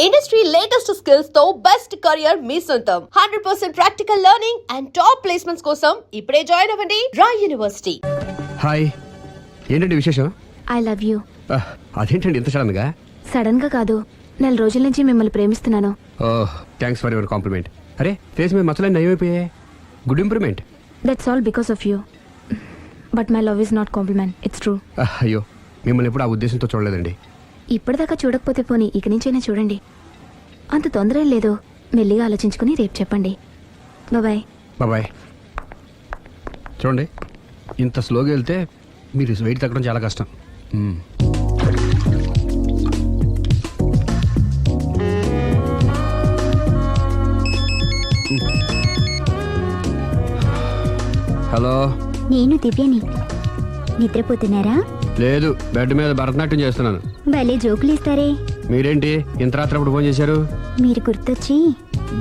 Industry latest skills తో best career మీ సొంతం 100% practical learning and top placements కోసం ఇప్పుడే జాయిన్ అవ్వండి రాయ్ యూనివర్సిటీ. హాయ్, ఏంటండి విశేషం? I love you. అదేంటండి ఇంత సడన్ గా? సడన్ గా కాదు, నెల రోజుల నుంచి మిమ్మల్ని ప్రేమిస్తున్నాను. Oh, thanks for your compliment. అరే, ఫేస్ మీద మచ్చలన్నీ నయమైపోయాయి. Good improvement. That's all because of you. But my love is not compliment, it's true. అయ్యో, మిమ్మల్ని ఎప్పుడు ఆ ఉద్దేశంతో చూడలేదండి. ఇప్పటిదాకా చూడకపోతే పోనీ ఇక నుంచైనా చూడండి. అంత తొందర ఏం లేదు, మెల్లిగా ఆలోచించుకుని రేపు చెప్పండి. బాయ్. బాయ్. చూడండి, ఇంత స్లోగా వెళ్తే మీరు వెయిట్ తగ్గడం చాలా కష్టం. హలో, నేను దివ్యని. నిద్రపోతున్నారా? లేదు, బెడ్ మీద భరతనాట్యం చేస్తున్నాను. భలే జోకులు ఇస్తారే. మీరేంటి ఇంత రాత్రి అప్పుడు ఫోన్ చేశారు? మీరు గుర్తొచ్చి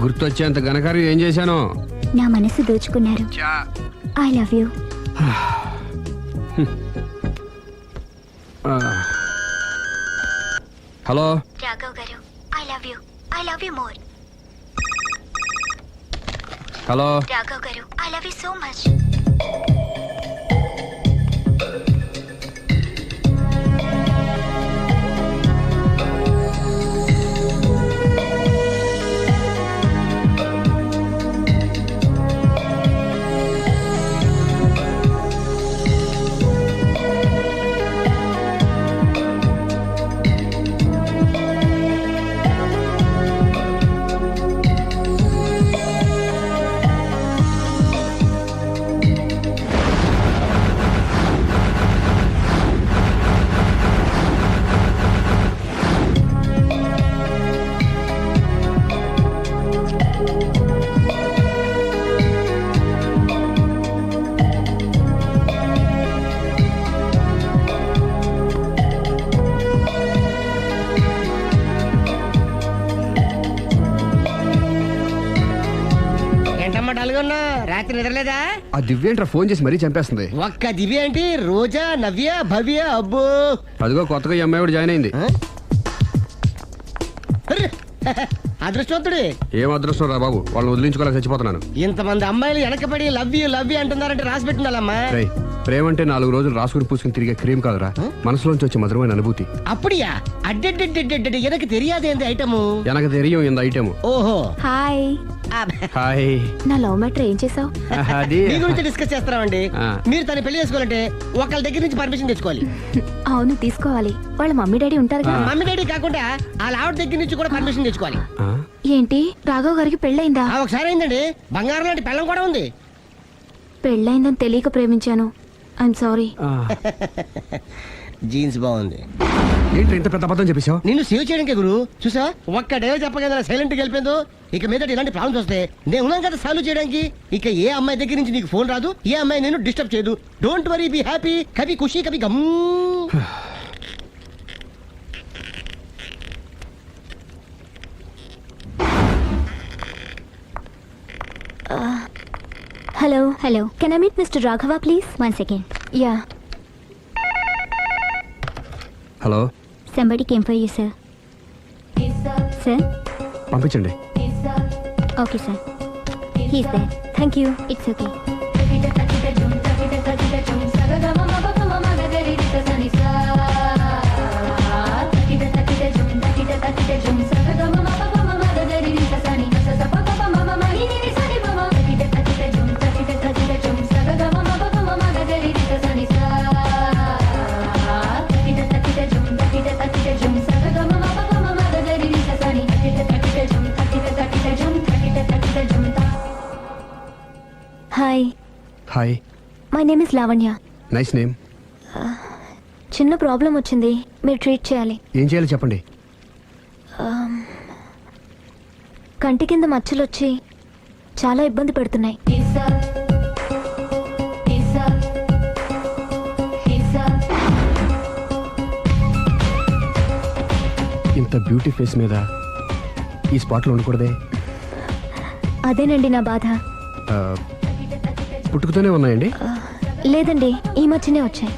గుర్తొచ్చేంత ఘనకార్యం ఏం చేశాను? నా మనసు దోచుకున్నారు. I love you. Hello Raghav garu, I love you. I love you more. Hello Raghav garu, I love you so much. రాత్రి నిద్రలేదా? ఆ దివ్యేంట్రా ఫోన్ చేసి మరీ చంపేస్తుంది. ఒక్క దివ్య ఏంటి, రోజా, నవ్య, భవ్య, అబ్బో. అదిగో కొత్తగా ఈ అమ్మాయి కూడా జాయిన్ అయింది. అదృష్టవంతుడి. ఏం అదృష్టం రా బాబు, వాళ్ళని వదిలించుకోలేక చచ్చిపోతున్నాను. ఇంతమంది అమ్మాయిలు వెనకబడి లవ్ యూ అంటున్నారంటే రాసి పెట్టుండాలమ్మా. ప్రేమ అంటే 4 రోజులు రాసుకుని పూసుకుని తిరిగే క్రీమ్ కాదురా, మనసులోంచి వచ్చే మధురమైన అనుభూతి. అప్పుడియా? అడ్డెడ్డెడ్డెడ్డెడ్ ఎనకు తెలియదేంది ఐటము. ఎనకు తెలియం ఇంత ఐటమ్. ఓహో, హాయ్. హాయ్. నా లవ్ మ్యాటర్ ఏం చేసావు? అది మీ గురించి డిస్కస్ చేస్తామండి. మీరు తన పెళ్లి చేసుకోవాలంటే ఒకళ్ళ దగ్గర నుంచి పర్మిషన్ తెచ్చుకోవాలి. అవును, తీసుకోవాలి. వాళ్ళ మమ్మీ డాడీ ఉంటారు కదా. మమ్మీ డాడీ కాకుండా వాళ్ళ ఆవిడ దగ్గర నుంచి కూడా పర్మిషన్ తెచ్చుకోవాలి. ఏంటి, రాఘవ్ గారికి పెళ్ళైందా? ఒకసారి అయిందండి. బంగారం లాంటి పెళ్ళం కూడా ఉంది. పెళ్ళైందని తెలియక ప్రేమించాను. I'm sorry. జీన్స్ బాగుంది. ఏంటి ఇంత పెద్ద అబద్ధం చెప్పేశావు? నిన్ను సేవ్ చేయడానికి గురు చూసా, ఒక్క డే చెప్పగల సైలెంట్ గా వెళ్ళిపోయిందో. ఇక మీద ఇలాంటి ప్రాబ్లమ్స్ వస్తే నేను ఉన్నాను కదా సాల్వ్ చేయడానికి. ఇక ఏ అమ్మాయి దగ్గర నుంచి నీకు ఫోన్ రాదు, ఏ అమ్మాయి నేను డిస్టర్బ్ చేయదు. Don't worry, be happy. కవి ఖుషి కవి గమ్. Hello. Hello, can I meet mister Raghava please? 1 second. Yeah. Hello. Somebody came for you, sir. Sir? పంపించండి. Okay, sir. He's there. Thank you. It's okay. Hi. Hi. My name is Lavanya. Nice name. చిన్న problem వచ్చింది, మీరు treat చేయాలి. ఏం చేయాలి చెప్పండి. కంటి కింద మచ్చలు వచ్చి చాలా ఇబ్బంది పెడుతున్నాయి. ఇంత బ్యూటీ ఫేస్ మీద ఈ స్పాట్లో ఉండకూడదే. అదేనండి నా బాధ. పుట్టుకతోనే ఉన్నాయండి? లేదండి, ఈ మధ్యనే వచ్చాయి.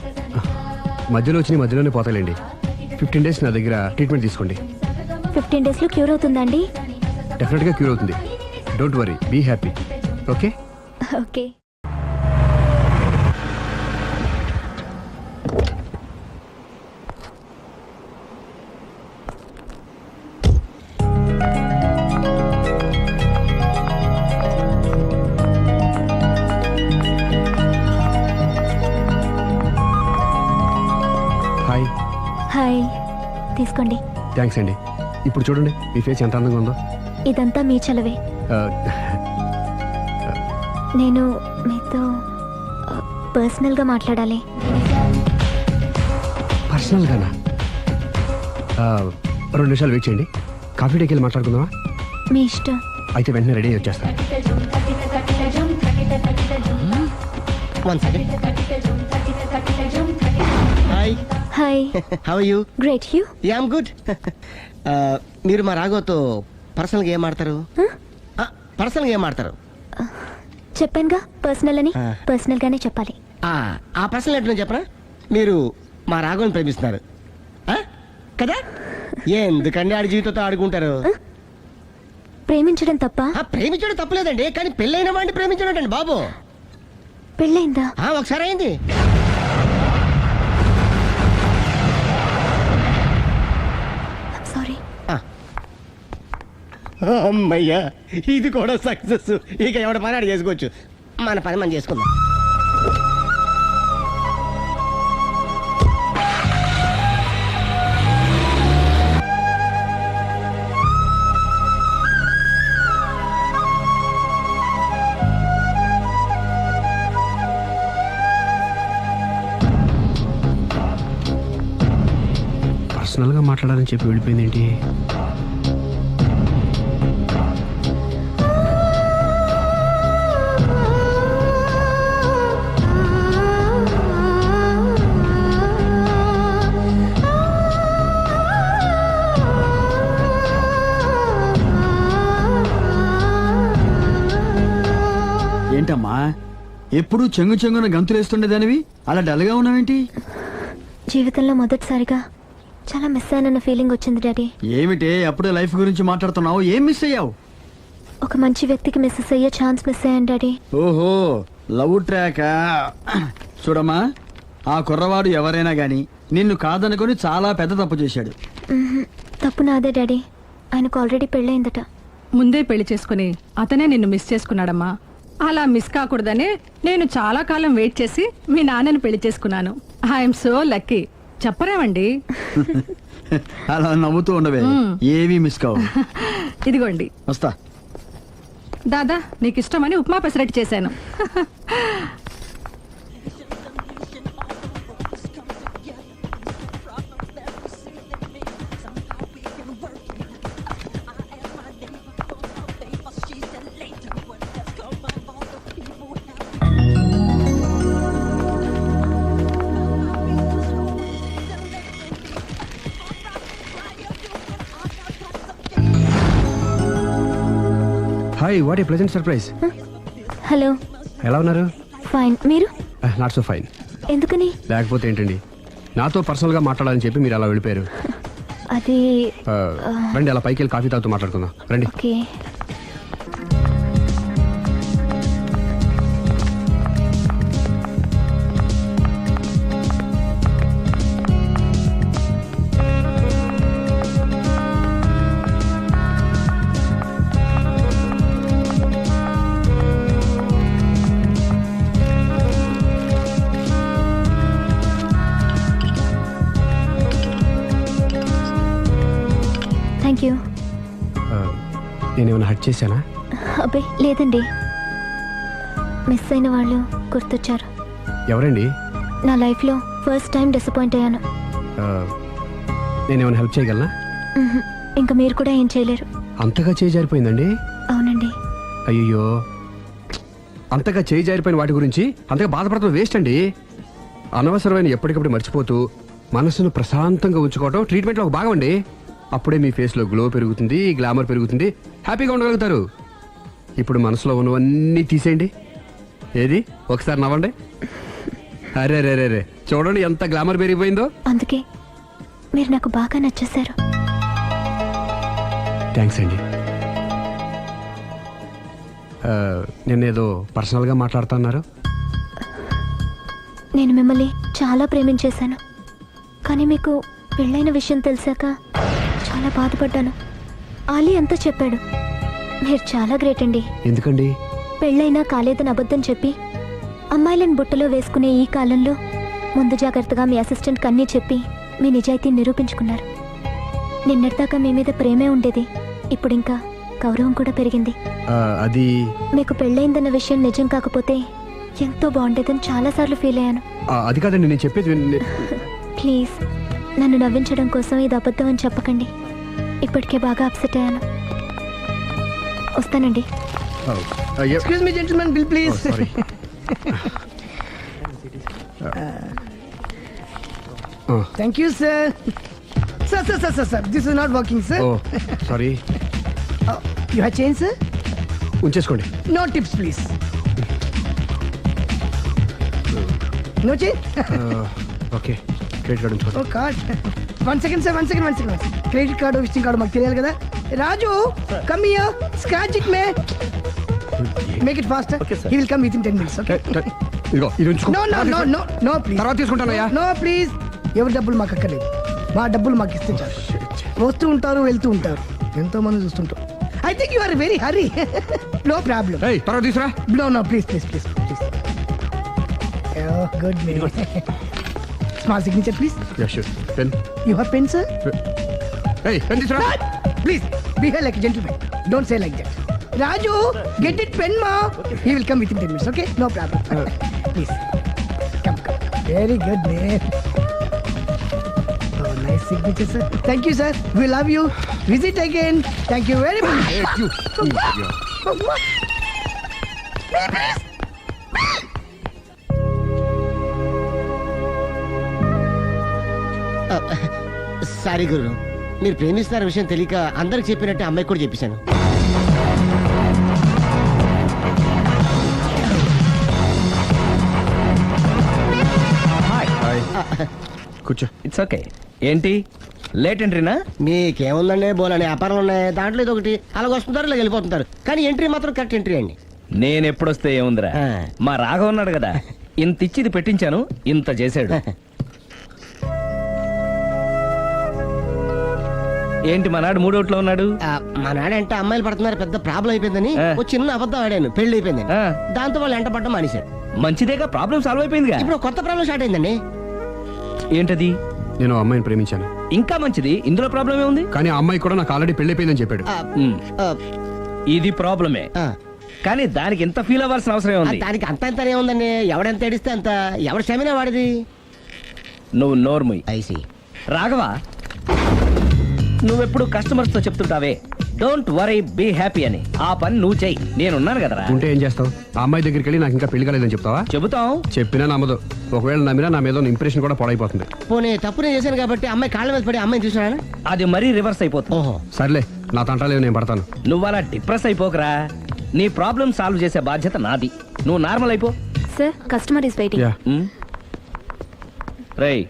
మధ్యలో వచ్చిన మధ్యలోనే పోతాయిలేండి. 15 days నా దగ్గర ట్రీట్మెంట్ తీసుకోండి. 15 days లో క్యూర్ అవుతుందండి? డెఫినెట్గా క్యూర్ అవుతుంది. Don't worry, be happy. Okay. Okay. Hi. Hi, తీసుకోండి. థ్యాంక్స్ అండి. ఇప్పుడు చూడండి మీ ఫేస్ ఎంత అందంగా ఉందో. ఇదంతా మీ చలవే. నేను మీతో పర్సనల్గా మాట్లాడాలి. పర్సనల్గానా? 2 నిమిషాలు వెయిట్ చేయండి. కాఫీ డేకి వెళ్ళి మాట్లాడుకుందామా? మీ ఇష్టం. అయితే వెంటనే రెడీ వచ్చేస్తాను. 1 second. Hi. Hi. How are you? Great. You? Yeah, I'm good. మీరు మా రాఘవతో పర్సనల్గా ఏం ఆడతారు? పర్సనల్గా ఏం ఆడతారు? చెప్పానుగా పర్సనల్ అని. పర్సనల్ గానే చెప్పాలి. ఆ పర్సనల్ ఏంటో చెప్పనా? మీరు మా రాఘవని ప్రేమిస్తున్నారు కదా? ఎందుకండి ఆడి జీవితంతో ఆడుకుంటారు? ప్రేమించడం తప్ప? ప్రేమించడం తప్పలేదండి, కానీ పెళ్ళైన వాడిని ప్రేమించడం అండి బాబు. పెళ్ళైందా? ఒకసారి అయింది. సారీ. అమ్మయ్యా, ఇది కూడా సక్సెస్. ఇక ఎవడ పని ఆడు చేసుకోవచ్చు, మన పని మనం చేసుకుందాం. పర్సనల్గా మాట్లాడాలని చెప్పి వెళ్ళిపోయింది ఏంటి? ఏంటమ్మా ఎప్పుడు చెంగు చెంగున గంతులేస్తుండేదానివి అలా డల్గా ఉన్నావేంటి? జీవితంలో మొదటిసారిగా చాలా మిస్ అయ్యానన్న ఫీలింగ్ వచ్చింది డాడీ. ఏమిటే అప్పుడే లైఫ్ గురించి మాట్లాడుతున్నావు? ఏం మిస్ అయ్యావు? ఒక మంచి వ్యక్తికి మిస్సెస్ అయ్యే ఛాన్స్ మిస్ అయ్యాను డాడీ. ఓహో, లవ్ ట్రాక్. చూడమ్మా, ఆ కుర్రవాడు ఎవరైనా గాని నిన్ను కాదనుకొని చాలా పెద్ద తప్పు చేశాడు. తప్పు నాదే డాడీ. ఆయనకు ఆల్రెడీ పెళ్ళయిందట. ముందే పెళ్లి చేసుకుని అతనే నిన్ను మిస్ చేసుకున్నాడమ్మా. అలా మిస్ కాకూడదని నేను చాలా కాలం వెయిట్ చేసి మీ నాన్నని పెళ్లి చేసుకున్నాను. I'm so lucky. చెప్పరేమండి? అలా నవ్వుతూ ఉండవే, ఏవి మిస్ కావు. ఇదిగోండి. వస్తా. దాదా, నీకు ఇష్టమని ఉప్మా పెసరట్టు చేశాను. Hi, what a pleasant surprise. Hello. ఎలా ఉన్నారు? ఫైన్. మీరు? Not so fine. ఎందుకని? లేకపోతే ఏంటండి, నాతో పర్సనల్గా మాట్లాడాలని చెప్పి మీరు అలా వెళ్ళిపోయారు. అది రండి, అలా పైకి వెళ్ళి కాఫీ తాగుతూ మాట్లాడుకుందాం. రండి. ఓకే. Thank you. నేనేమైనా హర్ట్ చేశానా? అబ్బే లేదండి, మిస్ అయిన వాళ్ళు గుర్తొచ్చారు. ఎవరండి? నా లైఫ్లో ఫస్ట్ టైం డిసప్పాయింట్ అయ్యాను. నేనేమైనా హెల్ప్ చేయగలనా? ఇంకా మీరు కూడా ఏం చేయలేరు. అంతగా చేయి జారిపోయిందండి? అవునండి. అయ్యో, అంతగా చేయి జారిపోయిన వాటి గురించి అంతగా బాధపడటం వేస్ట్ అండి. అనవసరమైన ఎప్పటికప్పుడు మర్చిపోతూ మనసును ప్రశాంతంగా ఉంచుకోవటం ట్రీట్మెంట్లో ఒక భాగం అండి. అప్పుడే మీ ఫేస్లో గ్లో పెరుగుతుంది, గ్లామర్ పెరుగుతుంది, హ్యాపీగా ఉండగలుగుతారు. ఇప్పుడు మనసులో ఉన్నవన్నీ తీసేయండి. ఏది, ఒకసారి నవ్వండి. అరే రే రే రే, చూడండి ఎంత గ్లామర్ పెరిగిపోయిందో. అందుకే మీరు నాకు బాగా నచ్చేశారు. థ్యాంక్స్ అండి. నేనేదో పర్సనల్గా మాట్లాడుతున్నారు. నేను మిమ్మల్ని చాలా ప్రేమించేశాను, కానీ మీకు పెళ్ళైన విషయం తెలిసాక చాలా బాధపడ్డాను. ఆలీ అంతా చెప్పాడు. మీరు చాలా గ్రేట్ అండి. ఎందుకండి? పెళ్ళైనా కాలేదని అబద్ధం చెప్పి అమ్మాయిలను బుట్టలో వేసుకునే ఈ కాలంలో ముందు జాగ్రత్తగా మీ అసిస్టెంట్కి అన్నీ చెప్పి మీ నిజాయితీని నిరూపించుకున్నారు. నిన్నటిదాకా మీ మీద ప్రేమే ఉండేది, ఇప్పుడు ఇంకా గౌరవం కూడా పెరిగింది. అది మీకు పెళ్ళయిందన్న విషయం నిజం కాకపోతే ఎంతో బాగుండేదని చాలాసార్లు ఫీల్ అయ్యాను. అది కాదండి నేను చెప్పేది. ప్లీజ్ నన్ను నవ్వించడం కోసం ఇది అబద్ధం అని చెప్పకండి. ఇప్పటికే బాగా అప్సెట్ అయ్యాను. వస్తానండి. Excuse me gentlemen, bill please. Thank you sir. Sir this is not working sir. Sorry. You have change sir? ఉంచేసుకోండి. No tips please. No change? Okay, credit card ఉంచుకోండి. Oh card. One second sir, one second. Credit card visiting card మాకు తెలియాలి కదా. Raju come here, scratch it may, make it fast. He will come within 10 minutes. Okay. ఇదిగో ఇది ఉంచుకో. No please. తర్వాత తీసుకుంటానయ్యా. No please. ఎవరి డబ్బులు మాకు అక్కర్లేదు, మా డబ్బులు మాకు ఇస్తే చాలు. వస్తూ ఉంటారు, వెళ్తూ ఉంటారు, ఎంతో మంది చూస్తుంటారు. I think you are very hurry. No problem. తర్వాత తీసురా. No, please. Oh, good man. Small signature, please. Yeah, sure. Pen. You have pen, sir? Hey, pen తీసురా. Please, behave like a gentleman. Don't say like that. Raju, get it pen, ma. He will come within 10 minutes, okay? No problem. Please. Come. Very good, man. Oh, nice signature, sir. Thank you, sir. We love you. Visit again. Thank you very much. Hey, you. Sorry guru, మీరు ప్రేమిస్తున్న విషయం తెలియక అందరికి చెప్పినట్టే అమ్మాయికి కూడా చెప్పేశాను. కూర్చో. It's okay. ఏంటి లేట్ ఎంట్రీనా? మీకేముందండి, బోలని వ్యాపారాలు ఉన్నాయి, దాంట్లో ఇది ఒకటి అలాగ వస్తుంటారు, ఇలా వెళ్ళిపోతుంటారు, కానీ ఎంట్రీ మాత్రం కరెక్ట్ ఎంట్రీ అండి. నేను ఎప్పుడొస్తే ఏముందిరా, మా రాఘవ ఉన్నాడు కదా, ఇంత ఇచ్చి ఇది పెట్టించాను, ఇంత చేశాడు. ఏంటి మనాడు మూడోట్లో ఉన్నాడు? మా నాడంటే అమ్మాయిలు పడుతున్నారు, పెద్ద ప్రాబ్లం అయిపోయిందని ఒక చిన్న అబద్ధం ఆడాను, పెళ్లి అయిపోయింది. దాంతో వాళ్ళు ఎంట పడ్డం మానేశారు. మంచిదేగా, ప్రాబ్లం సాల్వ్ అయిపోయిందిగా. ఇప్పుడు కొత్త ప్రాబ్లం స్టార్ట్ అయిందండి. ఏంటది? నేను ఆ అమ్మాయిని ప్రేమించాను. ఇంకా మంచిది, ఇందులో ప్రాబ్లం ఏముంది? కానీ ఆ అమ్మాయి కూడా నాకు ఆల్రెడీ పెళ్లి అయిపోయిందని చెప్పాడు. ఇది ప్రాబ్లమే, కానీ దానికి ఎంత ఫీల్ అవ్వాల్సిన అవసరం ఉంది? దానికి అంత ఏముందండి, ఎవడెంత ఏడిస్తే అంత, ఎవడ క్షమినా వాడిది. నువ్వు నోర్ముయ్. ఐసి రాఘవ, నువ్వెప్పుడు కస్టమర్స్ తో చెప్తుంటావే డోంట్ వరీ బీ హ్యాపీ అని, ఆ పని నువ్వు చెయ్యి, నేనున్నాను కదరా. ఉంటే ఏం చేస్తావు? ఆ అమ్మాయి దగ్గరికి వెళ్ళి నాకు ఇంకా పెళ్లి కాలేదని చెప్తావా? చెబుతాం. చెప్పినా నమ్మదు. ఒకవేళ నమ్మినా నా మీద ఇంప్రెషన్ కూడా పాడైపోతుంది. పోనీ తప్పు నేను చేశాను కాబట్టి అమ్మాయి కాళ్ళ మీద పడి అమ్మాయిని చూసాను. అది మరీ రివర్స్ అయిపోతుంది. ఓహో, సర్లే, నా తంటాలేవు, నేను పడతాను. నువ్వు అలా డిప్రెస్ అయిపోకరా, నీ ప్రాబ్లం సాల్వ్ చేసే బాధ్యత నాది, నువ్వు నార్మల్ అయిపో. Sir, customer is waiting. Yeah. రేయ్,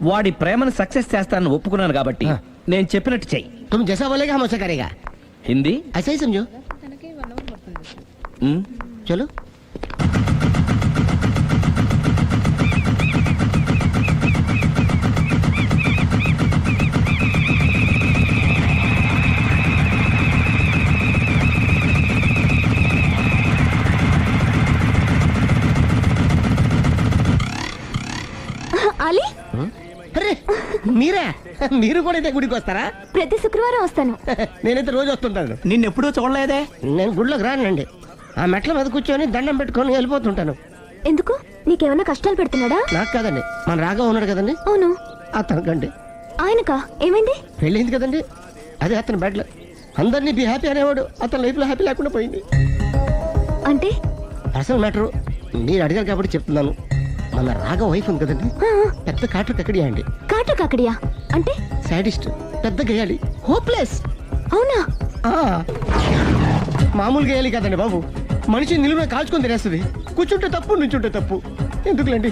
వాడి ప్రేమను సక్సెస్ చేస్తానని ఒప్పుకున్నాను కాబట్టి నేను చెప్పినట్టు చెయ్యి. तुम जैसा बोलेगा हम वैसा करेगा. హిందీ ऐसा ही समझो. चलो. ఆలీ, అరే మీరా, మీరు కూడా అయితే గుడికి వస్తారా? ప్రతి శుక్రవారం వస్తాను. నేనైతే రోజు వస్తుంటాను. నిన్నెప్పుడూ చూడలేదే. నేను గుడిలోకి రానండి, ఆ మెట్ల మీద కూర్చొని దండం పెట్టుకొని వెళ్ళిపోతుంటాను. ఎందుకు? నీకేమైనా కష్టాలు పెడుతున్నాడా? నాకు కాదండి, మన రాగా ఉన్నాడు కదండి, అవును. అతనికండి. ఆయనకా? ఏమైంది? పెళ్ళైంది కదండి, అదే అతని బెడ్లో అందరినీ బి హ్యాపీ అనేవాడు, అతని లైఫ్ లో హ్యాపీ లేకుండా పోయింది. అంటే అసలు మ్యాటర్ మీరు అడిగారు కాబట్టి చెప్తున్నాను. మన రాగా వైఫ్ ఉంది కదండి, పెద్ద కాటర్ కక్కడియా అండి. కాటు కాకడియా అంటే? సాడిస్ట్, పెద్ద గేయాలి, హోప్లెస్. అవునా? మామూలు గేయాలి కదండి బాబు, మనిషి నిలువున కాల్చుకొని తినేస్తుంది. కూర్చుంటే తప్పు, నుంచుంటే తప్పు. ఎందుకులేండి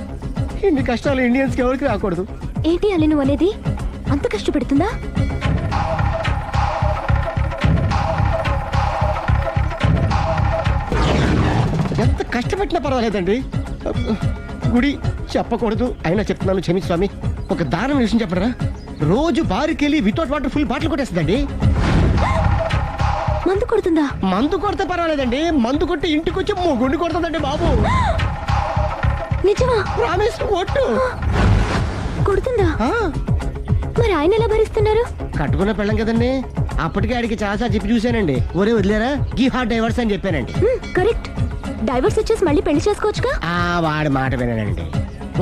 ఇన్ని కష్టాలు ఇండియన్స్ కి ఎవరికి రాకూడదు. ఏంటి అల్లి నువ్వు అనేది? అంత కష్టపెడుతుందా? కష్టపెట్టినా పర్వాలేదండి. గుడి చెప్పకూడదు అయినా చెప్తున్నాను, క్షమించు స్వామి. ఒక దారుణ విషయం చెప్పరా, రోజు బారికి వెళ్ళి వితౌట్ వాటర్ ఫుల్ బాటిల్ కొట్టేస్తుందండి. మందు కొడుతుందా? మందు కొడితే పర్వాలేదండి, మందు కొట్టి ఇంటికి వచ్చి గుండి కొడుతుందండి బాబు. నిజమా? ప్రామిస్ కొట్టు. కొడుతుందా? ఆ, మరి ఆయన ఎలా భరిస్తున్నారు? కట్టుకున్న పెళ్ళం కదండి, అప్పటికే ఆడికి చాలా చెప్పి చూశానండి. ఒరే వదిలేరా, గీ హార్ట్ డైవర్స్ అని చెప్పానండి. కరెక్ట్. డైవర్స్ ఇచ్చేసి మళ్ళీ పెళ్లి చేసుకోవచ్చుగా. ఆ వాడి మాట వినండి.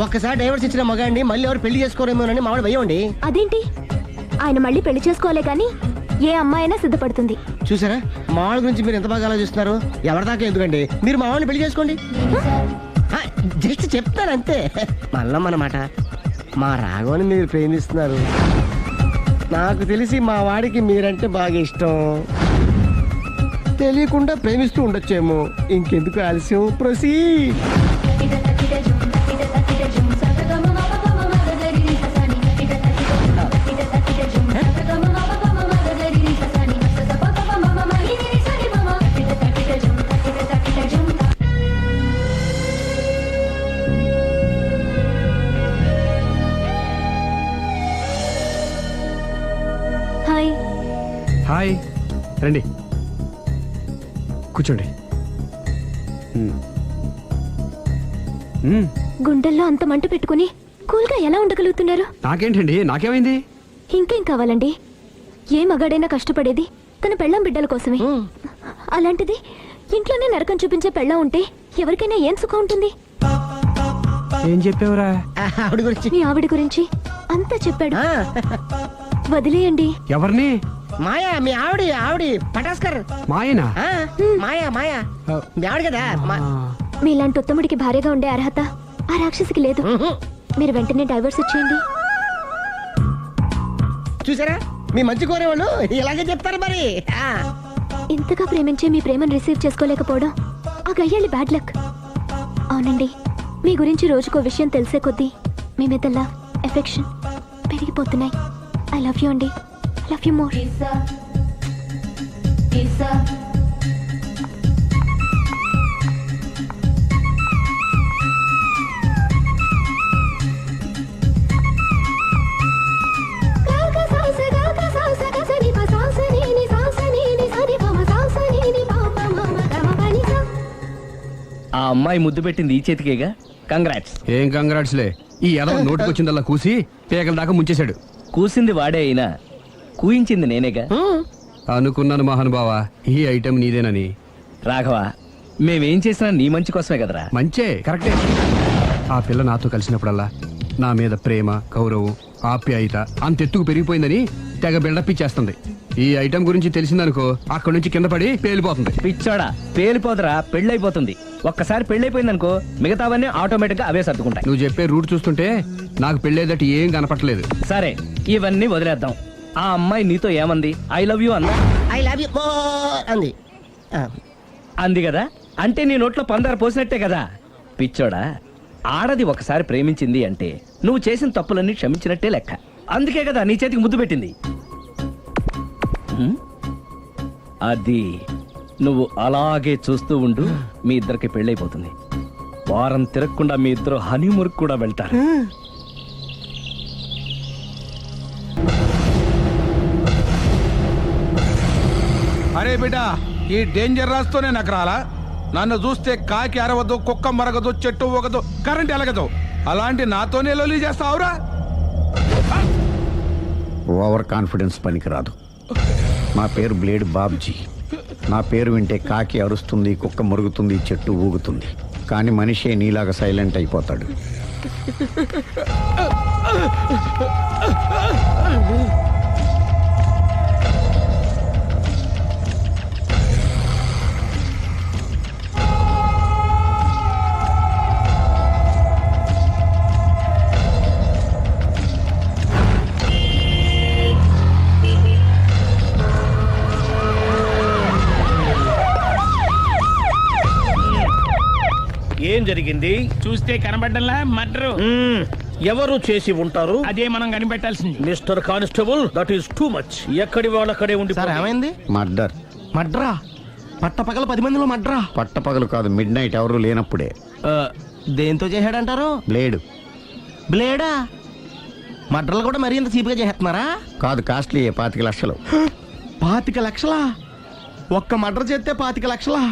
ఒక్కసారి డైవర్స్ ఇచ్చిన మగాండి మళ్ళీ ఎవరు పెళ్లి చేసుకోరేమోనని మావాడు భయం. అదేంటి? ఆయన మళ్ళీ పెళ్లి చేసుకోలే కానీ ఏ అమ్మాయి అయినా సిద్ధపడుతుంది. చూసారా, మావాళ్ళ గురించి మీరు ఎంత బాగా ఆలోచిస్తున్నారు. ఎవరి దాకా ఎందుకండి, మీరు మావాడిని పెళ్లి చేసుకోండి. జస్ట్ చెప్తాను అంతే. మళ్ళం అన్నమాట, మా రాఘవని మీరు ప్రేమిస్తున్నారు. నాకు తెలిసి మా వాడికి మీరంటే బాగా ఇష్టం. తెలియకుండా ప్రేమిస్తూ ఉండొచ్చేమో. ఇంకెందుకు ఆలస్యం, ప్రొసీడ్. హాయ్. హాయ్, రండి కూర్చోండి. గుండెల్లో అంత మంట పెట్టుకుని కూల్గా ఎలా ఉండగలుగుతున్నారు? నాకేంటండి, నాకేమైంది? ఇంకేం కావాలండి? ఏ మగాడైనా కష్టపడేది తన పెళ్ళాం బిడ్డల కోసమే. అలాంటిది ఇంట్లోనే నరకం చూపించే పెళ్ళాం ఉంటే ఎవరికైనా ఏం సుఖం ఉంటుంది? ఏం చెప్పావురా? ఆవిడ గురించి మీ ఆవిడ గురించి అంతా చెప్పాడు. వదిలేయండి. ఎవరిని? మాయా, మీ ఆవిడ పటాస్కర్. మాయనా? మాయా మీ ఆవిడ కదా. మీలాంటి ఉత్తముడికి భార్యగా ఉండే అర్హత ఆ రాక్షసికి లేదు. మీరు వెంటనే డైవర్స్ ఇచ్చేయండి. చూసారా, మీ మంచి కోరేవాళ్ళు ఇలాగే చెప్తారు మరి. ఇంతగా ప్రేమించే మీ ప్రేమను రిసీవ్ చేసుకోలేకపోవడం ఆ గయ్యాళ్ళి బ్యాడ్ లక్. అవునండి, మీ గురించి రోజుకో విషయం తెలిసే కొద్దీ మీ మీద లవ్, ఎఫెక్షన్ పెరిగిపోతున్నాయి. ఐ లవ్ యూ అండి. I love you more. ఆ అమ్మాయి ముద్దు పెట్టింది ఈ చేతికేగా. కంగ్రాట్స్. ఏం కంగ్రాట్స్లే, ఈ ఎదవ నోటికొచ్చిందల్లా కూసి పేకల దాకా ముంచేశాడు. కూసింది వాడే అయినా కూయించింది నేనేగా. అనుకున్నాను మహానుభావా, ఈ ఐటెం నీదేనని. రాఘవ, మేమేం చేసినా నీ మంచి కోసమే కదరా. మంచే, కరెక్టే. ఆ పిల్ల నాతో కలిసినప్పుడల్లా నా మీద ప్రేమ, గౌరవం, ఆప్యాయత అంతెత్తుకు పెరిగిపోయిందని తెగ బిల్డప్ ఇచ్చేస్తుంది. ఈ ఐటెం గురించి తెలిసిందనుకో, అక్కడి నుంచి కింద పడి పేలిపోతుంది. పిచ్చోడా, పేలిపోదరా, పెళ్ళైపోతుంది. ఒక్కసారి పెళ్ళైపోయిందనుకో మిగతావన్నీ ఆటోమేటిక్ గా అవే సర్దుకుంటాయి. నువ్వు చెప్పే రూట్ చూస్తుంటే నాకు పెళ్ళేదట ఏం కనపట్లేదు. సరే, ఇవన్నీ వదిలేద్దాం. ఆ అమ్మాయి నీతో ఏమంది? ఐ లవ్ యూ అందా? ఐ లవ్ యూ అంది. అంది కదా, అంటే నీ నోట్లో పందారు పోసినట్టే కదా. పిచ్చోడా, ఆడది ఒకసారి ప్రేమించింది అంటే నువ్వు చేసిన తప్పులన్నీ క్షమించినట్టే లెక్క. అందుకే కదా నీ చేతికి ముద్దు పెట్టింది. అది నువ్వు అలాగే చూస్తూ ఉండు, మీ ఇద్దరికి పెళ్ళైపోతుంది. వారం తిరగకుండా మీ ఇద్దరు హనీమూర్ కూడా వెళ్తారు. అరే బిడ్డ, ఈ డేంజర్ రాస్తూనే నాకు రాలా. నన్ను చూస్తే కాకి అరవదు, కుక్క మరగదు, చెట్టు ఊగదు, కరెంట్ ఎలగదు. అలాంటి నాతోనే లొలి చేస్తావురా? ఓవర్ కాన్ఫిడెన్స్ పనికిరాదు. నా పేరు బ్లేడ్ బాబ్జీ. నా పేరు వింటే కాకి అరుస్తుంది, కుక్క మురుగుతుంది, చెట్టు ఊగుతుంది. కానీ మనిషే నీలాగా సైలెంట్ అయిపోతాడు. ఏం జరిగింది? చూస్తే కనబడ్డంలా మర్డరు. ఎవరు చేసి ఉంటారు? అదే మనం కనిపెట్టాల్సింది. Mister constable, that is too much. ఎక్కడి వాళ్ళక్కడే ఉండి. ఏమైంది? మర్డర్. మడ్రా పట్టపగల 10 మందిలో మడ్రా. పట్టపగలు కాదు, మిడ్ నైట్ ఎవరు లేనప్పుడే. దేంతో చేశాడంటారు? బ్లేడ్. బ్లేడా? మడ్రలు కూడా మరీ ఇంత చీప్గా చేస్తున్నారా? కాదు, కాస్ట్లీ 25 లక్షలు. 25 లక్షలా? ఒక్క మడ్ర చేస్తే 25 లక్షలా?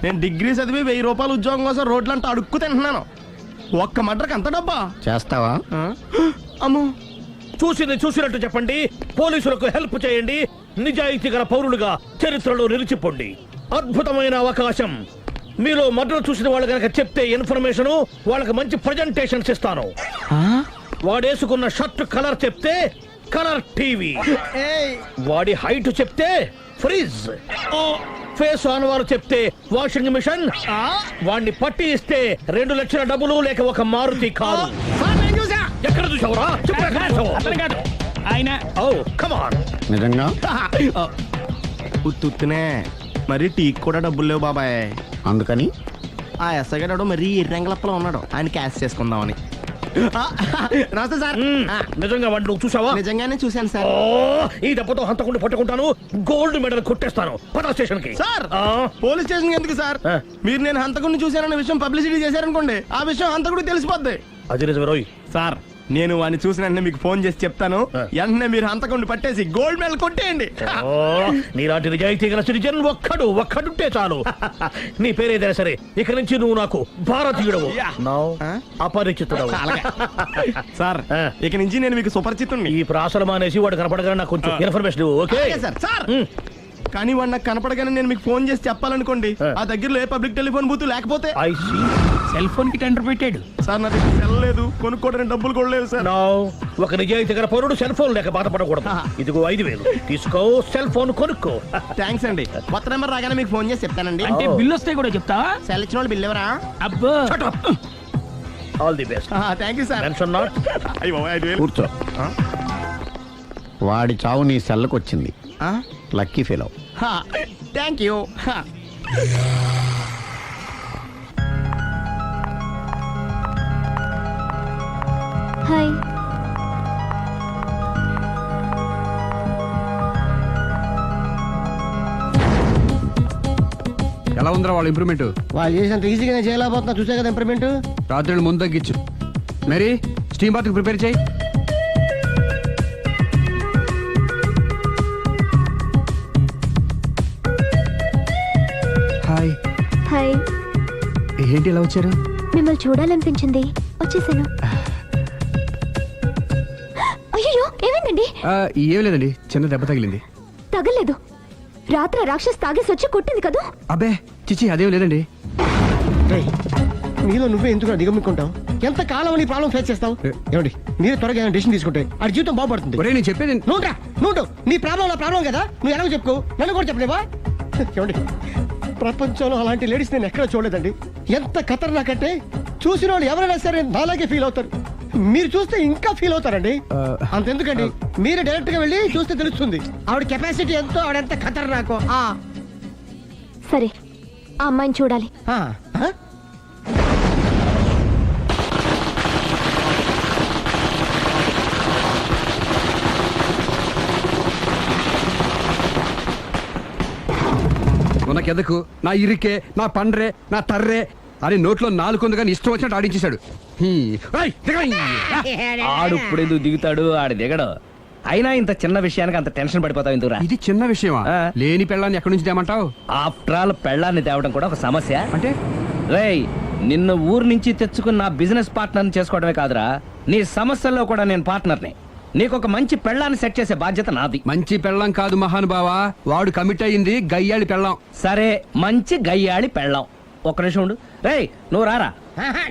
నేను డిగ్రీ చదివి 1000 రూపాయలు ఉద్యోగం కోసం రోడ్లంతా అడుక్కు తింటున్నాను. ఒక్క మడ్రకు అంత డబ్బా? చేస్తావా? అమ్మో. చూసినట్టు చెప్పండి, పోలీసులకు హెల్ప్ చేయండి, నిజాయితీ గల పౌరులుగా చరిత్రలో నిలిచిపోండి. అద్భుతమైన అవకాశం. మీలో మర్డర్ చూసిన వాళ్ళు కనుక చెప్తే ఇన్ఫర్మేషన్, వాళ్ళకి మంచి ప్రజెంటేషన్స్ ఇస్తాను. వాడేసుకున్న షర్ట్ కలర్ చెప్తే కలర్ టీవీ, వాడి హైట్ చెప్తే ఫ్రిజ్, ఫేస్ ఆన్ వారు చెప్తే వాషింగ్ మిషన్, వాడిని పట్టి ఇస్తే 2 లక్షల డబ్బులు లేక ఒక మారుతి కారు. ఎక్కడ చూసావురా? ఆయన నిజంగా ఉత్తునే మరి టీకి కూడా డబ్బులు లేవు బాబాయ్. అందుకని ఆ ఎస్ఐ గారు మరీ ఎర్రంగలప్పలో ఉన్నాడు, ఆయన క్యాష్ చేసుకుందామని. నమస్తే సార్. నిజంగా వాడిని నువ్వు చూసావా? నిజంగానే చూశాను సార్. ఈ దెబ్బతో హంతకుండా పట్టుకుంటాను, గోల్డ్ మెడల్ కొట్టేస్తాను. పద స్టేషన్ కి. సార్, పోలీస్ స్టేషన్ ఎందుకు సార్? మీరు నేను హంతకుడిని చూశానన్న విషయం పబ్లిసిటీ చేశారనుకోండి, ఆ విషయం హంతకుడికి తెలిసిపోద్ది. అది నిజమే రోయ్. సార్, నేను వాడిని చూసిన వెంటనే మీకు ఫోన్ చేసి చెప్తాను. వెంటనే మీరు హంతకుడిని పట్టేసి గోల్డ్ మెడల్ కొట్టేయండి. నీలాంటి నిజాయితీ గల సిటిజన్ ఒక్కడుంటే చాలు. నీ పేరేదైనా సరే, ఇక నుంచి నువ్వు నాకు భారతీయుడవు, అపరిచితుడవు. సార్, ఇక నుంచి నేను మీకు సుపరిచితుడిని. ఈ ప్రాసలు మానేసి వాడు కనపడగానే నాకు కొంచెం ఇన్ఫర్మేషన్ ఓకే? సార్, కానీ వాడు నాకు కనపడగానే నేను మీకు ఫోన్ చేసి చెప్పాలనుకోండి, ఆ దగ్గరలో ఏ పబ్లిక్ టెలిఫోన్ బూత్ లేకపోతే. సెల్ ఫోన్ కి టెండర్ పెట్టాడు సార్. నా దగ్గర సెల్ లేదు, కొనుక్కోవడానికి డబ్బులు కూడా లేవు సార్. ఒక నిజాయితీ గల పౌరుడు సెల్ ఫోన్ లేక బాధపడకూడదు. ఇదిగో 5,000 తీసుకో, సెల్ ఫోన్ కొనుక్కో. థ్యాంక్స్ అండి. కొత్త నెంబర్ రాగానే మీకు ఫోన్ చేసి చెప్తానండి. అంటే బిల్ వస్తే కూడా చెప్తా? సెల్ ఇచ్చిన వాళ్ళు బిల్ ఎవరా? అబ్బో. All the best. Thank you sir. Tension not. కూర్చో. వాడి చావు నీ సెల్లకు వచ్చింది. Lucky fellow. Thank you. Hi. ఎలా ఉందిరా వాళ్ళ ఇంప్రూవ్మెంట్? వాళ్ళు చేసినంత ఈజీగానే చేయలేకపోతున్నా, చూసే కదా ఇంప్రూవ్మెంట్. రాత్రి ముందు తగ్గించు. మరి స్టీమ్ బాత్ ప్రిపేర్ చేయి. హాయ్. హాయ్. ఏంటి ఇలా వచ్చారు? మిమ్మల్ని చూడాలనిపించింది, వచ్చేసాను. అయ్యో, ఏమైందండి? ఏం లేదండి, చిన్న దెబ్బ తగిలింది. తగలేదు. రాత్రి రాక్షస్ తాగేసి వచ్చి కొట్టింది కదా? అబ్బే చిచి, అదేం లేదండి. నీలో నువ్వే ఎందుకు దిగమ్ముకుంటావు? ఎంత కాలం నీ ప్రాబ్లం ఫేస్ చేస్తావు? ఏమండి, మీరే త్వరగా డెసిషన్ తీసుకుంటే ఆడి జీవితం బాగుపడుతుంది. ఒరేయ్, నేను చెప్పేది నువ్వు నీ ప్రాబ్లం నా ప్రాబ్లం కదా, నువ్వు ఎలాగో చెప్పుకో, నన్ను కూడా చెప్పలేవా? ఏమండి, ప్రపంచంలో అలాంటి లేడీస్ నేను ఎక్కడ చూడలేదండి. ఎంత ఖతర్నాకంటే చూసిన వాళ్ళు ఎవరైనా సరే నాలాగే ఫీల్ అవుతారు. మీరు చూస్తే ఇంకా ఫీల్ అవుతారండి. అంతెందుకండి, మీరు డైరెక్ట్ గా వెళ్ళి చూస్తే తెలుస్తుంది ఆవిడ కెపాసిటీ ఎంతో, ఆవిడెంత ఖతర్నాకో. సరే, ఆ అమ్మాయిని చూడాలి. నాకెందుకు, నా ఇరికే, నా పండ్రే, నా తర్రే అని నోట్లో 4 ఉంది కానీ ఇష్టం వచ్చినట్టు ఆడించేశాడు. ఆడు ఇప్పుడు ఎందుకు దిగుతాడు? ఆడు దిగడు. అయినా ఇంత చిన్న విషయానికి అంత టెన్షన్ పడిపోతావు ఎందుకురా? ఇది చిన్న విషయమా? లేని పెళ్ళాన్ని ఎక్కడి నుంచి తేమంటావు? ఆఫ్టర్ ఆల్ పెళ్ళాన్ని తేవడం కూడా ఒక సమస్య. అంటే రేయ్, నిన్ను ఊరు నుంచి తెచ్చుకున్న నా బిజినెస్ పార్ట్నర్ని చేసుకోవడమే కాదురా, నీ సమస్యల్లో కూడా నేను పార్ట్నర్ని. నీకు ఒక మంచి పెళ్ళాన్ని సెట్ చేసే బాధ్యత నాది. మంచి పెళ్ళం కాదు మహానుభావా, వాడు కమిట్ అయ్యింది గయ్యాళి పెళ్ళం. సరే, మంచి గయ్యాళి పెళ్ళాం. ఒక్క నిమిషం ఉండు. రేయ్, నువ్వు రారా.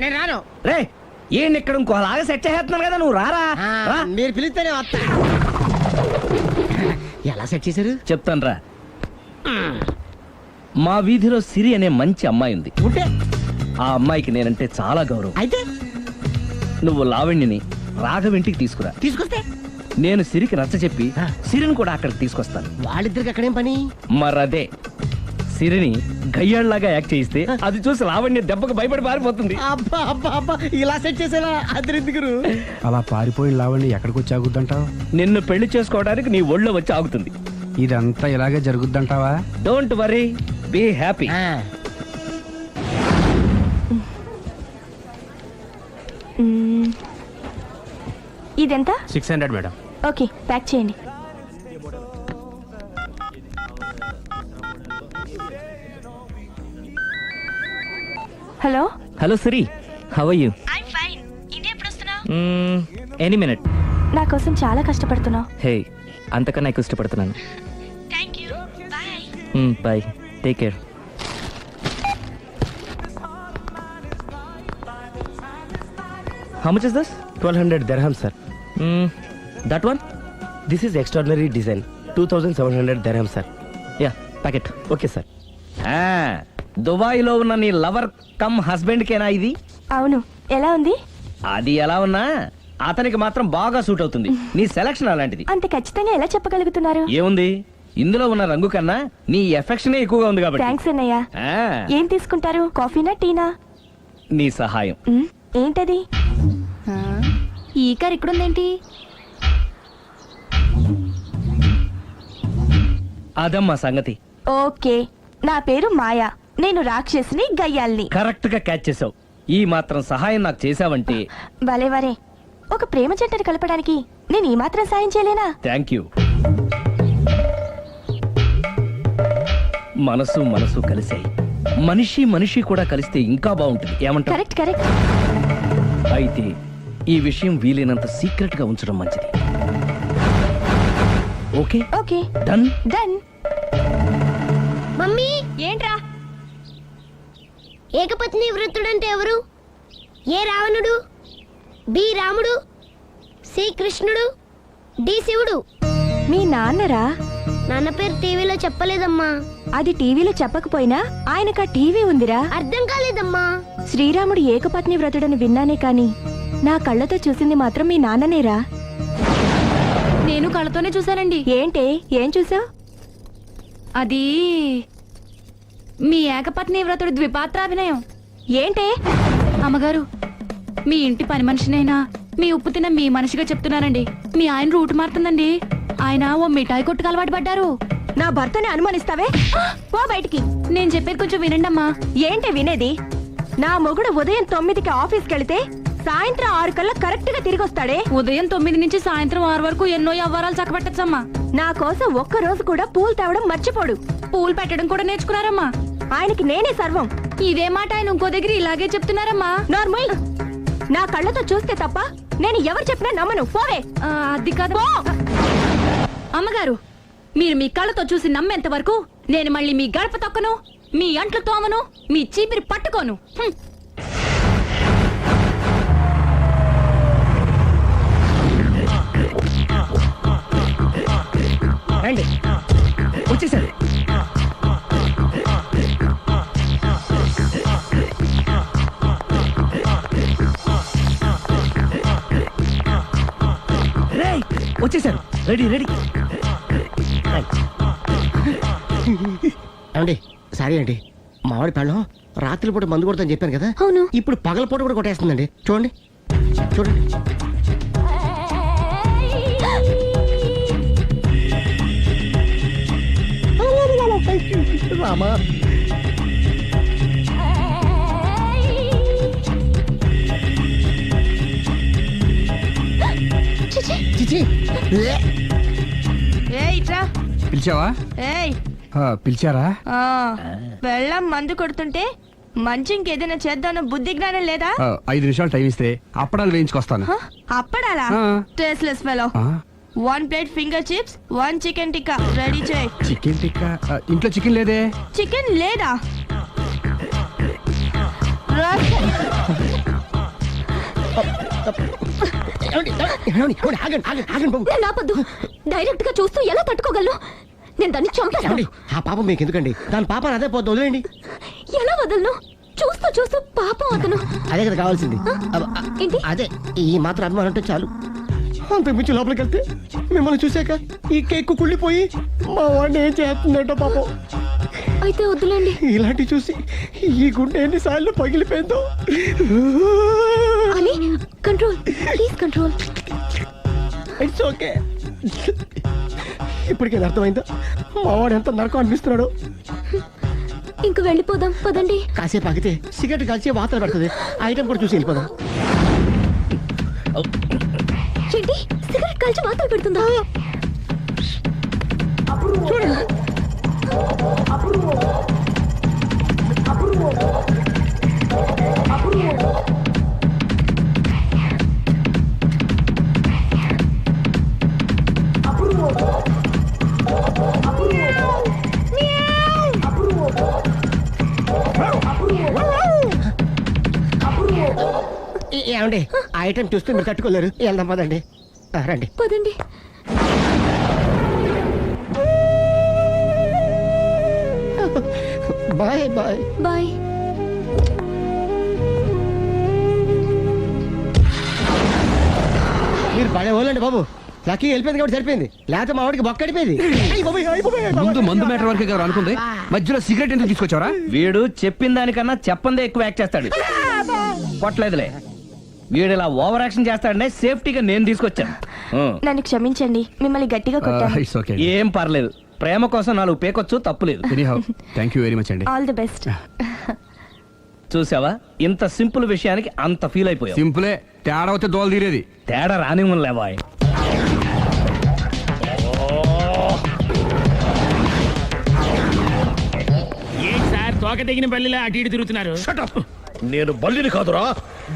నేను రాను. రే, ఈయన ఇక్కడ ఇంకోలాగా సెట్ చేస్తున్నాను కదా, నువ్వు రారా. మీరు పిలిస్తేనే వస్తా. ఎలా సెట్ చేశారు చెప్తాను రా. మా వీధిలో సిరి అనే మంచి అమ్మాయి ఉంది. ఉంటే ఆ అమ్మాయికి నేనంటే చాలా గౌరవం. అయితే నువ్వు లావణ్యని రాఘవింటికి తీసుకురా. తీసుకొస్తే నేను సిరికి నచ్చ చెప్పి సిరిని కూడా అక్కడికి తీసుకొస్తాను. వాళ్ళిద్దరికి అక్కడేం పని? మరదే, సిరిని గయ్యాళ్ళలాగా యాక్ట్ చేయిస్తే అది చూసి లావణ్య దెబ్బకు భయపడి పారిపోతుంది. అబ్బా అబ్బా అబ్బా, ఇలా సెట్ చేసేలా అద్దరెందుకు? అలా పారిపోయిన లావణ్ణి ఎక్కడికి వచ్చి ఆగుద్దంటావు? నిన్ను పెళ్లి చేసుకోవడానికి నీ ఒళ్ళో వచ్చి ఆగుతుంది. ఇదంతా ఇలాగే జరుగుద్దంటావా? Don't worry, be happy. ఇదెంత? 600 మేడం. ఓకే, ప్యాక్ చేయండి. Hello hello Siri, how are you? I fine. ఇది ఎప్పుడు వస్తున్నావు? Any minute. నా కోసం చాలా కష్టపడుతున్నావు. హే, అంతకన్నా ఎక్కువ ఇష్టపడుతున్నాను. Thank you. Bye. Bye, take care. How much is this? 1200 dirham, sir. That one? This is extraordinary design. 2700 dirham, sir. Yeah, packet. Okay, sir. దుబాయ్లో ఉన్న నీ లవర్ కమ్ హస్బెండ్ కేనా ఇది? అవును. ఎలా ఉంది? అది ఎలా ఉన్నా అతనికి మాత్రం బాగా సూట్ అవుతుంది. నీ సెలక్షన్ అలాంటిది. అంత ఖచ్చితంగా ఎలా చెప్పగలుగుతున్నారు? ఏముంది, ఇందులో ఉన్న రంగు కన్నా నీ ఎఫెక్షనే ఎక్కువగా ఉంది కాబట్టి. థ్యాంక్స్ అన్నయ్య. ఏం తీసుకుంటారు, కాఫీనా టీనా? నీ సహాయం. ఏంటది? ఈ కార్ ఇక్కడుందేంటి? అదమ్మా సంగతి. ఓకే, నా పేరు మాయా. నేను రాక్షసిని, గయ్యాల్ని. కరెక్ట్ గా క్యాచ్ చేసావు. ఈ మాత్రం సహాయం నాకు చేసావంటే. భలే వరే. ఒక ప్రేమ జంటని కలపడానికి నేను ఈ మాత్రం సాయం చేయలేనా? Thank you. మనసు మనసు కలిసాయి, మనిషి మనిషి కూడా కలిస్తే ఇంకా బాగుంటుంది. ఏమంటావు? Correct correct. అయితే ఈ విషయం వీలైనంత సీక్రెట్ గా ఉంచడం మంచిది. Okay okay, done done. Mummy, ఏంట్రా? ఏకపత్ని వృత్తుడంటే ఎవరు? ఏ రావణుడు, బి రాముడు, సి కృష్ణుడు, డి శివుడు. మీ నాన్నరా? నాన్న పేరు టీవీలో చెప్పలేదమ్మా. అది టీవీలో చెప్పకపోయినా ఆయనకా టీవీ ఉందిరా. అర్థం కాలేదమ్మా. శ్రీరాముడు ఏకపత్ని వ్రతుడని విన్నానే కాని నా కళ్ళతో చూసింది మాత్రం మీ నాన్ననేరా. నేను కళ్ళతోనే చూశానండి. ఏంటే, ఏం చూసావు? అది మీ ఏకపత్ని వ్రతుడు ద్విపాత్రాభినయం. ఏంటే? అమ్మగారు, మీ ఇంటి పని మనిషినైనా మీ ఉప్పు తిన్న మీ మనిషిగా చెప్తున్నానండి. మీ ఆయన రూట్ మారుతుందండి. ఆయన ఓ మిఠాయి కొట్టుకు అలవాటు పడ్డారు. నా భర్తని అనుమానిస్తావే? పో బయటికి. నేను చెప్పేది కొంచెం వినండమ్మా. ఏంటి వినేది? నా మొగుడు ఉదయం 9కి ఆఫీస్కి వెళితే సాయంత్రం 6 కల్లా కరెక్ట్ గా తిరిగి వస్తాడే. ఉదయం 9 నుంచి సాయంత్రం 6 వరకు ఎన్నో వ్యవహారాలు చక్కబెట్టచ్చమ్మా. నా కోసం ఒక్క రోజు కూడా పూలు తేవడం మర్చిపోడు. పూలు పెట్టడం కూడా నేర్చుకున్నారమ్మా. ఆయనకి నేనే సర్వం. ఇదే మాట ఆయన ఇంకో దగ్గర ఇలాగే చెప్తున్నారమ్మా. నార్మల్. నా కళ్ళతో చూస్తే తప్ప నేను ఎవరు చెప్పినా నమ్మను. పోవే. అది కాదు అమ్మగారు, మీరు మీ కళ్ళతో చూసి నమ్మేంత వరకు నేను మళ్ళీ మీ గడప తొక్కను, మీ అంట్లు తోమను, మీ చీపిరి పట్టుకోను. రండి, వచ్చేసారు. వచ్చేసారు. Ready ready. ఏమండి, సారీ అండి, మామిడి పళ్ళం రాత్రిపూట మందు కొడతాను చెప్పాను కదా. అవును. ఇప్పుడు పగలపూట కూడా కొట్టేస్తుందండి. చూడండి చూడండి. రామా, చిచి. పిలిచావా? పిలిచారా? వెళ్ళం మందు కొడుతుంటే మంచి ఇంకేదైనా చేద్దాం బుద్ధి జ్ఞానం లేదా? 5 నిమిషాలు టైం ఇస్తే అప్పడాలు వేయించుకొస్తాను. అప్పడాలా? Tasteless fellow. 1 plate finger chips, 1 chicken tikka ready చేయి. చికెన్ టిక్కా? ఇంట్లో చికెన్ లేదే. చికెన్ లేదా? నాపద్దు. డైరెక్ట్ గా చూస్తూ ఎలా తట్టుకోగలను? నేను దాన్ని చంపేస్తాను. ఆ పాపం మీకు ఎందుకండి? దాని పాప అదే పోతుంది, వదిలేండి. ఎలా వదలను? చూస్తూ చూస్తూ పాపం అతను. అదే కదా కావాల్సింది. ఏంటి? అదే, ఈ మాత్రం అభిమానం అంటే చాలు. అంతకుమించి లోపలికి వెళ్తే మిమ్మల్ని చూసాక ఈ కేక్ కుళ్ళిపోయి మా వాడిని ఏం చేస్తుందంటో పాపం. అయితే వద్దులేండి. ఇలాంటి చూసి ఈ గుండె ఎన్నిసార్లు పగిలిపోయిందో. అని control, please control. It's okay. ఇప్పటికే అర్థమైందా మావాడు ఎంత నరకం అనిపిస్తున్నాడు. ఇంక వెళ్ళిపోదాం పదండి. కాసేపు ఆగితే సిగరెట్ కలిసి వాతలు పెడుతుంది. ఐటమ్ కూడా చూసి వెళ్ళిపోదాం. ఏంటి సిగరెట్ కాల్చి వాతలు పెడుతుందా? చూడండి. ఏమండి ఐటమ్ చూస్తే మీరు తట్టుకోలేరు. వెళ్దాం పదండి. రండి పదండి. Bye bye bye. మీరు పడే వాళ్ళండి బాబు. లక్కీ వెళ్ళిపోయింది కాబట్టి సరిపోయింది. లేకపోతే మా వాడికి బొక్క అడిపోయింది. ముందు మందు మ్యాటర్ వరకే కదా అనుకుంది, మధ్యలో సిగరెట్ ఎందుకు తీసుకొచ్చావరా? వీడు చెప్పిన దానికన్నా చెప్పందే ఎక్కువ యాక్ట్ చేస్తాడు. కొట్టలేదులే, వీడు ఇలా ఓవర్ యాక్షన్ చేస్తాడనే సేఫ్టీగా నేను తీసుకొచ్చాను. నన్ను క్షమించండి, మిమ్మల్ని గట్టిగా కొట్టాను. It's okay. ఏం పర్లేదు, ప్రేమ కోసం 4 పేకొచ్చు, తప్పులేదు. Anyhow thank you very much అండి. All the best. చూసావా, ఇంత సింపుల్ విషయానికి అంత ఫీల్ అయిపోయావు. సింపులే, తేడా అవుతే దోలు తీరేది. తేడా రాని లేవాయ్. ఏంటి సార్ తోక తెగిన బల్లిలా అటు ఇటు తిరుగుతున్నారు? నేను బల్లిని కాదురా,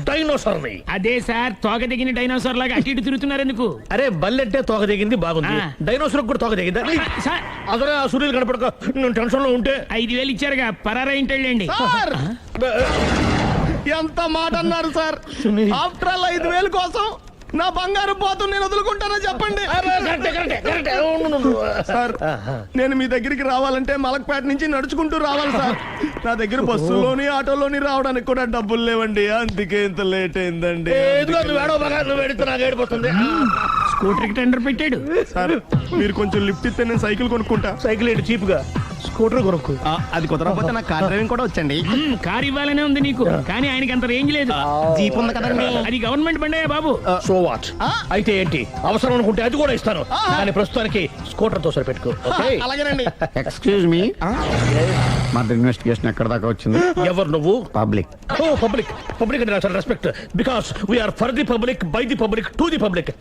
డైనోసార్ని. అదే సార్ తోక తెగిన డైనోసార్ లాగా అటు ఇటు తిరుగుతున్నారు ఎందుకు? అరే బల్లెట్టే తోక దిగింది బాగుంది, ఆ. డైనోసార్ కూడా తోక దిగిందా? సార్ అదరే ఆ సూర్యులు కనపడక నేను టెన్షన్ లో ఉంటే 5,000 ఇచ్చారుగా పరారా ఇంటండి. ఎంత మాట అన్నారు సార్. ఆఫ్టర్ ఆల్ 5,000 కోసం నా బంగారు పోతు నేను వదులుకుంటానో చెప్పండి సార్. నేను మీ దగ్గరికి రావాలంటే మలక్పేట నుంచి నడుచుకుంటూ రావాలి సార్. నా దగ్గర బస్సులోని ఆటోలోని రావడానికి కూడా డబ్బులు లేవండి. అందుకే ఇంత లేట్ అయిందండి. స్కూటర్ కి టెండర్ పెట్టాడు సార్. మీరు కొంచెం లిఫ్ట్ ఇస్తే నేను సైకిల్ కొనుక్కుంటా. సైకిల్ ఏంటి చీప్ గా, స్కూటర్ కొనుక్కు. అది కుదరకపోతే నాకు కార్ డ్రైవింగ్ కూడా వచ్చండి. కారు ఇవ్వాలనే ఉంది నీకు, కానీ ఆయనకి అంత రేంజ్ లేదు. జీప్ ఉంది కదండి. అది గవర్నమెంట్ బండే బాబు. So what? అయితే ఏంటి, అవసరం అనుకుంటే అది కూడా ఇస్తాను, కానీ ప్రస్తుతానికి స్కూటర్ తో సరిపెట్టుకో. అలాగేనండి. ఎక్స్క్యూజ్ మీ, మర్డర్ ఇన్వెస్టిగేషన్ ఎక్కడ దాకా వచ్చింది? ఎవరు నువ్వు? పబ్లిక్. ఓ పబ్లిక్. పబ్లిక్ అంటే నాకు respect, because we're for the public, by the public, to the public.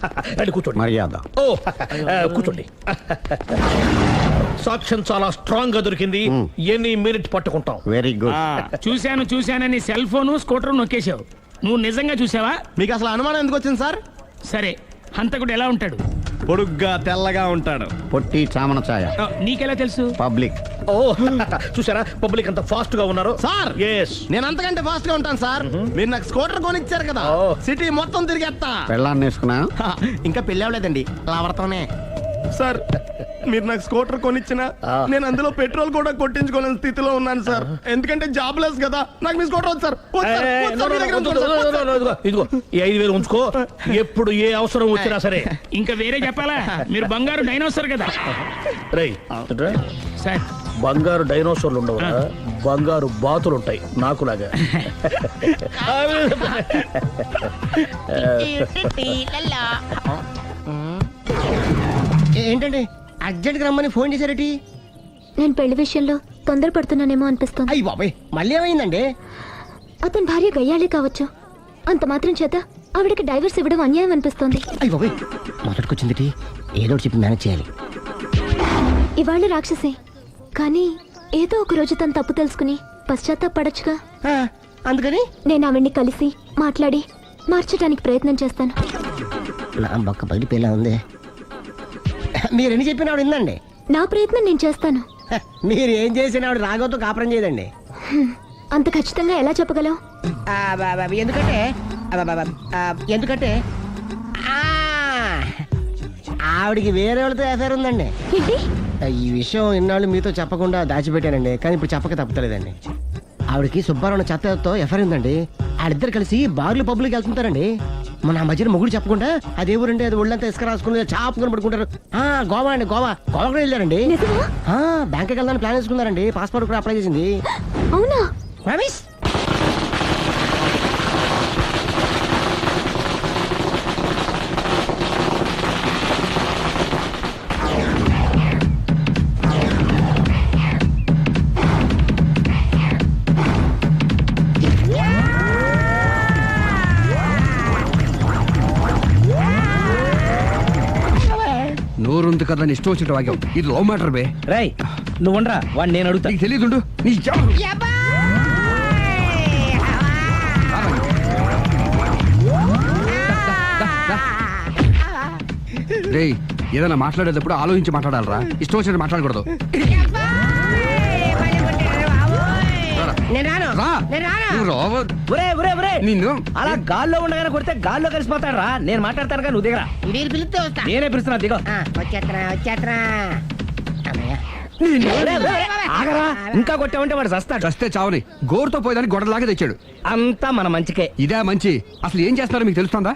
అండి కూర్చోండి. మర్యాద. ఓ కూర్చోండి. సాక్ష్యం చాలా స్ట్రాంగ్ గా దొరికింది, ఎన్ని మినిట్ పట్టుకుంటాం. Very good. చూశానని సెల్ ఫోన్ స్కూటర్ నొక్కేశావు. నువ్వు నిజంగా చూసావా? మీకు అసలు అనుమానం ఎందుకు వచ్చింది సార్? సరే, హంతకుడు ఎలా ఉంటాడు? పొడుగ్గా తెల్లగా ఉంటాడు. పొట్టి చామన ఛాయ. నీకెలా తెలుసు? పబ్లిక్. ఓ చూసారా పబ్లిక్ అంత ఫాస్ట్ గా ఉన్నారు సార్. ఎస్, నేను అంతకంటే ఫాస్ట్ గా ఉంటాను సార్. మీరు నాకు స్కూటర్ కొనిచ్చారు కదా, సిటీ మొత్తం తిరిగేస్తా. పెళ్ళాన్ని వేసుకున్నా? ఇంకా పెళ్లి అవ్వలేదండి, లావర్తోనే. సార్ మీరు నాకు స్కూటర్ కొనిచ్చిన నేను అందులో పెట్రోల్ కూడా కొట్టించుకోలేని స్థితిలో ఉన్నాను సార్. ఎందుకంటే జాబ్ లెస్ కదా. నాకు మీ స్కూటర్ వద్దు సార్. ఇదిగో ఈ 5,000 ఉంచుకో, ఎప్పుడు ఏ అవసరం వచ్చినా సరే. ఇంకా వేరే చెప్పాలా? మీరు బంగారు డైనోసార్ కదా. రై సార్, బంగారు డైనోసార్లు ఉండవు, బంగారు బాతులు ఉంటాయి నాకులాగా. ఏంటండి అర్జెంట్ గా రమ్మని ఫోన్ చేశారటి? నేను పెళ్లి విషయంలో తొందరపడుతున్నానేమో అనిపిస్తోంది. అయ్యి బాబాయ్, మళ్ళీ ఏమైందండి? అతని భార్య గయ్యాళే కావచ్చు, అంత మాత్రం చేత ఆవిడకి డైవర్స్ ఇవ్వడం అన్యాయం అనిపిస్తోంది. అయ్యి బాబాయ్, మొదటికొచ్చింది ఏదో ఒకటి చెప్పి మేనేజ్ చేయాలి. ఇవాళ రాక్షసి, కానీ ఏదో ఒక రోజు తను తప్పు తెలుసుకుని పశ్చాత్తాపడొచ్చుగా. అందుకని నేను ఆవిడ్ని కలిసి మాట్లాడి మార్చడానికి ప్రయత్నం చేస్తాను. నా బొక్క బయటిపోయేలా ఉంది. మీరు ఎన్ని చెప్పిన ఆవిడ ఇందండి. నా ప్రయత్నం నేను చేస్తాను. మీరు ఏం చేసిన ఆవిడ రాగోతో కాపురం చేయదండి. అంత ఖచ్చితంగా ఎలా చెప్పగలవు? ఎందుకంటే ఎందుకంటే ఆవిడికి వేరే వాళ్ళతో ఎఫైర్ ఉందండి. ఏంటి? ఈ విషయం ఇన్నాళ్ళు మీతో చెప్పకుండా దాచిపెట్టానండి, కానీ ఇప్పుడు చెప్పక తప్పలేదండి. ఆవిడకి సుబ్బారావు చెత్తతో ఎఫైర్ ఉందండి. వాళ్ళిద్దరు కలిసి బార్లు పబ్లిక్ వెళ్తుంటారండి. మన ఆ మధ్యన మొగుడు చెప్పకుండా అదే ఊరండి, అది ఒళ్ళంతా ఇసుక రాసుకుని చాపుకొని పడుకుంటారు. గోవా అండి, గోవా కూడా వెళ్ళారండి. బ్యాంక్కి వెళ్దాని ప్లాన్ వేసుకున్నారండి. పాస్పోర్ట్ కూడా అప్లై చేసింది. అవునా? రమేష్ కాదు కదా ఇష్టం వచ్చినట్టు వాక్యం ఇది లవ్ మ్యాటర్ బే. రై నువ్వు ఉండరా వాడిని నేను అడుగుతా. నీకు తెలియదుండు నీ రేయ్ ఏదైనా మాట్లాడేటప్పుడు ఆలోచించి మాట్లాడాలరా, ఇష్టం వచ్చినట్టు మాట్లాడకూడదు. రా. నువ్వు రావ. నిన్ను అలా గాల్లో ఉండగానే కొడితే గాల్లో కలిసిపోతాడు రా. నేను మాట్లాడతాను కానీ నువ్వు దిగరా. మీరు పిలిస్తే వస్తా. నేనే పిలుస్తున్నా దిగో. వచ్చేత్తరా ఆగరా, ఇంకా కొట్టామంటే వాడు చస్తాడు. చస్తే చావని గోరుతో పోయేదాన్ని గొడవలాగా తెచ్చాడు. అంతా మన మంచికే. ఇదే మంచి. అసలు ఏం చేస్తారో మీకు తెలుస్తుందా?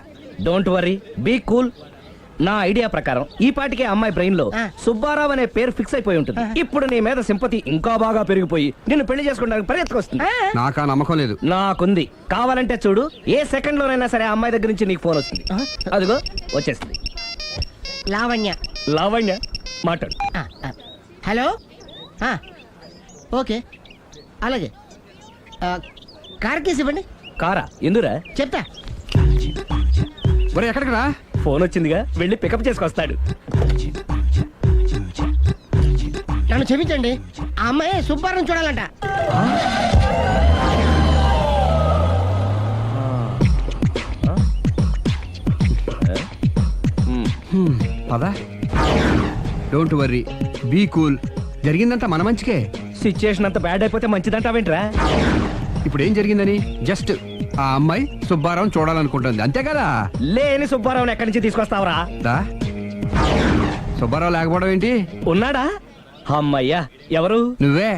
Don't worry, be cool. నా ఐడియా ప్రకారం ఈ పాటికే అమ్మాయి బ్రెయిన్ లో సుబ్బారావు అనే పేరు ఫిక్స్ అయిపోయి ఉంటుంది. ఇప్పుడు నీ మీద సింపతి ఇంకా బాగా పెరిగిపోయి నిన్ను పెళ్లి చేసుకోవడానికి పరిగెత్తుకొస్తుంది. నాకా నమ్మకం లేదు. నాకుంది. కావాలంటే చూడు, ఏ సెకండ్ లోనైనా సరే అమ్మాయి దగ్గర నుంచి నీకు ఫోన్ వస్తుంది. అదిగో వచ్చేస్తుంది. లావణ్య. లావణ్య మాట్లాడు. హలో. ఓకే అలాగే. కార్ కేసు ఇవ్వండి. కారా ఎందురా? చెప్తా. ఒరే ఎక్కడికి రా? ఫోన్ వచ్చిందిగా, వెళ్ళి పికప్ చేసుకొస్తాడు. నన్ను క్షమించండి, ఆ అమ్మాయి సుబ్బారం చూడాలంట. పదా. Don't worry, be cool. జరిగిందంతా మన మంచికే. సిచ్యుయేషన్ అంత బ్యాడ్ అయిపోతే మంచిదంటావేంట్రా? ఇప్పుడు ఏం జరిగిందని జస్ట్ ఆ అమ్మాయి సుబ్బారావు చూడాలనుకుంటుంది అంతే కదా. లేని సుబ్బారావుని ఎక్కడి నుంచి తీసుకొస్తావరా? సుబ్బారావు లేకపోవడం ఏంటి? ఉన్నాడా? అమ్మయ్యా. ఎవరు? నువ్వే.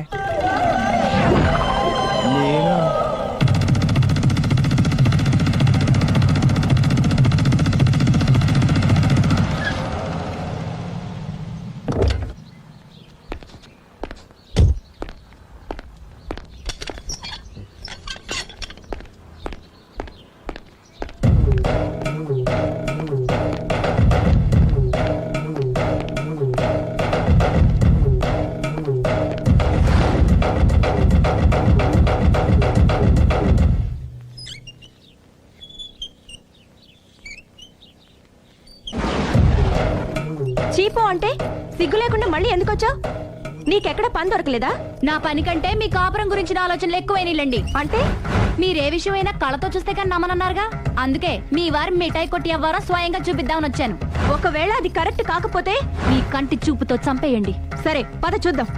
చీపో అంటే సిగ్గు లేకుండా మళ్ళీ ఎందుకు వచ్చావు? నీకెక్కడ పని దొరకలేదా? నా పని కంటే మీ కాపురం గురించిన ఆలోచనలు ఎక్కువైనాయిలండి. అంటే మీరే విషయమైనా కళ్ళతో చూస్తే కానీ నమ్మనన్నారుగా, అందుకే మీ వారి మిఠాయి కొట్టి అవ్వారా స్వయంగా చూపిద్దామని వచ్చాను. ఒకవేళ అది కరెక్ట్ కాకపోతే మీ కంటి చూపుతో చంపేయండి. సరే పద చూద్దాం.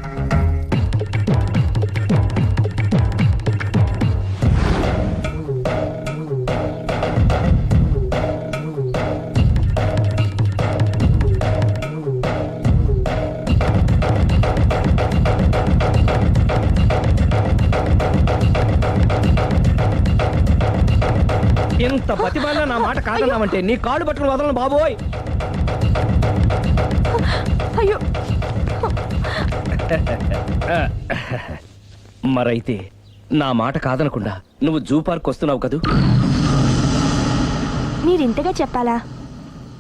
ఇంత ప్రతిభలో నా మాట కాదన్నామంటే నీ కాళ్ళు పట్టుకుని వదలను బాబోయ్. అయ్యో. మరైతే నా మాట కాదనకుండా నువ్వు జూ పార్క్ వస్తున్నావు కదూ? మీరింతగా చెప్పాలా?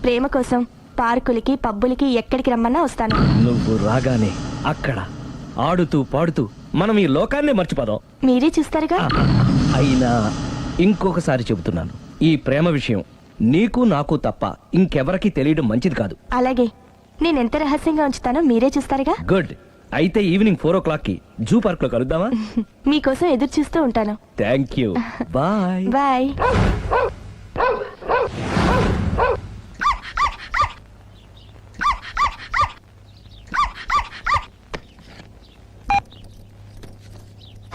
ప్రేమ కోసం పార్కులకి పబ్బులకి ఎక్కడికి రమ్మన్నా వస్తాను. నువ్వు రాగానే అక్కడ ఆడుతూ పాడుతూ మనం ఈ లోకాన్ని మర్చిపోదాం. మీరే చూస్తారుగా. అయినా ఇంకొకసారి చెబుతున్నాను, ఈ ప్రేమ విషయం నీకు నాకు తప్ప ఇంకెవరికి తెలియడం మంచిది కాదు. అలాగే, నేనెంత రహస్యంగా ఉంచుతానో మీరే చూస్తారుగా. గుడ్. అయితే ఈవినింగ్ 4 o'clock కి జూ పార్క్ లో కలుద్దామా? మీకోసం ఎదురు చూస్తూ ఉంటాను. Thank you. Bye bye.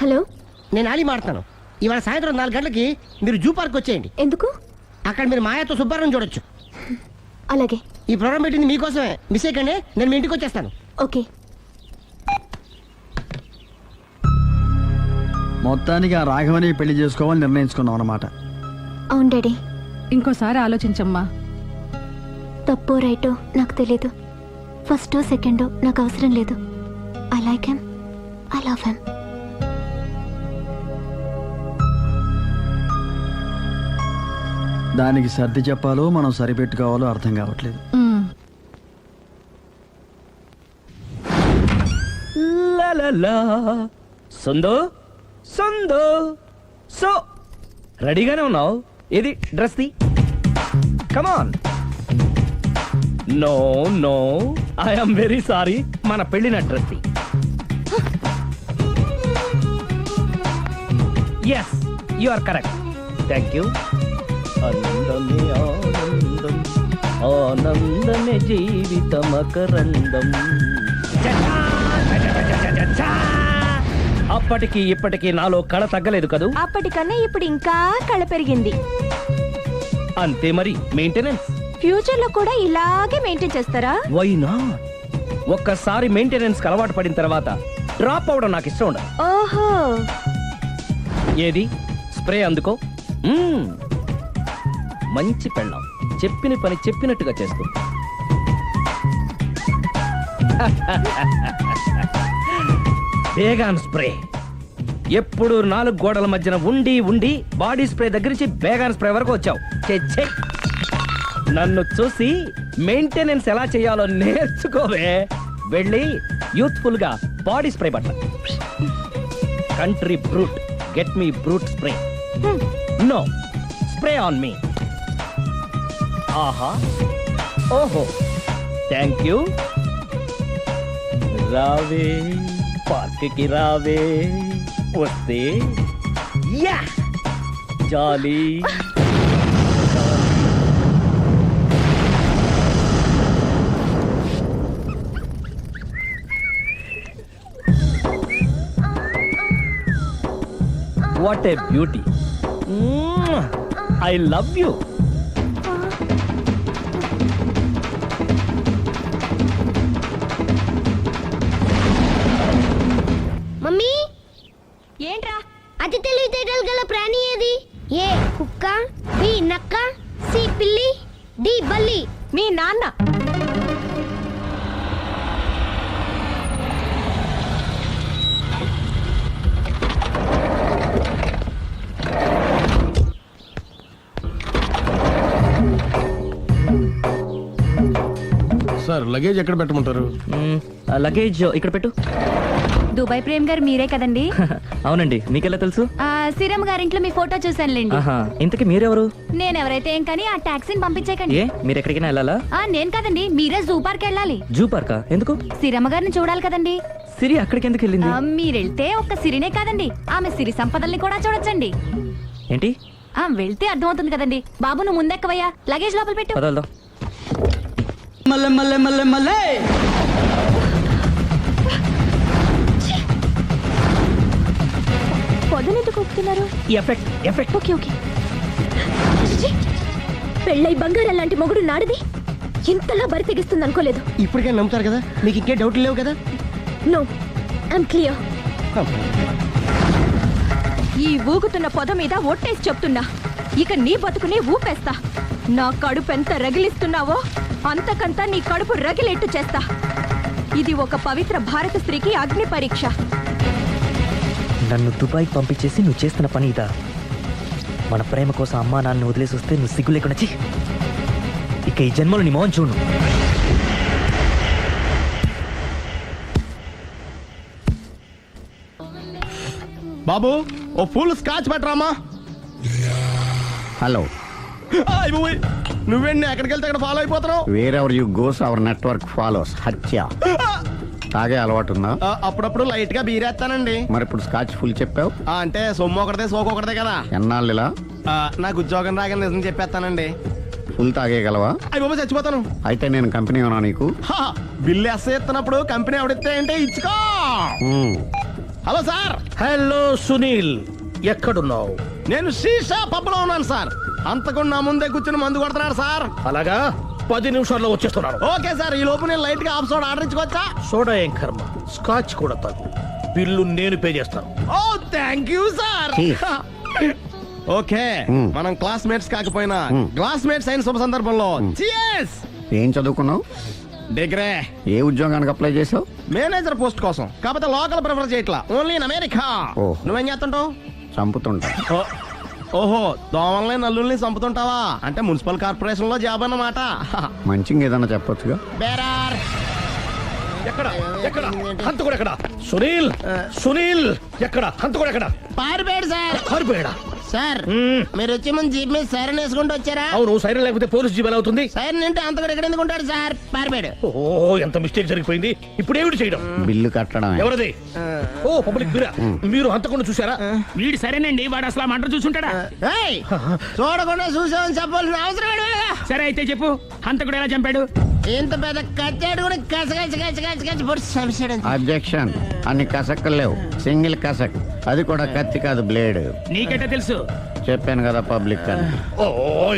Hello, నేను ఆలి మాడుతాను. ఇవాళ సాయంత్రం 4 గంటలకి మీరు జూ పార్క్ వచ్చేయండి. ఎందుకు? అక్కడ మీరు మాయాతో సుబ్బారావు చూడొచ్చు. అలాగే. ఈ ప్రోగ్రామ్ పెట్టింది మీకోసమే. మిస్ అయ్యకండి, నేను మీ ఇంటికి వచ్చేస్తాను. ఓకే. మొత్తానికి ఆ రాఘవని పెళ్లి చేసుకోవాలని నిర్ణయించుకున్నాం అన్నమాట. అవును డాడీ. ఇంకోసారి ఆలోచించమ్మా. తప్పో రైటో నాకు తెలీదు. ఫస్టో సెకండో నాకు అవసరం లేదు. I like him, I love him. దానికి సర్ది చెప్పాలో మనం సరిపెట్టుకోవాలో అర్థం కావట్లేదు. సందో సందో సో రెడీగానే ఉన్నావు? ఏది డ్రెస్ ది? Come on. No no I'm very sorry, మన పెళ్లిన dress. Yes you are correct. Thank you. ఆనందమే ఆనందం, ఆనందమే జీవితమకరందం. అప్పటికి ఇప్పటికి నాలో కళ తగ్గలేదు కదూ. అప్పటికన్నా ఇప్పుడు ఇంకా కళ పెరిగింది. అంతే మరి, మెయింటెనెన్స్. ఫ్యూచర్ లో కూడా ఇలాగే మెయింటైన్ చేస్తారా? Why not? ఒక్కసారి మెయింటెనెన్స్ అలవాటు పడిన తర్వాత డ్రాప్ అవడం నాకు ఇష్టం ఉండదు. ఓహో, ఏది స్ప్రే అందుకో. మంచి పెళ్ళాం, చెప్పిన పని చెప్పినట్టుగా చేస్తూ. బేగాన్ స్ప్రే ఎప్పుడు 4 గోడల మధ్యన ఉండి ఉండి బాడీ స్ప్రే దగ్గర నుంచి బేగాన్ స్ప్రే వరకు వచ్చావు. ఛే, నన్ను చూసి మెయింటెనెన్స్ ఎలా చేయాలో నేర్చుకోవే. వెళ్ళి యూత్ఫుల్ గా బాడీ స్ప్రే పట్ల. Country Brut, get me Brut spray. No, spray on me. ఆహా, ఓహో, థ్యాంక్ యూ. రావే పార్క్ కి రావే, వస్తే యా jolly. What a beauty. I love you. Mummy, ఏంట్రా? అతి తెలివితేటలు గల ప్రాణి ఏది? ఏ కుక్క, బి నక్క, సి పిల్లి, డి బల్లి. మీ నాన్న. సార్ లగేజ్ ఎక్కడ పెట్టమంటారు? లగేజ్ ఇక్కడ పెట్టు. దుబాయ్ ప్రేమ్ గారు మీరే కదండి? అవునండి, మీకెలా తెలుసు? శ్రీరామ్ గారింట్లో మీ ఫోటో చూసానులేండి. ఇంతకీ మీరెవరు? నేనెవరైతే ఏం కానీ ఆ టాక్సీని పంపించేకండి. ఏ, మీరు ఎక్కడికైనా వెళ్ళాలా? నేను కదండి, మీరే జూ పార్క్ వెళ్ళాలి. జూ పార్కా? ఎందుకు? శ్రీరమ్మ గారిని చూడాలి కదండి. సిరి అక్కడికి ఎందుకు వెళ్ళింది? మీరెళ్తే ఒక్క సిరినే కాదండి, ఆమె సిరి సంపదల్ని కూడా చూడొచ్చండి. ఏంటి? వెళ్తే అర్థమవుతుంది కదండి. బాబు నువ్వు ముందెక్కవయ్యా, లగేజ్ లోపల పెట్టు. పదల్దాం. మల్లె మల్లె మల్లె మల్లె. పొదనెందుకు ఒప్పుతున్నారు? ఎఫెక్ట్. Okay okay. పెళ్ళై బంగారం లాంటి మొగుడు నాడిది ఇంతలా బరి తెగిస్తుంది అనుకోలేదు. ఇప్పటికే నమ్ముతారు కదా, మీకు ఇంకే డౌట్లు లేవు కదా? No, I'm clear. ఈ ఊగుతున్న పొద మీద ఒట్టేసి చెప్తున్నా, ఇక నీ బతుకునే ఊపేస్తా. నా కడుపు ఎంత రగిలిస్తున్నావో అంతకంతా నీ కడుపు రగిలేట్టు చేస్తా. ఇది ఒక పవిత్ర భారత స్త్రీకి అగ్ని పరీక్ష. నన్ను దుబాయ్కి పంపించేసి నువ్వు చేస్తున్న పని ఇదా? మన ప్రేమ కోసం అమ్మా నాన్న వదిలేసి వస్తే నువ్వు సిగ్గు లేకుండా చి. ఇక ఈ జన్మలో నీ మోహన్ చూడు. బాబు ఓ ఫుల్ స్కాచ్ పెట్టరామా. హలో, నువ్వేండి ఎక్కడికి వెళ్తే అక్కడ ఫాలో అయిపోతున్నావు? Wherever you goes our network follows. హత్య. తాగే అలవాటు ఉందా? అప్పుడప్పుడు లైట్ గా బీరేస్తానండి. మరి ఇప్పుడు స్కాచ్ ఫుల్ చెప్పావు అంటే సొమ్ము ఒకటిదే సోకు ఒకటిదే కదా. ఎన్నాళ్ళు ఇలా? నాకు ఉద్యోగం రాగానే నిజం చెప్పేస్తానండి. ఫుల్ తాగేయగలవా? అయ్యి బాబు చచ్చిపోతాను. అయితే నేను కంపెనీ ఉన్నా నీకు? బిల్లు ఎస్ ఎత్తున్నప్పుడు కంపెనీ ఎవడిస్తే అంటే ఇచ్చుకో. Hello sir. హలో సునీల్, ఎక్కడున్నావు? నేను శీషా పబ్లో ఉన్నాను సార్. అంతకుండా నా ముందే కూర్చుని మందు కొడుతున్నాడు సార్. అలాగా, 10 నిమిషాల్లో వచ్చేస్తున్నాను. ఓకే సార్, ఈ లోపు నేను లైట్ గా ఆఫ్ సోడా ఆర్డర్ ఇచ్చుకోవచ్చా? సోడా ఏం కర్మ, స్కాచ్ కూడా తాగు. బిల్లు నేను పే చేస్తాను. ఓ థ్యాంక్ యూ సార్. ఓకే, మనం క్లాస్మేట్స్ కాకపోయినా క్లాస్మేట్స్ అయిన శుభ సందర్భంలో cheers. ఏం చదువుకున్నావు? డిగ్రీ. ఏ ఉద్యోగానికి అప్లై చేసావు? మేనేజర్ పోస్ట్ కోసం. కాకపోతే లోకల్ ప్రిఫర్ చేయట్లా, ఓన్లీ ఇన్ అమెరికా. నువ్వేం చేస్తుంటావు? చంపుతుంటా. ఓహో, దోమల్ని నల్లుల్ని చంపుతుంటావా? అంటే మున్సిపల్ కార్పొరేషన్ లో జాబ్ అన్నమాట. మంచిగా ఏదన్నా చెప్పొచ్చుగా. బేరార్. ఎక్కడ ఎక్కడ హంతకుడు ఎక్కడ? సునీల్, సునీల్ ఎక్కడ? హంతకుడు ఎక్కడ? పారిపోయాడు సార్. పారిపోయాడా? సార్ మీరు వచ్చే ముందు జీప్ మీద సైరన్ వేసుకుంటూ వచ్చారా? అవును, సైరన్ లేకపోతే పోలీస్ జీవన్ అవుతుంది. సైరన్ అంటే అంత కూడా ఎక్కడ ఎందుకు ఉంటాడు సార్? పారిపోయాడు. ఓ, ఎంత మిస్టేక్ జరిగిపోయింది. ఇప్పుడు ఏమిటి చేయడం? బిల్లు కట్టడం. ఎవరది? ఓ, పబ్లిక్ మీరా? మీరు హంతకుండా చూసారా? వీడు సరేనండి, వాడు అసలు ఆ మంట చూసుంటాడా? ఏయ్, చూడకుండా చూసామని చెప్పాల్సిన అవసరం ఏంటి? సరే అయితే చెప్పు, హంతకుడు ఎలా చంపాడు? ఇంత పెద్ద కచ్చాడు కూడా కచ్చ పొడి చంపేశాడు. అబ్జెక్షన్. అన్ని కసక్కులు లేవు, సింగిల్ కసక్, అది కూడా కత్తి కాదు, బ్లేడ్. నీకెట్టా తెలుసు? చెప్పాను కదా పబ్లిక్ అని. ఓ,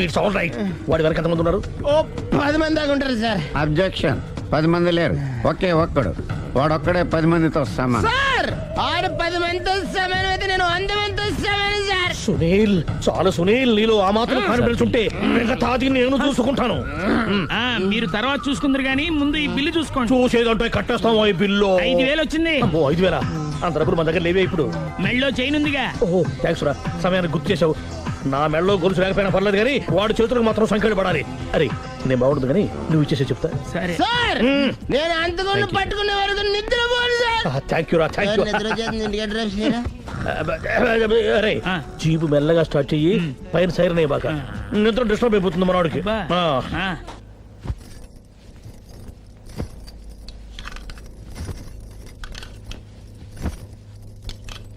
ఇట్స్ ఆల్ రైట్. వాడి వెనక ఎంతమంది ఉన్నారు? ఓ 10 మంది దాకా ఉంటారు సార్. అబ్జెక్షన్. 10 మంది లేరు, ఒకే ఒక్కడు. వాడొక్కడే 10 మందితో సమానం. సార్ ఆడు 10 మందితో సమానం అయితే నేను 100 మందితో సమానం సార్. సునీల్, చాలా సునీల్, నీలో ఆ మాత్రం కాన్ఫిడెన్స్ ఉంటే మిగతాది నేను చూసుకుంటాను. మీరు తర్వాత చూసుకుందరు గానీ ముందు ఈ బిల్లు చూసుకోండి. చూసేదంటే కట్టేస్తాం ఈ బిల్లు. 5,000 వచ్చింది. 5,000? అంత డబ్బులు మన దగ్గర లేవే ఇప్పుడు. మెళ్ళో చైన్ ఉందిగా. ఓహో, థ్యాంక్స్ రా, సమయానికి గుర్తు చేసావు. నా మెడలో గొలుసు లేకపోయినా పర్లేదు కానీ వాడి చేతులకు మాత్రం సంఖ్యలు పడాలి. అరే, నేను బాగుండదు కానీ నువ్వు ఇచ్చేసే చెప్తా. సరే సార్ నేను అంతకుండా పట్టుకునే వరకు నిద్రపోను సార్. థ్యాంక్ యూ రా, థ్యాంక్ యూ. నిద్ర వచ్చేస్తుంది, ఇంటికి డ్రైవ్ చేయరా? అరే, జీపు మెల్లగా స్టార్ట్ చెయ్యి, పైన సైరన్ అయ్యి బాగా నిద్ర డిస్టర్బ్ అయిపోతుంది మనవాడికి.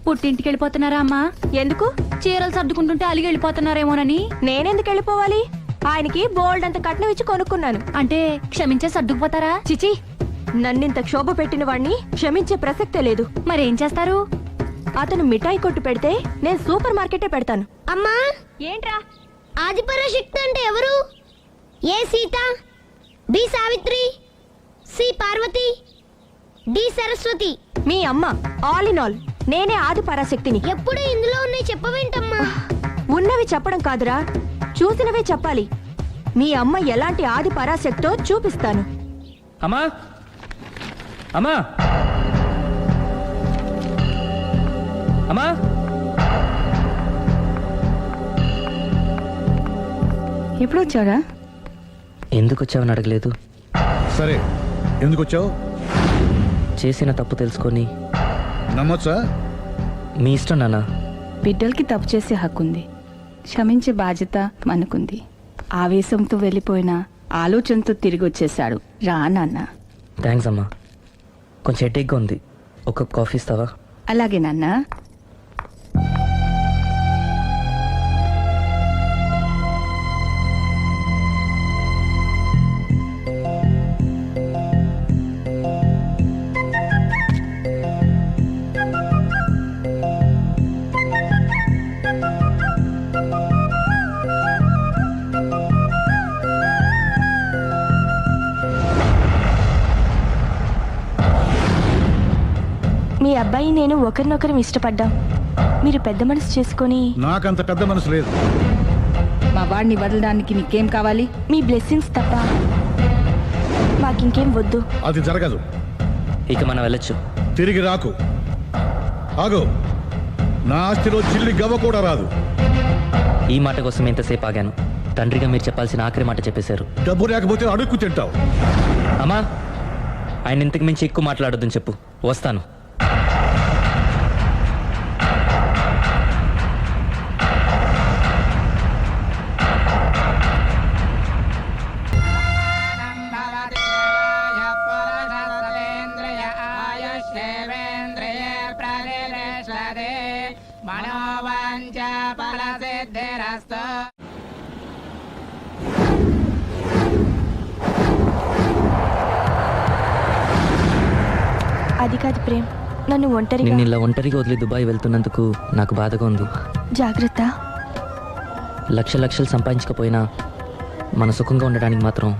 పుట్టింటికి వెళ్ళిపోతున్నారా అమ్మా? ఎందుకు? చీరలు సర్దుకుంటుంటే అలిగి వెళ్ళిపోతున్నారేమోనని. నేనెందుకు వెళ్ళిపోవాలి? ఆయనకి బోల్డ్ అంత కట్నం ఇచ్చి కొనుక్కున్నాను. అంటే క్షమించే సర్దుకుపోతారా? చిచి, నన్నింత క్షోభ పెట్టిన వాణ్ణి క్షమించే ప్రసక్తే లేదు. మరేం చేస్తారు? అతను మిఠాయి కొట్టు పెడితే నేను సూపర్ మార్కెటే పెడతాను. అమ్మా, ఏంట్రా? ఆదిపరాశక్తి అంటే ఎవరు? A Sita, B Savitri, C Parvati, D Saraswati. మీ అమ్మ. ఆల్ ఇన్ ఆల్ నేనే ఆది పరాశక్తిని. ఎప్పుడు ఇందులో ఉన్నాయి చెప్పవేంటమ్మా? ఉన్నవి చెప్పడం కాదురా, చూసినవే చెప్పాలి. మీ అమ్మ ఎలాంటి ఆది పరాశక్తో చూపిస్తాను. అమ్మా, అమ్మా, అమ్మా. ఎప్పుడు వచ్చారా? ఎందుకు వచ్చావని అడగలేదు. సరే, ఎందుకు వచ్చావు? చేసిన తప్పు తెలుసుకొని నమ్మొచ్చా? మీ ఇష్టం నాన్న. బిడ్డలకి తప్పు చేసే హక్కుంది, క్షమించే బాధ్యత మనకుంది. ఆవేశంతో వెళ్ళిపోయిన ఆలోచనతో తిరిగి వచ్చేశాడు. రా నాన్న. థ్యాంక్స్ అమ్మా. కొంచెం హెడేక్గా ఉంది, ఒక కాఫీ ఇస్తావా? అలాగే నాన్న. మీ అబ్బాయి నేను ఒకరినొకరు ఇష్టపడ్డాం. మీరు పెద్ద మనసు చేసుకొని. నాకంత పెద్ద మనసు లేదు. మా వాడిని వదలడానికి నీకేం కావాలి? మీ బ్లెస్సింగ్స్ తప్ప మాకింకేం వద్దు. అది జరగదు. ఇక మనం వెళ్ళొచ్చు. తిరిగి రాకు. ఆగు. నా ఆస్తిలో చిల్లి గవ్వ కూడా రాదు. ఈ మాట కోసం ఎంతసేపు ఆగాను. తండ్రిగా మీరు చెప్పాల్సిన ఆఖరి మాట చెప్పేశారు. డబ్బు లేకపోతే అడుక్కు తింటావు. అమ్మా, ఆయన ఇంతకు మించి ఎక్కువ మాట్లాడొద్దని చెప్పు. వస్తాను. అది కాదు ప్రేమ్, నన్ను ఒంటరిగా. నిన్ను ఇలా ఒంటరిగా వదిలి దుబాయ్ వెళ్తున్నందుకు నాకు బాధగా ఉంది. జాగ్రత్త. లక్షలు సంపాదించకపోయినా మన సుఖంగా ఉండడానికి మాత్రం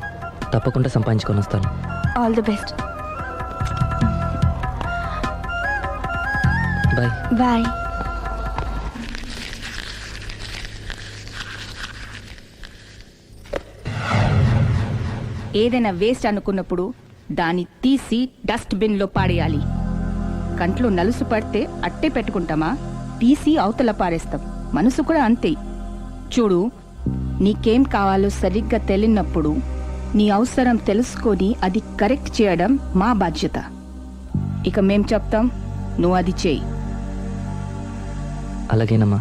తప్పకుండా సంపాదించుకొని వస్తాను. All the best. Bye. Bye. ఏదైనా వేస్ట్ అనుకున్నప్పుడు దాన్ని తీసి డస్ట్ బిన్ లో పాడేయాలి. కంట్లో నలుసు పడితే అట్టే పెట్టుకుంటామా? తీసి అవతల పారేస్తాం. మనసు కూడా అంతే. చూడు, నీకేం కావాలో సరిగ్గా తెలియనప్పుడు నీ అవసరం తెలుసుకొని అది కరెక్ట్ చేయడం మా బాధ్యత. ఇక మేం చెప్తాం, నువ్వు అది చేయి. అలాగేనమ్మా.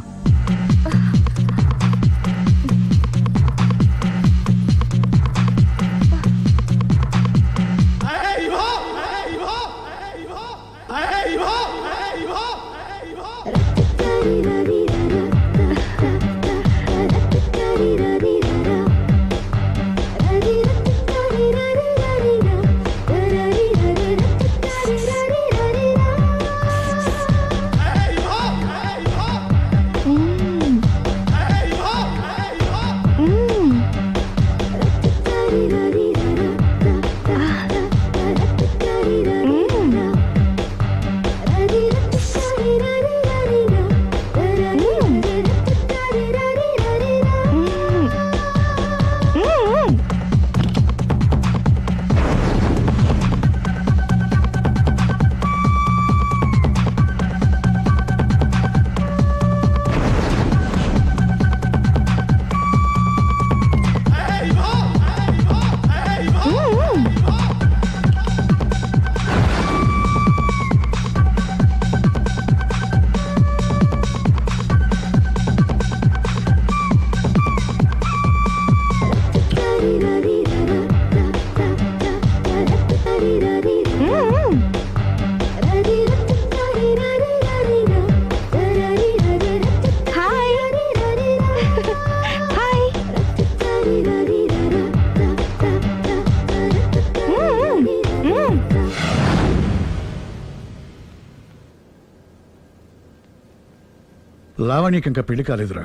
లావణ్యకి ఇంకా పెళ్లి కాలేదురా.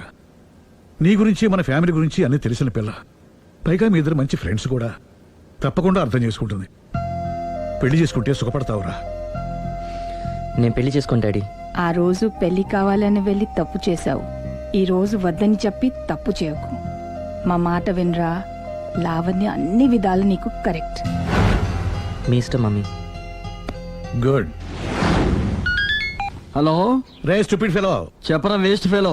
నీ గురించి మన ఫ్యామిలీ గురించి అన్ని తెలిసిన పిల్ల. పైగా మీ ఇద్దరు మంచి ఫ్రెండ్స్ కూడా. తప్పకుండా అర్థం చేసుకుంటుంది. పెళ్లి చేసుకుంటే సుఖపడతావురా. నేను పెళ్లి చేసుకోను డాడీ. ఆ రోజు పెళ్లి కావాలని వెళ్ళి తప్పు చేశావు. ఈ రోజు వద్దని చెప్పి తప్పు చేయకు. మా మాట వినరా. లావణ్య అన్ని విధాలు నీకు కరెక్ట్. మీ ఇష్టం మమ్మీ. గుడ్. హలో రే స్టూపిడ్ ఫెలో. చెప్పరా వేస్ట్ ఫెలో.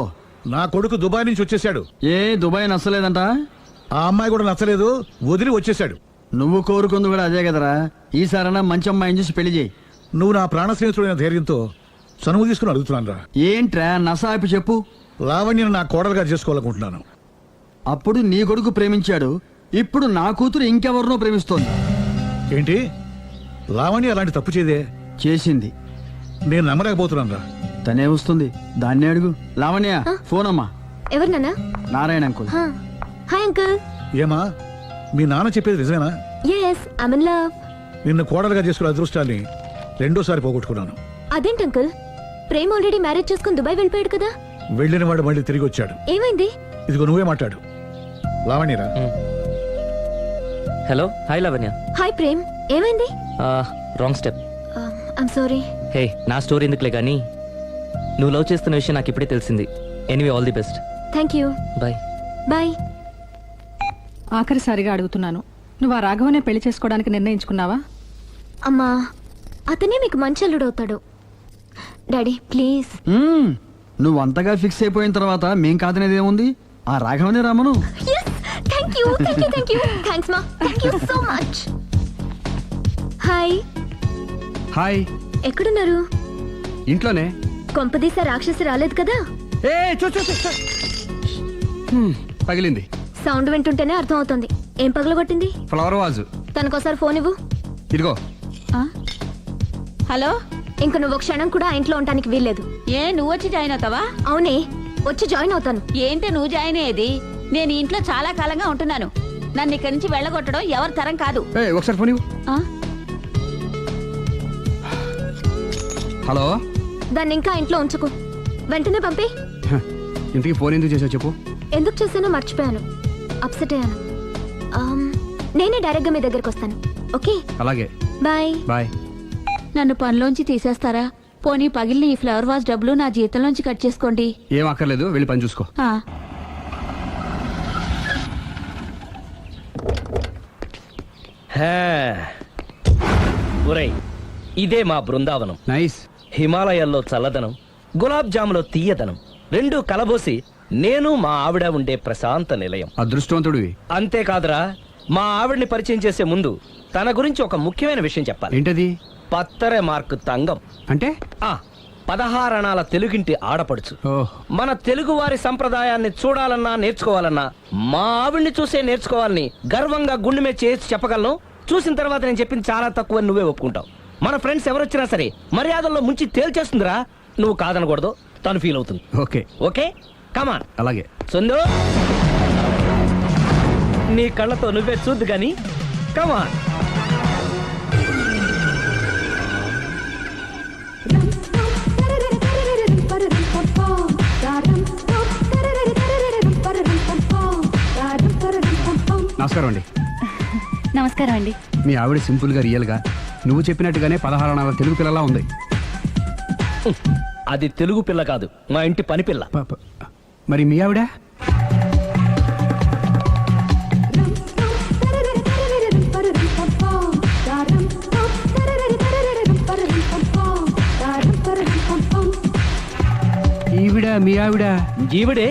నా కొడుకు దుబాయ్ నుంచి వచ్చేసాడు. ఏ దుబాయ్ నచ్చలేదంట? ఆ అమ్మాయి కూడా నచ్చలేదు, వదిలి వచ్చేసాడు. నువ్వు కోరుకుంది కూడా అదే కదరా. ఈసారైనా మంచి అమ్మాయిని చూసి పెళ్లి చేయి. నువ్వు నా ప్రాణ స్నేహితుడైన ధైర్యంతో చనువు తీసుకుని అడుగుతున్నాను రా. ఏంట్రా నసాపి చెప్పు. లావణ్యను నా కోడలుగా చేసుకోవాలనుకుంటున్నాను. అప్పుడు నీ కొడుకు ప్రేమించాడు, ఇప్పుడు నా కూతురు ఇంకెవరినో ప్రేమిస్తోంది. ఏంటి? లావణ్య అలాంటి తప్పు చేయదే. చేసింది. నేను నమ్మలేకపోతున్నాను రా. తనే వస్తుంది, దాన్నే అడుగు. లావణ్య ఫోన్ అమ్మా. ఎవరు నాన్న? నారాయణ అంకుల్. Hi uncle. ఏమా మీ నాన్న చెప్పేది నిజమేనా? yes I'm in love. నిన్ను కోడలుగా చేసుకునే అదృష్టాన్ని రెండోసారి పోగొట్టుకున్నాను. అదేంటి అంకుల్, ప్రేమ్ ఆల్రెడీ మ్యారేజ్ చేసుకుని దుబాయ్ వెళ్ళిపోయాడు కదా. వెళ్ళిన వాడు మళ్ళీ తిరిగి వచ్చాడు. ఏమైంది? ఇదిగో నువ్వే మాట్లాడు. లావణ్యరా. Hello. Hi Lavanya. Hi Prem, ఏమైంది? Wrong step. I'm sorry. Hey, నా స్టోరీ ఎందుకులే కానీ నువ్వు లవ్ చేస్తున్న విషయం నాకు ఇప్పుడే తెలిసింది. Anyway all the best. Thank you. Bye. Bye. ఆఖరిసారిగా అడుగుతున్నాను, నువ్వు ఆ రాఘవనే పెళ్లి చేసుకోవడానికి నిర్ణయించుకున్నావా? అమ్మా, అతనే మీకు మంచి అల్లుడు అవుతాడు. Daddy please. నువ్వు అంతగా ఫిక్స్ అయిపోయిన తర్వాత మేం కాదనేది ఏముంది? ఆ రాఘవనే రామను. Thank you thank you thank you. Thanks మా, thank you so much. Hi. Hi. ఎక్కడున్నారు? ఇంట్లోనే. కొంపదీసా రాక్షసి రాలేదు కదా? పగిలింది. సౌండ్ వింటుంటేనే అర్థం అవుతుంది. ఏం పగలగొట్టింది? Flower vase. తనకోసారి ఫోన్ ఇవ్వు. ఇదిగో. హలో. ఇంక నువ్వు క్షణం కూడా ఆ ఇంట్లో ఉండడానికి వీల్లేదు. ఏ నువ్వు వచ్చి జాయిన్ అవుతావా? అవునే, వచ్చి జాయిన్ అవుతాను. ఏంటి నువ్వు జాయిన్ అయ్యేది? నేను ఈ ఇంట్లో చాలా కాలంగా ఉంటున్నాను. నన్ను ఇక్కడి నుంచి వెళ్ళగొట్టడం ఎవరి తరం కాదు. ఒకసారి ఫోన్ ఇవ్వు. హలో. దాన్ని ఇంకా ఇంట్లో ఉంచుకో, వెంటనే పంపి. ఇంతకీ ఫోన్ ఎందుకు చేసావు చెప్పు. ఎందుకు చేశానో మర్చిపోయాను, అప్సెట్ అయ్యాను. నేనే డైరెక్ట్ గా మీ దగ్గరకు వస్తాను. ఓకే, అలాగే. బాయ్. బాయ్. నన్ను పనిలోంచి తీసేస్తారా? పోనీ పగిలిన ఈ ఫ్లవర్ వాజ్ డబ్బులు నా జీతంలోంచి కట్ చేసుకోండి. ఏం అక్కర్లేదు, వెళ్ళి పని చూసుకో. ఒరేయ్, ఇదే మా బృందావనం. నైస్. హిమాలయాల్లో చల్లదనం, గులాబ్ జాములో తీయదనం రెండూ కలబోసి నేను మా ఆవిడ ఉండే ప్రశాంత నిలయం. అదృష్టవంతుడివి. అంతేకాదురా, మా ఆవిడ్ని పరిచయం చేసే ముందు తన గురించి ఒక ముఖ్యమైన విషయం చెప్పాలి. ఏంటది? పత్తరే మార్కు తంగం. అంటే 16 అణాల తెలుగింటి ఆడపడుచు. ఓహ్. మన తెలుగు వారి సంప్రదాయాన్ని చూడాలన్నా నేర్చుకోవాలన్నా మా ఆవిడ్ని చూసే నేర్చుకోవాలని గర్వంగా గుండె మీద చేసి చెప్పగలను. చూసిన తర్వాత నేను చెప్పింది చాలా తక్కువ అని నువ్వే ఒప్పుకుంటావు. మన ఫ్రెండ్స్ ఎవరొచ్చినా సరే మర్యాదల్లో ముంచి తేల్చేస్తుందిరా. నువ్వు కాదనకూడదు, తను ఫీల్ అవుతుంది. Okay okay come on. అలాగే. సుందు నీ కళ్ళతో నువ్వే చూద్దు గాని కమాన్. నమస్కారం అండి. నమస్కారం అండి. మీ ఆవిడ సింపుల్ గా రియల్ గా నువ్వు చెప్పినట్టుగానే 16 అణాల తెలుగు పిల్లలా ఉంది. అది తెలుగు పిల్ల కాదు, మా ఇంటి పని పిల్ల. మరి మీ ఆవిడ? ఈవిడ మీ ఆవిడ? ఈవిడే,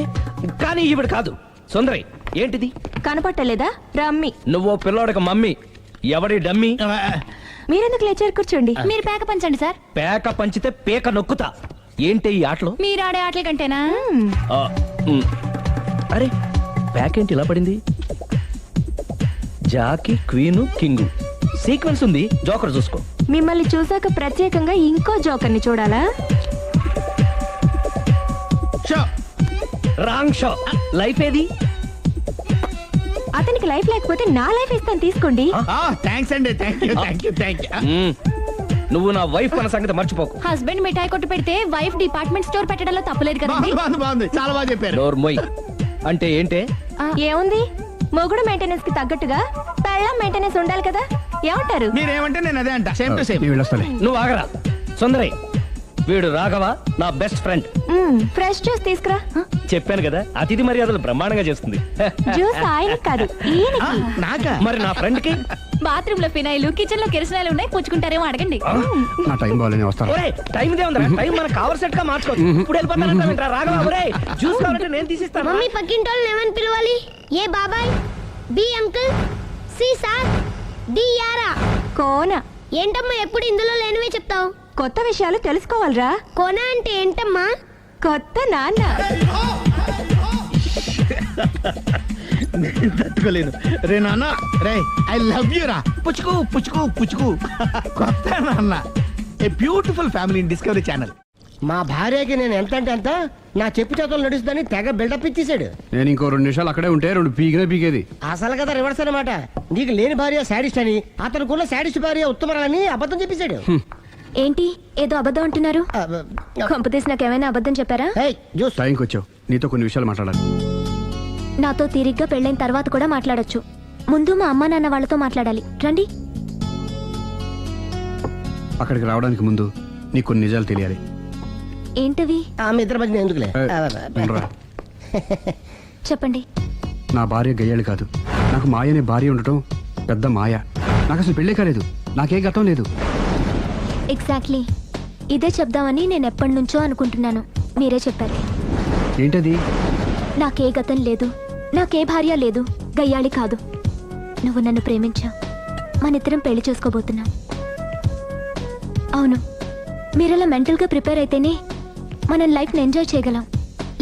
కానీ ఈవిడ కాదు. సుందరి ఏంటిది కనపట్టలేదా? రమ్మి. నువ్వు పిల్లోడక మమ్మీ. ఎవడి డమ్మీ? మీరెందుకు లేచారు? కూర్చోండి. మీరు పేక పంచండి సార్. పేక పంచితే పేక నొక్కుతా. ఏంటి ఈ ఆటలు? మీరు ఆడే ఆటల కంటేనా? ఆ, అరే పేకేంటి ఇలా పడింది? జాకి, క్వీను, కింగు సీక్వెన్స్ ఉంది. జోకర్ చూసుకో. మిమ్మల్ని చూసాక ప్రత్యేకంగా ఇంకో జోకర్ని చూడాలా? Wrong show. లైఫ్ ఏది? అతనికి లైఫ్ లేకపోతే నా లైఫ్ ఇస్తాను, తీసుకోండి. థ్యాంక్స్ అండి. Thank you. నువ్వు నా వైఫ్ అన్న సంగతి మర్చిపోకు. హస్బెండ్ మిఠాయి కొట్టు పెడితే వైఫ్ డిపార్ట్మెంట్ స్టోర్ పెట్టడంలో తప్పలేదు కదండి. బాగుంది, చాలా బాగా చెప్పారు. డోర్ మొయ్. అంటే ఏంటే? ఏముంది, మొగుడు మెయింటెనెన్స్ కి తగ్గట్టుగా పెళ్ళాం మెయింటెనెన్స్ ఉండాలి కదా. ఏమంటారు? మీరేమంటే నేను అదే అంట. Same to same. నేను వెళ్ళొస్తాలే. నువ్వు ఆగరా సుందరి. వీడు రాఘవ, నా బెస్ట్ ఫ్రెండ్. ఫ్రెష్ జ్యూస్ తీసుకురా. చెప్పాను కదా, అతిథి మర్యాదలు బ్రహ్మాండంగా చేస్తుంది. జ్యూస్ ఆయన కాదు, ఈయనకి. నాకా? మరి నా ఫ్రెండ్ కి? బాత్రూమ్ లో ఫినాయిల్, కిచెన్ లో కిరసనాయిలు ఉన్నాయి, పుచ్చుకుంటారేమో అడగండి. నా టైం బాగాలేని వస్తాను. ఒరే టైం ఇదే ఉందా? టైం మనకు కవర్ సెట్ గా మార్చుకోవచ్చు. ఇప్పుడు వెళ్ళిపోతానంటా రాఘవ. ఒరే జ్యూస్ కావాలంటే నేను తీసిస్తాను. మమ్మీ పక్కింటోళ్ళని ఏమని పిలవాలి? ఏ బాబాయ్, B uncle, C sir, D యారా. కోన. ఏంటమ్మా ఎప్పుడు ఇందులో లేనివే చెప్తావు? కొత్త విషయాలు తెలుసుకోవాలిరా. కోన అంటే ఏంటమ్మా? కొత్త నాన్న. తట్టుకోలేదు రే నాన్న. రే ఐ లవ్ యూ రా. పుచ్చుకు పుచ్చుకు పుచ్చుకు. కొత్త నాన్న. A beautiful family in discovery channel. మా భార్యకి నేను ఎంత అంటే అంత నా చెప్పు చేతులు నడుస్తుందని తెగ బిల్డప్ ఇచ్చేసాడు. నేను ఇంకో 2 నిమిషాలు అక్కడే ఉంటే 2 పీకినే పీకేది. అసలు కదా రివర్స్ అనమాట. నీకు లేని భార్య శాడిస్ట్ అని, అతనుకున్న శాడిస్ట్ భార్య ఉత్తమరాలని అబద్ధం చెప్పేశాడు. ఏంటి ఏదో అబద్ధం అంటున్నారు? కొంపతీసి నాకేమైనా అబద్ధం చెప్పారా? టైంకి వచ్చావు, నీతో కొన్ని విషయాలు మాట్లాడాలి. నాతో తీరిగ్గా పెళ్ళైన తర్వాత కూడా మాట్లాడొచ్చు. ముందు మా అమ్మా నాన్న వాళ్ళతో మాట్లాడాలి. రండి. అక్కడికి రావడానికి ముందు నీకు కొన్ని నిజాలు తెలియాలి. ఏంటవి? ఆమె ఇద్దరి మధ్య ఎందుకులే. ఉండరా. చెప్పండి. నా భార్య గయ్యాళి కాదు. నాకు మాయ అనే భార్య ఉండటం పెద్ద మాయ. నాకు అసలు పెళ్ళే కాలేదు. నాకే గతం లేదు. ఎగ్జాక్ట్లీ ఇదే చెప్దామని నేను ఎప్పటి నుంచో అనుకుంటున్నాను. మీరే చెప్పారు. ఏంటది? నాకే గతం లేదు, నాకే భార్య లేదు, గయ్యాళి కాదు. నువ్వు నన్ను ప్రేమించావు, మనిద్దరం పెళ్లి చేసుకోబోతున్నాం. అవును, మీరలా మెంటల్గా ప్రిపేర్ అయితేనే మనం లైఫ్ని ఎంజాయ్ చేయగలం.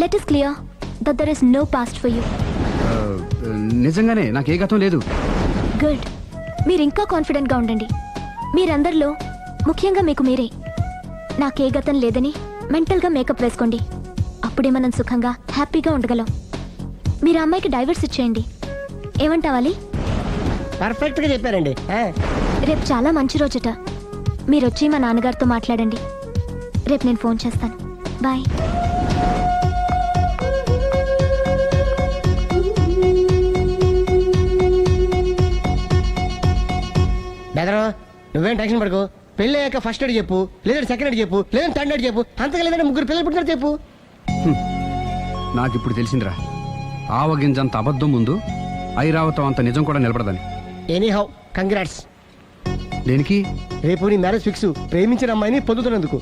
Let us clear that there is no past for you. నిజంగానే నాకే గతం లేదు. గుడ్. మీరు ఇంకా కాన్ఫిడెంట్గా ఉండండి. మీరందరిలో ముఖ్యంగా మీకు మీరే. నాకే గతం లేదని మెంటల్గా మేకప్ వేసుకోండి. అప్పుడే మనం సుఖంగా హ్యాపీగా ఉండగలం. మీరు ఆ అమ్మాయికి డైవర్స్ ఇచ్చేయండి. ఏమంటావాలి? పర్ఫెక్ట్గా చెప్పారండి. రేపు చాలా మంచి రోజుట. మీరు వచ్చి మా నాన్నగారితో మాట్లాడండి. రేపు నేను ఫోన్ చేస్తాను. బాయ్. బెదరు నువ్వేం టెన్షన్ పడకు. పెళ్ళి అయ్యాక ఫస్ట్ ఎయిడ్ చెప్పు, లేదంటే సెకండ్ ఎయిడ్ చెప్పు, లేదంటే థర్డ్ ఎయిడ్ చెప్పు. అంతగా లేదంటే 3 పిల్లలు పుట్టినారు చెప్పు. నాకు ఇప్పుడు తెలిసిందిరా, ఆవగింజంత అబద్ధం ముందు ఐరావతం అంత నిజం కూడా నిలబడదని. Any how congrats. దేనికి? రేపు నీ మ్యారేజ్ ఫిక్స్. ప్రేమించిన అమ్మాయిని పొందుతున్నందుకు.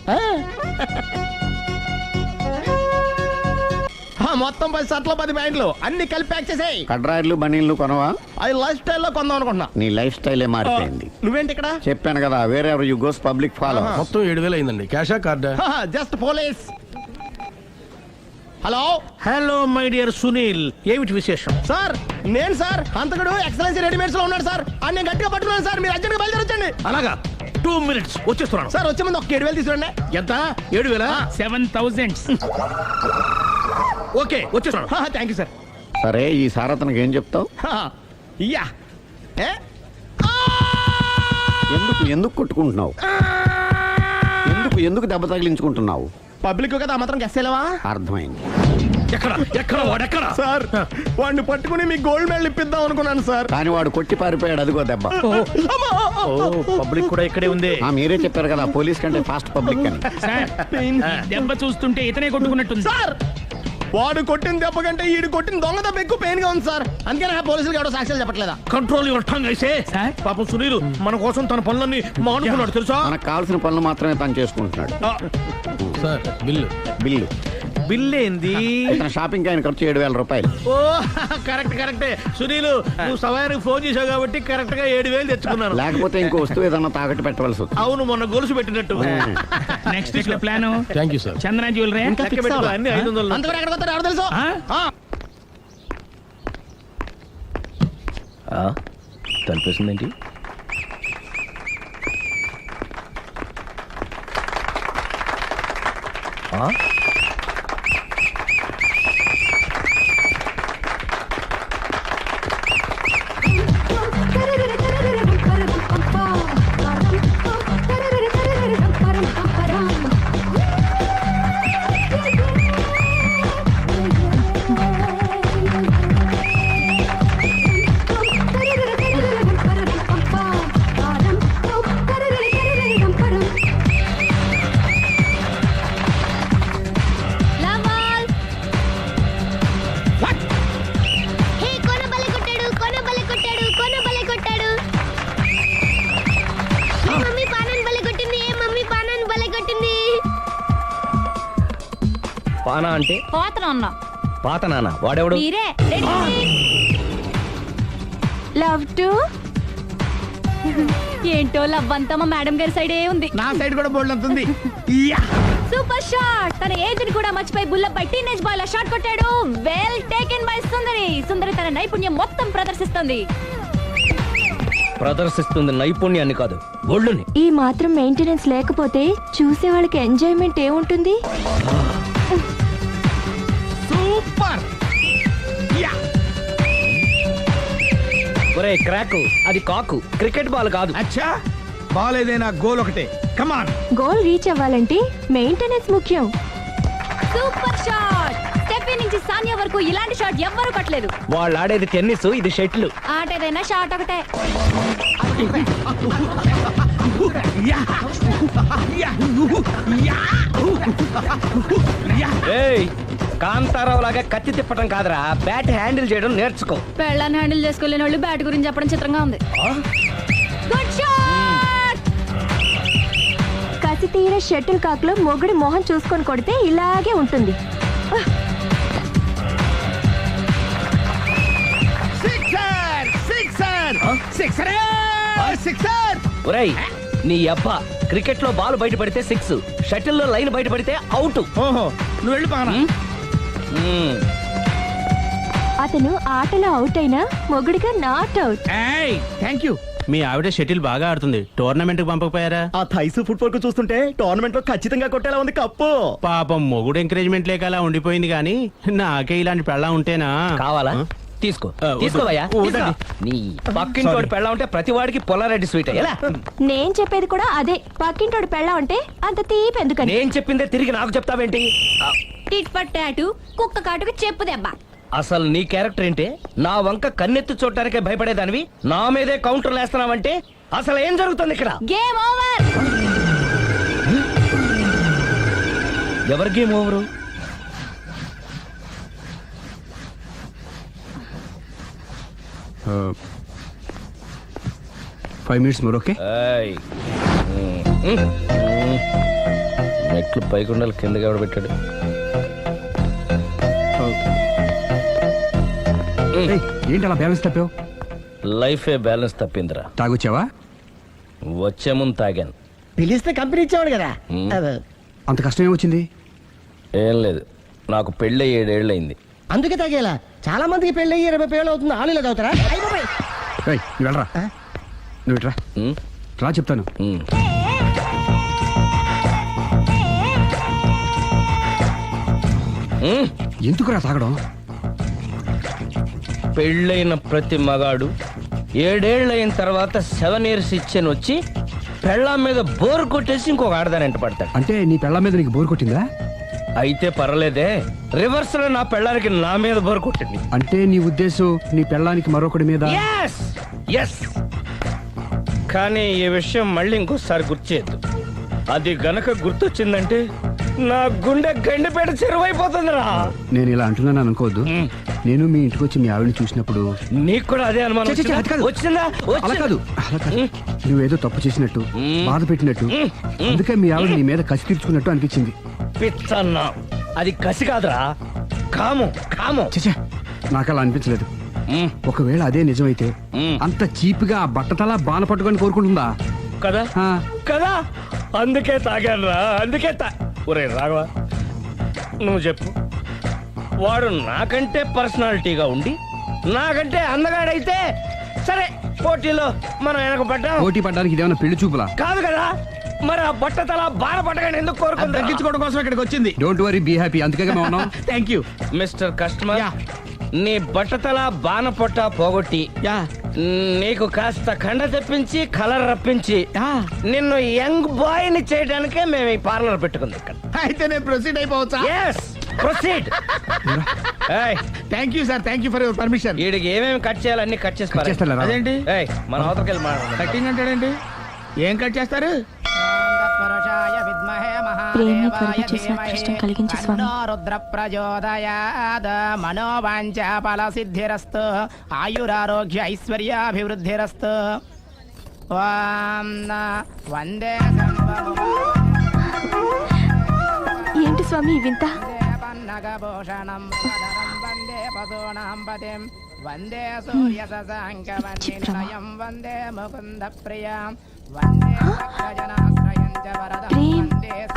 మొత్తం 10 షర్ట్లు 10 ప్యాంట్లు అన్ని కలిపి ప్యాక్ చేసేయ్. కడ్రాయిలు బనీళ్లు కొనవా? అది లైఫ్ స్టైల్లో కొందాం అనుకుంటున్నా. నీ లైఫ్ స్టైలే మారిపోయింది. నువ్వేంటి ఇక్కడ? చెప్పాను కదా, వేరే ఎవరు యు గోస్ పబ్లిక్ ఫాలో. మొత్తం 7,000 అయిందండి. క్యాషా కార్డా? Just police. Hello hello my dear Sunil, ఏమిటి విశేషం? సార్, నేను సార్ హంతకుడు ఎక్సలెన్సీ రెడీమేడ్స్ లో ఉన్నాడు సార్. అని నేను గట్టిగా పట్టుకున్నాను సార్. మీరు అర్జెంట్గా బయలుదేరొచ్చండి. అలాగా, 2 minutes వచ్చేస్తున్నాను. సార్ వచ్చే ముందు ఒక 7,000 తీసుకోండి. ఎంత? 7,000? 7,000. ఓకే, వచ్చేస్తున్నాను. Thank you sir. సరే, ఈ సార్ అతనికి ఏం చెప్తావు? యా ఎందుకు కొట్టుకుంటున్నావు? ఎందుకు దెబ్బ తగిలించుకుంటున్నావు? పబ్లిక్ కదా మాత్రం గెస్సేలేవా? అర్థమైంది. వాడెక్కడ? సార్, వాడిని పట్టుకుని మీ గోల్డ్ మెడల్ ఇప్పిద్దాం అనుకున్నాను సార్. కానీ వాడు కొట్టి పారిపోయాడు. అదిగో దెబ్బ. పబ్లిక్ కూడా ఇక్కడే ఉంది. మీరే చెప్పారు కదా, పోలీస్ కంటే ఫాస్ట్ పబ్లిక్ అని. దెబ్బ చూస్తుంటే ఇతనే కొట్టుకున్నట్టుంది సార్. వాడు కొట్టిన దెబ్బ కంటే ఈడు కొట్టిన దొంగ దెబ్బ ఎక్కువ పెయిన్ గా ఉంది సార్. అందుకే నా పోలీసులు ఎవడో సాక్ష్యాలు చెప్పట్లేదా? కంట్రోల్ యువర్ టంగ్ అయితే. పాపం సునీల్ మన కోసం తన పనులన్నీ మానుకున్నాడు తెలుసా? మనకు కావాల్సిన పనులు మాత్రమే తను చేసుకుంటున్నాడు. సార్, బిల్లు బిల్ ఏంది? షాపింగ్ ఆయన ఖర్చు 7,000 రూపాయలు. ఓ కరెక్టే. సునీల్, నువ్వు సమయానికి ఫోన్ చేసావు కాబట్టి కరెక్ట్ గా 7,000 తెచ్చుకున్నాను. లేకపోతే ఇంకో వస్తువు ఏదన్నా తాకట్టు పెట్టవలసి వస్తుంది. అవును, మొన్న గొలుసు పెట్టినట్టు. Next week plan. Thank you sir. Chandana jewellery అన్ని 500. అంతవరకు ఎక్కడ పోతారు ఎవరు తెలుసు? తలిపేసిందేంటి? పానా అంటే పాత నాన్న. వాడెవడు? లవ్ టు ఏంటో లవ్ అంతా మా మేడం గారి సైడే ఉంది. నా సైడ్ కూడా బోల్డ్ అంతుంది. Super shot. తన ఏజ్ ని కూడా మర్చిపోయి బుల్లపై టీనేజ్ బాయ్ లా షాట్ కొట్టాడు. Well taken by Sundari. Sundari తన నైపుణ్యం మొత్తం ప్రదర్శిస్తుంది నైపుణ్యాన్ని కాదు, ఒళ్ళుని. ఈ మాత్రం మెయింటెనెన్స్ లేకపోతే చూసే వాళ్ళకి ఎంజాయ్మెంట్ ఏముంటుంది? సూపర్. ఒరే క్రాకు, అది కాకు, క్రికెట్ బాల్ కాదు. అచ్చా, బాల్ ఏదైనా గోల్ ఒకటే. కమాన్. గోల్ రీచ్ అవ్వాలంటే మెయింటెనెన్స్ ముఖ్యం. Super shot. స్టెఫీ నుంచి సానియా వరకు ఇలాంటి షాట్ ఎవ్వరూ కొట్టలేదు. వాళ్ళు ఆడేది టెన్నిస్, ఇది షటిల్. ఆట ఏదైనా షాట్ ఒకటే. కాంతారావు లాగా కత్తి తిప్పటం కాదురా, బ్యాట్ హ్యాండిల్ చేయడం నేర్చుకో. పెళ్ళాన్ని హ్యాండిల్ చేసుకోలేని వాళ్ళు బ్యాట్ గురించి చెప్పడం చిత్రంగా ఉంది. Good shot. కసి తీర షటిల్ కాక్ లో మొగుడి మొహం చూసుకొని కొడితే ఇలాగే ఉంటుంది. ఒరేయ్, నీ అబ్బా, క్రికెట్ లో బాల్ బయట పడితే 6, షటిల్ లో లైన్ బయట పడితే అవుట్. ఓహో, నువ్వు వెళ్ళి పానా. అతను ఆటలో అవుట్ అయినా మొగుడిగా నాట్ అవుట్. Thank you. మీ ఆవిడ షటిల్ బాగా ఆడుతుంది, టోర్నమెంట్ కి పంపకపోయారా? ఆ థైస్ ఫుట్బాల్ కు చూస్తుంటే టోర్నమెంట్ లో ఖచ్చితంగా కొట్టేలా ఉంది కప్పు. పాపం మొగుడు ఎంకరేజ్మెంట్ లేక అలా ఉండిపోయింది గానీ నాకే ఇలాంటి పెళ్ళా ఉంటేనా. కావాలా? తీసుకో, తీసుకోవయ్యా. నీ పక్కింటోడి పెళ్ళ ఉంటే ప్రతి వాడికి పొలారెడ్డి స్వీట్. ఎలా? నేను చెప్పేది కూడా అదే. పక్కింటోడు పెళ్ళా ఉంటే అంత తీపి ఎందుకని. నేను చెప్పిందే తిరిగి నాకు చెప్తావేంటి? టిట్ పట్ టాటు, కుక్క కాటుకు చెప్పు దెబ్బ. అసలు నీ క్యారెక్టర్ ఏంటి? నా వంక కన్నెత్తి చూడటానికే భయపడేదానివి నా మీదే కౌంటర్ వేస్తున్నావంటే అసలు ఏం జరుగుతుంది ఇక్కడ? Game over. ఎవరి game over? 5 minutes more, okay? మెట్లు పైకుండాలి, కిందకి ఎవడ పెట్టాడు? ఏయ్, ఏంటి అలా బ్యాలెన్స్ తప్పావు? లైఫే బ్యాలెన్స్ తప్పిందిరా. తాగొచ్చావా? వచ్చే ముందు తాగాను. పిలిస్తే కంపెనీ ఇచ్చేవాడు కదా. అదే. అంత కష్టం ఏమొచ్చింది? ఏం లేదు, నాకు పెళ్ళి 7 ఏళ్ళు అయింది. అందుకే తాగేలా. చాలా మందికి పెళ్ళి 20 ఏళ్ళు అవుతుంది, ఆలు ఇలా తాగుతారా? అయ్ బాబోయ్. ఏయ్, నువ్వు వెళ్ళరా. నువ్వు ఇట్రా రా చెప్తాను. ఎందుకురా తాగడం? పెళ్ళైన ప్రతి మగాడు 7 ఏళ్ళు అయిన తర్వాత 7 ఇయర్స్ ఇచ్చాను వచ్చి పెళ్ళాం మీద బోరు కొట్టేసి ఇంకొక ఆడదాని వెంట పడతాడు. అంటే నీ పెళ్ళాం మీద నీకు బోరు కొట్టిందా? అయితే పర్లేదే, రివర్స్ లో నా పెళ్ళానికి నా మీద బోరు కొట్టింది. అంటే నీ ఉద్దేశం నీ పెళ్ళానికి మరొకటి మీద? ఎస్. కానీ ఈ విషయం మళ్ళీ ఇంకోసారి గుర్తు చేయద్దు. అది గనక గుర్తొచ్చిందంటే నా గుండె గండిపేట చెరువైపోతుందిరా. నేను ఇలా అంటున్నాను అనుకోవద్దు. నేను మీ ఇంటికి వచ్చి మీ ఆవిడని చూసినప్పుడు నీకు కూడా అదే అనుమానం ఛీ, ఛీ, అది కాదు. వచ్చిందా? అలా కాదు, అలా కాదు. నువ్వేదో తప్పు చేసినట్టు, బాధ పెట్టినట్టు, అందుకే మీ ఆవిడ నీ మీద కసి తీర్చుకున్నట్టు అనిపించింది. పిచ్చన్నా, అది కసి కాదురా, కామం. చచ్చా, నాకు అలా అనిపించలేదు. ఒకవేళ అదే నిజమైతే అంత చీప్ గా బట్టతలా బాణ పట్టుకొని కోరుకుంటుందా? కదా కదా, అందుకే తాగాను రా, అందుకే ఒరే రాఘవ, నువ్వు చెప్పు. వాడు నాకంటే పర్సనాలిటీగా ఉండి నాకంటే అందగాడైతే సరే, పోటీలో మనం వెనకబడ్డాం. పోటీ పడ్డానికి ఇదేమన్నా పెళ్లి చూపులా? కాదు కదా, మరి ఆ బట్టతల బాధ పట్టగానే ఎందుకు కోరుకుంటా? తగ్గించుకోవడం కోసం ఇక్కడికి వచ్చింది. Don't worry, be happy. అందుకే మేము ఉన్నాం. Thank you mister customer. నీ బట్టతల బాణ పొట్ట పోగొట్టి నీకు కాస్త కండ తెప్పించి కలర్ రప్పించి నిన్ను యంగ్ బాయ్ ని చేయడానికే మేము ఈ పార్లర్ పెట్టుకుంది ఇక్కడ. అయితే నేను ప్రొసీడ్ అయిపోవచ్చా? Proceed. Thank you sir, thank you for your permission. వీడికి ఏమేమి కట్ చేయాలి అన్ని కట్ చేసి చేస్తారా? అదేంటి మన అవతలకి వెళ్ళి మాట్లాడదాం. కటింగ్ అంటాడండి? ఏం కట్ చేస్తారు? ప్రేమ త్వరగా చేసి అదృష్టం కలిగించు స్వామి. రుద్ర ప్రచోదయాద్ మనోవాంఛ ఫల సిద్ధిరస్తు ఆయురారోగ్య ఐశ్వర్యాభివృద్ధిరస్తు. వందే ఏంటి స్వామి ఈ వింత? పన్నగభూషణం వందే పశూనాం పతిం వందే సూర్య శశాంకవన్నిలయం వందే ముకుంద ప్రియం వందే భక్తజనాశ్రయం చ వరదం. ప్రేమ్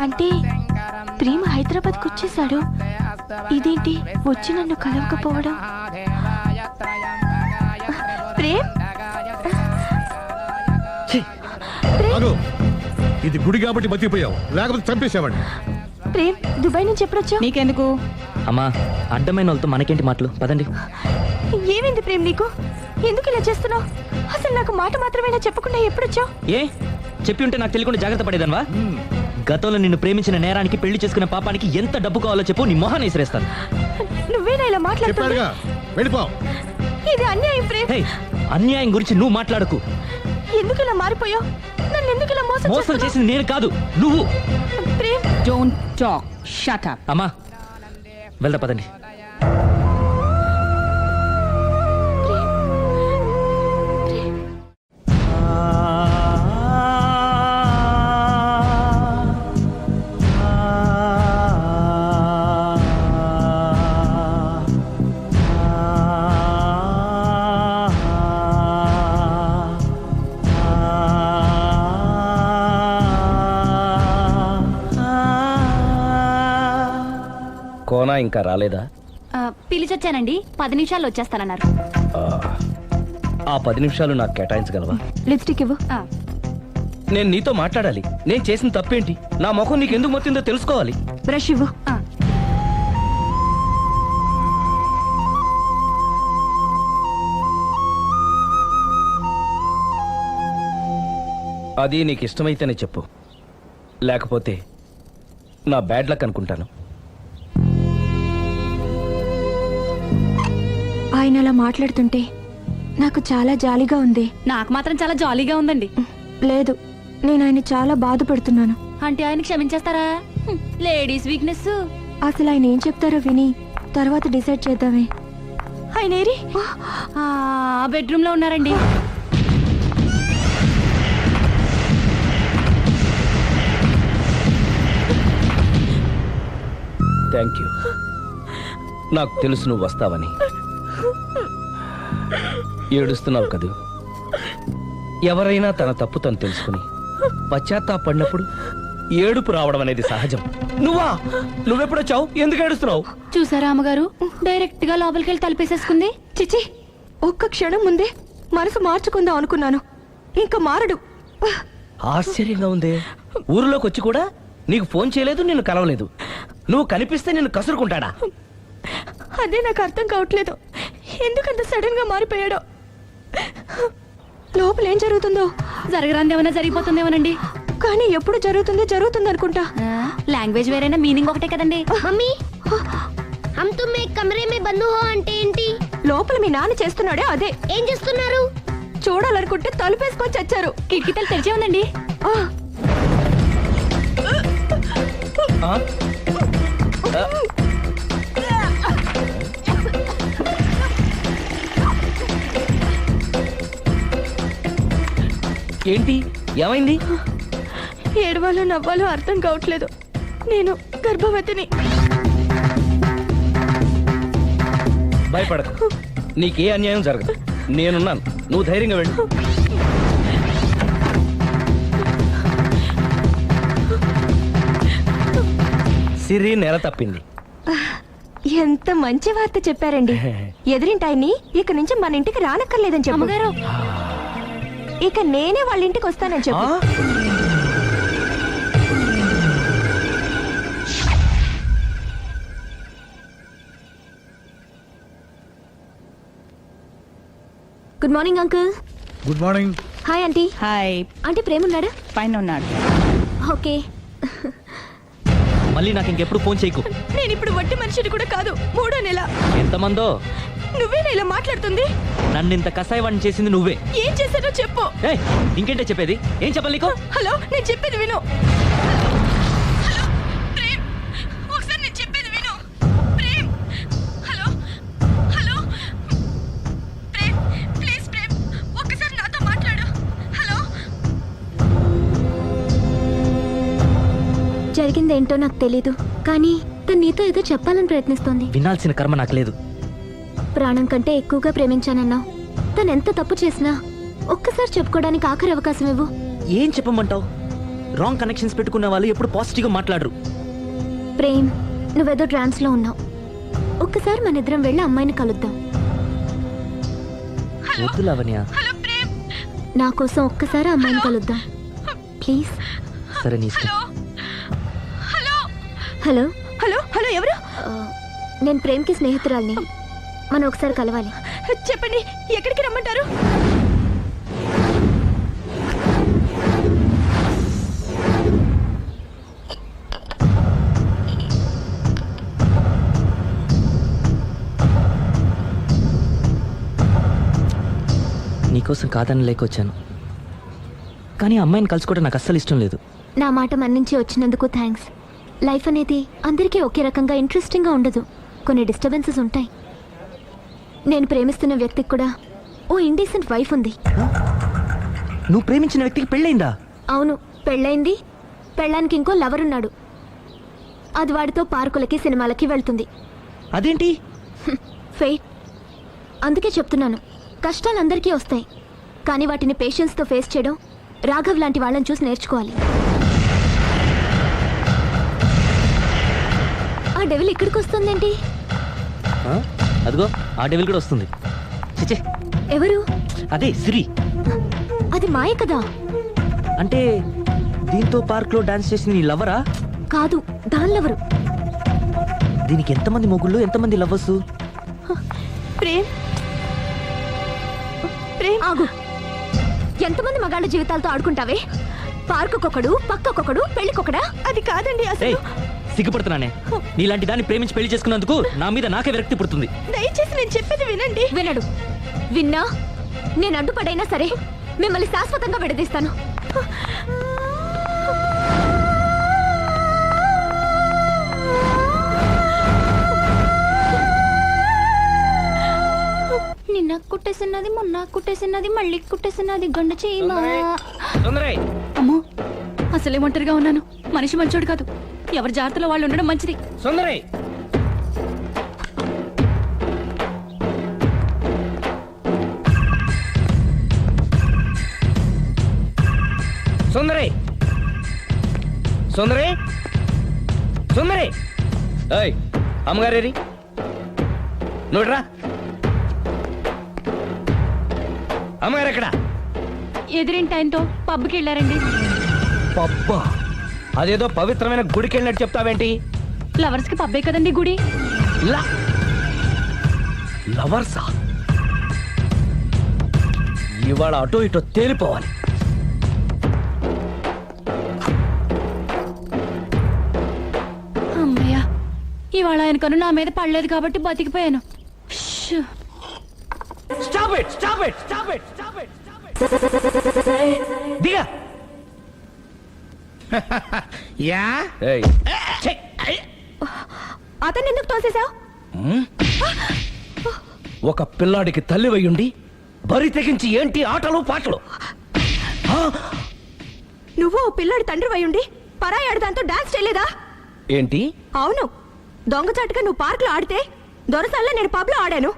అంటే ప్రేమ హైదరాబాద్ కు వచ్చేసాడు. ఇదేంటి వచ్చి నన్ను కలవకపోవడం? ప్రేమ్, ఇది గుడి కాబట్టి బతికిపోయావు, లేకపోతే చంపేసేవాడిని. ప్రేమ్, దుబాయ్ నుంచి ఎప్పుడొచ్చా? నీకెందుకు? అమ్మా, అడ్డమైన వాళ్ళతో మనకేంటి మాటలు, పదండి. ఏమైంది ప్రేమ్ నీకు? ఎందుకు ఇలా చేస్తున్నావు? అసలు నాకు మాట మాత్రమేనా చెప్పకుండా ఎప్పుడొచ్చావు? ఏ చెప్పి ఉంటే నాకు తెలియకుండా జాగ్రత్త పడేదన్వా? గతంలో నిన్ను ప్రేమించిన నేరానికి, పెళ్లి చేసుకున్న పాపానికి ఎంత డబ్బు కావాలో చెప్పు, నీ మొహాన్ని విసిరేస్తాను. నువ్వేనా ఇలా మాట్లాడుతున్నావు? ఇది అన్యాయం ప్రేమ్. అన్యాయం గురించి నువ్వు మాట్లాడకు. ఎందుకు ఇలా మారిపోయావు? నన్ను ఎందుకు ఇలా మోసం చేసింది నేను కాదు, నువ్వు. Prem, don't talk, shut up. అమ్మా, వెళ్దా పదండి. కోనా ఇంకా రాలేదా? పిలిచొచ్చానండి, 10 నిమిషాల్లో వచ్చేస్తానన్నారు. ఆ 10 నిమిషాలు నాకు కేటాయించగలవా? లిప్స్టిక్ ఇవ్వు. నేను నీతో మాట్లాడాలి. నేను చేసిన తప్పేంటి, నా ముఖం నీకు ఎందుకు మొత్తిందో తెలుసుకోవాలి. బ్రష్ ఇవ్వు. అది నీకు ఇష్టమైతేనే చెప్పు, లేకపోతే నా బ్యాడ్ లక్ అనుకుంటాను. ఆయన అలా మాట్లాడుతుంటే నాకు చాలా జాలీగా ఉంది. నాకు మాత్రం చాలా జాలీగా ఉందండి. లేదు, నేను ఆయన చాలా బాధపడుతున్నాను. అంటే ఆయన క్షమించేస్తారా? Ladies weakness. అసలు ఆయన ఏం చెప్తారో విని తర్వాత డిసైడ్ చేద్దామే. ఆయన ఏరి? బెడ్రూమ్ లో ఉన్నారండి. Thank you. నాకు తెలుసు నువ్వు వస్తావని. ఏడుస్తున్నావు కదూ. ఎవరైనా తన తప్పు తను తెలుసుకుని పశ్చాత్తాపడినప్పుడు ఏడుపు రావడం అనేది సహజం. నువ్వెప్పుడొచ్చావు? ఎందుకు ఏడుస్తున్నావు? చూసారా అమ్మగారు, డైరెక్ట్ గా లోపలికి వెళ్ళి తలుపేసేసుకుంది. చిచి, ఒక్క క్షణం ముందే మనసు మార్చుకుందాం అనుకున్నాను, ఇంకా మారడు. ఆశ్చర్యంగా ఉందే. ఊరిలోకి వచ్చి కూడా నీకు ఫోన్ చేయలేదు, నిన్ను కలవలేదు. నువ్వు కనిపిస్తే నిన్ను కసురుకుంటాడా? అదే నాకు అర్థం కావట్లేదు, ఎందుకంత సడన్ గా మారిపోయాడో. లోపల ఏం జరుగుతుందో, జరగరాందేమన్నా జరిగిపోతుందేమోనండి. కానీ ఎప్పుడు జరుగుతుంది అనుకుంటా. లాంగ్వేజ్ వేరైనా మీనింగ్ ఒకటే కదండి. మమ్మీ హమ్ తుమ్ ఏక్ కమరే మే బంద్ హో అంటే ఏంటి? లోపల మీ నాన్న చేస్తున్నాడే అదే. ఏం చేస్తున్నారు? చూడాలనుకుంటే తలుపేసుకొని చచ్చారు. కిటికీ తలుపు తెరిచే ఉందండి. ఏంటి, ఏమైంది? ఏడవాలో నవ్వాలో అర్థం కావట్లేదు. నేను గర్భవతిని. భయపడకు, నీకే అన్యాయం జరగదు. నేనున్నాను, నువ్వు ధైర్యంగా వెళ్ళు. సిరి నెల తప్పింది. ఎంత మంచి వార్త చెప్పారండి. ఎదురింటాయని ఇక నుంచి మన ఇంటికి రానక్కర్లేదని చెప్పగారు. ఇక నేనే వాళ్ళ ఇంటికి వస్తానని చెప్పు. Good morning uncle. Good morning. Hi aunty. Hi. Aunty Prem ఉన్నాడా? పైన ఉన్నాడు. ఓకే. మళ్ళీ నాకు ఇంకెప్పుడు ఫోన్ చేయకు. నేను ఇప్పుడు వట్టి మనిషిని కూడా కాదు, 3వ నెల. ఎంతమందో. నువ్వేనా ఇలా మాట్లాడుతుంది? నన్ను ఇంత కసాయవాణ్ణి చేసింది నువ్వే. ఏం చేశానో చెప్పు. ఏయ్, ఇంకేంటే చెప్పేది? ఏం చెప్పాలి నీకు? హలో, నేను చెప్పేది విను. హలో ప్రేమ్, ఒకసారి నేను చెప్పేది విను. Prem, hello hello Prem, please Prem, ఒక్కసారి నాతో మాట్లాడు. హలో. జరిగిందేంటో నాకు తెలీదు, కానీ తను నీతో ఏదో చెప్పాలని ప్రయత్నిస్తోంది. వినాల్సిన కర్మ నాకు లేదు. ప్రాణం కంటే ఎక్కువగా ప్రేమించానన్నావు. తను ఎంత తప్పు చేసినా ఒక్కసారి చెప్పుకోవడానికి ఆఖరి అవకాశం ఇవ్వు. ఏం చెప్పమంటావు? రాంగ్ కనెక్షన్స్ పెట్టుకున్న వాళ్ళు ఎప్పుడు పాజిటివ్గా మాట్లాడరు. ప్రేమ్, నువ్వేదో ట్రాన్స్ లో ఉన్నావు. ఒక్కసారి మన ఇద్దరం వెళ్ళి అమ్మాయిని కలుద్దాం. వద్దు లావణ్య. నా కోసం ఒక్కసారి అమ్మాయిని కలుద్దాం ప్లీజ్. సరే, నీ ఇష్టం. హలో హలో హలో, ఎవరు? నేను ప్రేమ్కి స్నేహితురాల్ని. మనం ఒకసారి కలవాలి. చెప్పండి, ఎక్కడికి రమ్మంటారు? నీకోసం కాదని లేకొచ్చాను, కానీ అమ్మాయిని కలుసుకోవడం నాకు అస్సలు ఇష్టం లేదు. నా మాట మన్నించి వచ్చినందుకు థ్యాంక్స్. లైఫ్ అనేది అందరికీ ఒకే రకంగా ఇంట్రెస్టింగ్గా ఉండదు, కొన్ని డిస్టర్బెన్సెస్ ఉంటాయి. నేను ప్రేమిస్తున్న వ్యక్తికి కూడా ఓ ఇండీసెంట్ వైఫ్ ఉంది. నువ్వు ప్రేమించిన వ్యక్తికి పెళ్ళైందా? అవును, పెళ్ళైంది. పెళ్ళానికి ఇంకో లవర్ ఉన్నాడు. అది వాడితో పార్కులకి సినిమాలకి వెళ్తుంది. అదేంటి? ఫెయిట్. అందుకే చెప్తున్నాను, కష్టాలు అందరికీ వస్తాయి, కానీ వాటిని పేషెన్స్తో ఫేస్ చేయడం రాఘవ్ లాంటి వాళ్ళని చూసి నేర్చుకోవాలి. ఆ డెవిల్ ఇక్కడికి వస్తుందేంటి? అదిగో ఆ డెవిల్ కూడా వస్తుంది. చిచే, ఎవరు? అదే సిరి. అది మాయ కదా. అంటే దీంతో పార్క్ లో డాన్స్ చేసింది నీ లవరా? కాదు, దానిలెవరు? దీనికి ఎంతమంది మొగుళ్ళు, ఎంతమంది లవర్స్? ప్రేమ్, ప్రేమ్ ఆగు. ఎంతమంది మగాళ్ళ జీవితాలతో ఆడుకుంటావే? పార్కుకొకడు, పక్కకొకడు, పెళ్లికొకడా? అది కాదండి అసలు. సిగ్గుపడుతున్నానే. నీలాంటి దాన్ని ప్రేమించి పెళ్లి చేసుకున్నందుకు నా మీద నాకే విరక్తి పుడుతుంది. దయచేసి నేను చెప్పేది వినండి. వినడు. విన్నా నేను అడ్డుపడైనా సరే మిమ్మల్ని శాశ్వతంగా విడదీస్తాను. నిన్న కుట్టేసినది, మొన్న కుట్టేసినది, మళ్ళీ కుట్టేసినది గండు చీమ. అమ్మో, అసలే ఒంటరిగా ఉన్నాను. మనిషి మంచోడు కాదు. ఎవరి జాగ్రత్తలో వాళ్ళు ఉండడం మంచిది. సుందరై, సుందరి సుందరి ఏయ్ అమ్మగారేరి నువ్వురా అమ్మగారు ఎక్కడ? ఎదిరింటి ఆయనతో పబ్కి వెళ్ళారండి. పబ్బా అదేదో పవిత్రమైన గుడికి వెళ్ళినట్టు చెప్తావేంటి? లవర్స్ కి పబ్బే కదండి గుడి. లవర్సా? ఇవాళ అటో ఇటో తేలిపోవాలి. అమ్మయ్య, ఇవాళ ఆయన కను నా మీద పడలేదు కాబట్టి బతికిపోయాను. Shoo. Stop it! Stop it! Stop it! Stop it! దిగా. యా ఏయ్ అతన్ని ఎందుకు తోసేశావు? ఒక పిల్లాడికి తల్లివయ్యుండి బరి తెగించి ఏంటి ఆటలు పాటలు? నువ్వు ఓ పిల్లాడి తండ్రి వయ్యుండి పరాయాడు దాంతో డాన్స్ చేయలేదా? ఏంటి? అవును, దొంగచాటుగా నువ్వు పార్క్ లో ఆడితే దొరసల్లా నేను పబ్ లో ఆడాను.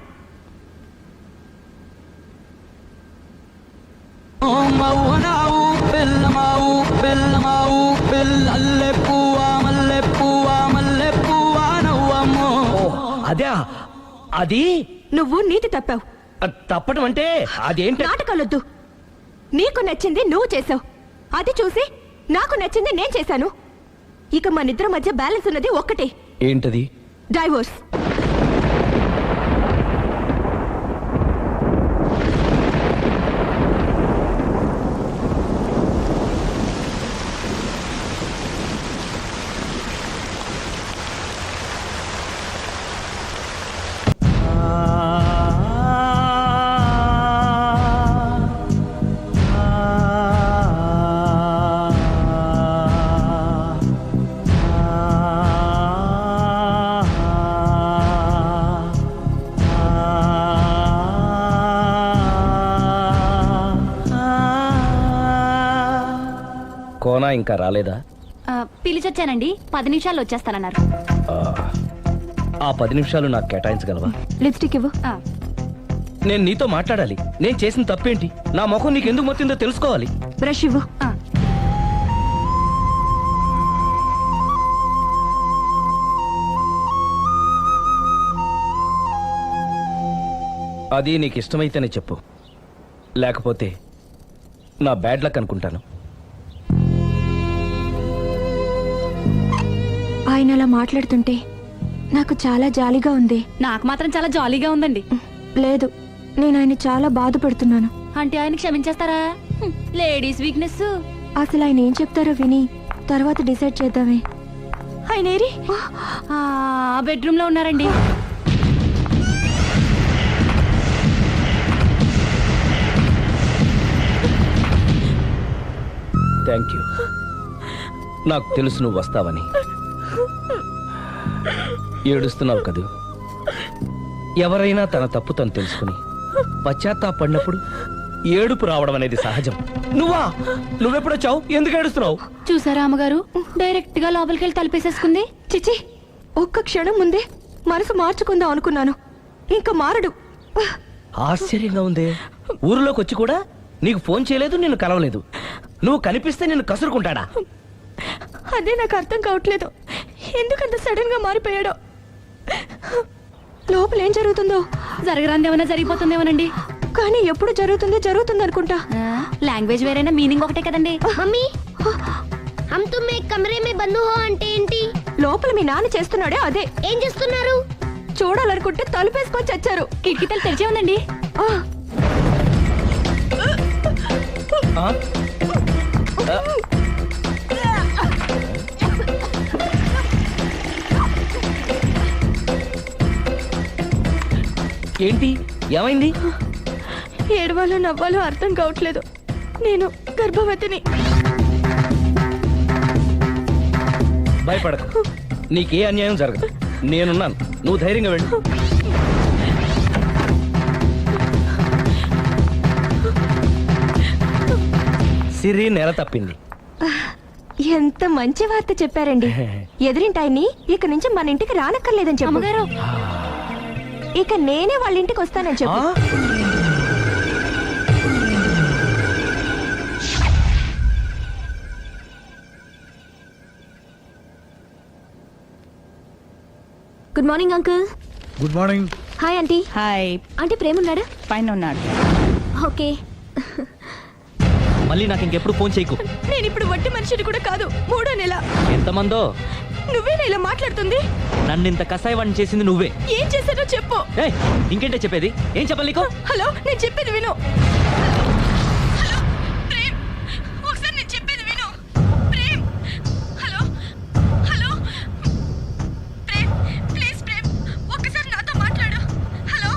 అదే అది నువ్వు నీతి తప్పావు. తప్పడం అంటే అదేంటి? నాటకాలొద్దు. నీకు నచ్చింది నువ్వు చేసావు, అది చూసి నాకు నచ్చింది నేను చేశాను. ఇక మన ఇద్దరి మధ్య బ్యాలెన్స్ ఉన్నది ఒక్కటే. ఏంటది? డైవోర్స్. కోనా ఇంకా రాలేదా? పిలిచొచ్చానండి, 10 నిమిషాల్లో వచ్చేస్తానన్నారు. ఆ 10 నిమిషాలు నాకు కేటాయించగలవా? లిప్స్టిక్ ఇవ్వు. నేను నీతో మాట్లాడాలి. నేను చేసిన తప్పేంటి? నా ముఖం నీకు ఎందుకు మొత్తిందో తెలుసుకోవాలి. బ్రష్ ఇవ్వు. అది నీకు ఇష్టమైతేనే చెప్పు, లేకపోతే నా బ్యాడ్ లక్ అనుకుంటాను. ఆయన అలా మాట్లాడుతుంటే నాకు చాలా జాలీగా ఉంది. నాకు మాత్రం చాలా జాలీగా ఉందండి. లేదు, నేను ఆయన చాలా బాధపడుతున్నాను. అంటే ఆయన క్షమించేస్తారా? Ladies weakness. అసలు ఆయన ఏం చెప్తారో విని తర్వాత డిసైడ్ చేద్దామే. ఆయన ఏరి బెడ్రూమ్ లో ఉన్నారండి. Thank you. నాకు తెలుసు నువ్వు వస్తావని. ఏడుస్తున్నావు కదూ? ఎవరైనా తన తప్పు తను తెలుసుకుని పశ్చాత్తాపడినప్పుడు ఏడుపు రావడం అనేది సహజం. నువ్వెప్పుడొచ్చావు? ఎందుకు ఏడుస్తున్నావు? చూసారా అమ్మగారు, డైరెక్ట్ గా లోపలికి వెళ్ళి తలిపేసేసుకుంది. చిచి, ఒక్క క్షణం ముందే మనసు మార్చుకుందాం అనుకున్నాను, ఇంకా మారడు. ఆశ్చర్యంగా ఉందే. ఊరిలోకి వచ్చి కూడా నీకు ఫోన్ చేయలేదు, నిన్ను కలవలేదు. నువ్వు కనిపిస్తే నిన్ను కసురుకుంటాడా? అదే నాకు అర్థం కావట్లేదు, ఎందుకంత సడన్ గా మారిపోయాడో. లోపల ఏం జరుగుతుందో? జరగరాందేమన్నా జరిగిపోతుందేమోనండి. కానీ ఎప్పుడు జరుగుతుంది అనుకుంటా. లాంగ్వేజ్ వేరైనా మీనింగ్ ఒకటే కదండి. మమ్మీ, హమ్ తుమ్ ఏక్ కమరే మే బంద్ హో అంటే ఏంటి? లోపల మీ నాన్న చేస్తున్నాడే అదే. ఏం చేస్తున్నారు? చూడాలనుకుంటే తలుపేసుకొని చచ్చారు. కిటికీ తలుపు తెరిచే ఉందండి. ఏంటి? ఏమైంది? ఏడవాలో నవ్వాలో అర్థం కావట్లేదు. నేను గర్భవతిని. భయపడకు, నీకే అన్యాయం జరగదు. నేనున్నాను, నువ్వు ధైర్యంగా వెళ్ళు. సిరి నెల తప్పింది. ఎంత మంచి వార్త చెప్పారండి. ఎదురింటాయన్ని ఇక నుంచి మన ఇంటికి రానక్కర్లేదని చెప్పగారు. ఇక నేనే వాళ్ళ ఇంటికి వస్తానని చెప్పు. Good morning uncle. Good morning. Hi aunty. Hi. Aunty Prem ఉన్నాడా? పైన ఉన్నాడు. ఓకే. మళ్ళీ నాకు ఇంకెప్పుడు ఫోన్ చేయకు. నేను ఇప్పుడు వట్టి మనిషిని కూడా కాదు. 3వ నెల. ఎంతమందో నువ్వేనా ఇలా మాట్లాడుతుంది? నన్ను ఇంత కసాయవాణ్ణి చేసింది నువ్వే. ఏం చేశానో చెప్పు. ఏయ్, ఇంకేంటే చెప్పేది? ఏం చెప్పాలి నీకు? హలో, నేను చెప్పేది విను. హలో ప్రేమ్, ఒకసారి నేను చెప్పేది విను. Prem, hello hello Prem, please Prem, ఒక్కసారి నాతో మాట్లాడు. హలో.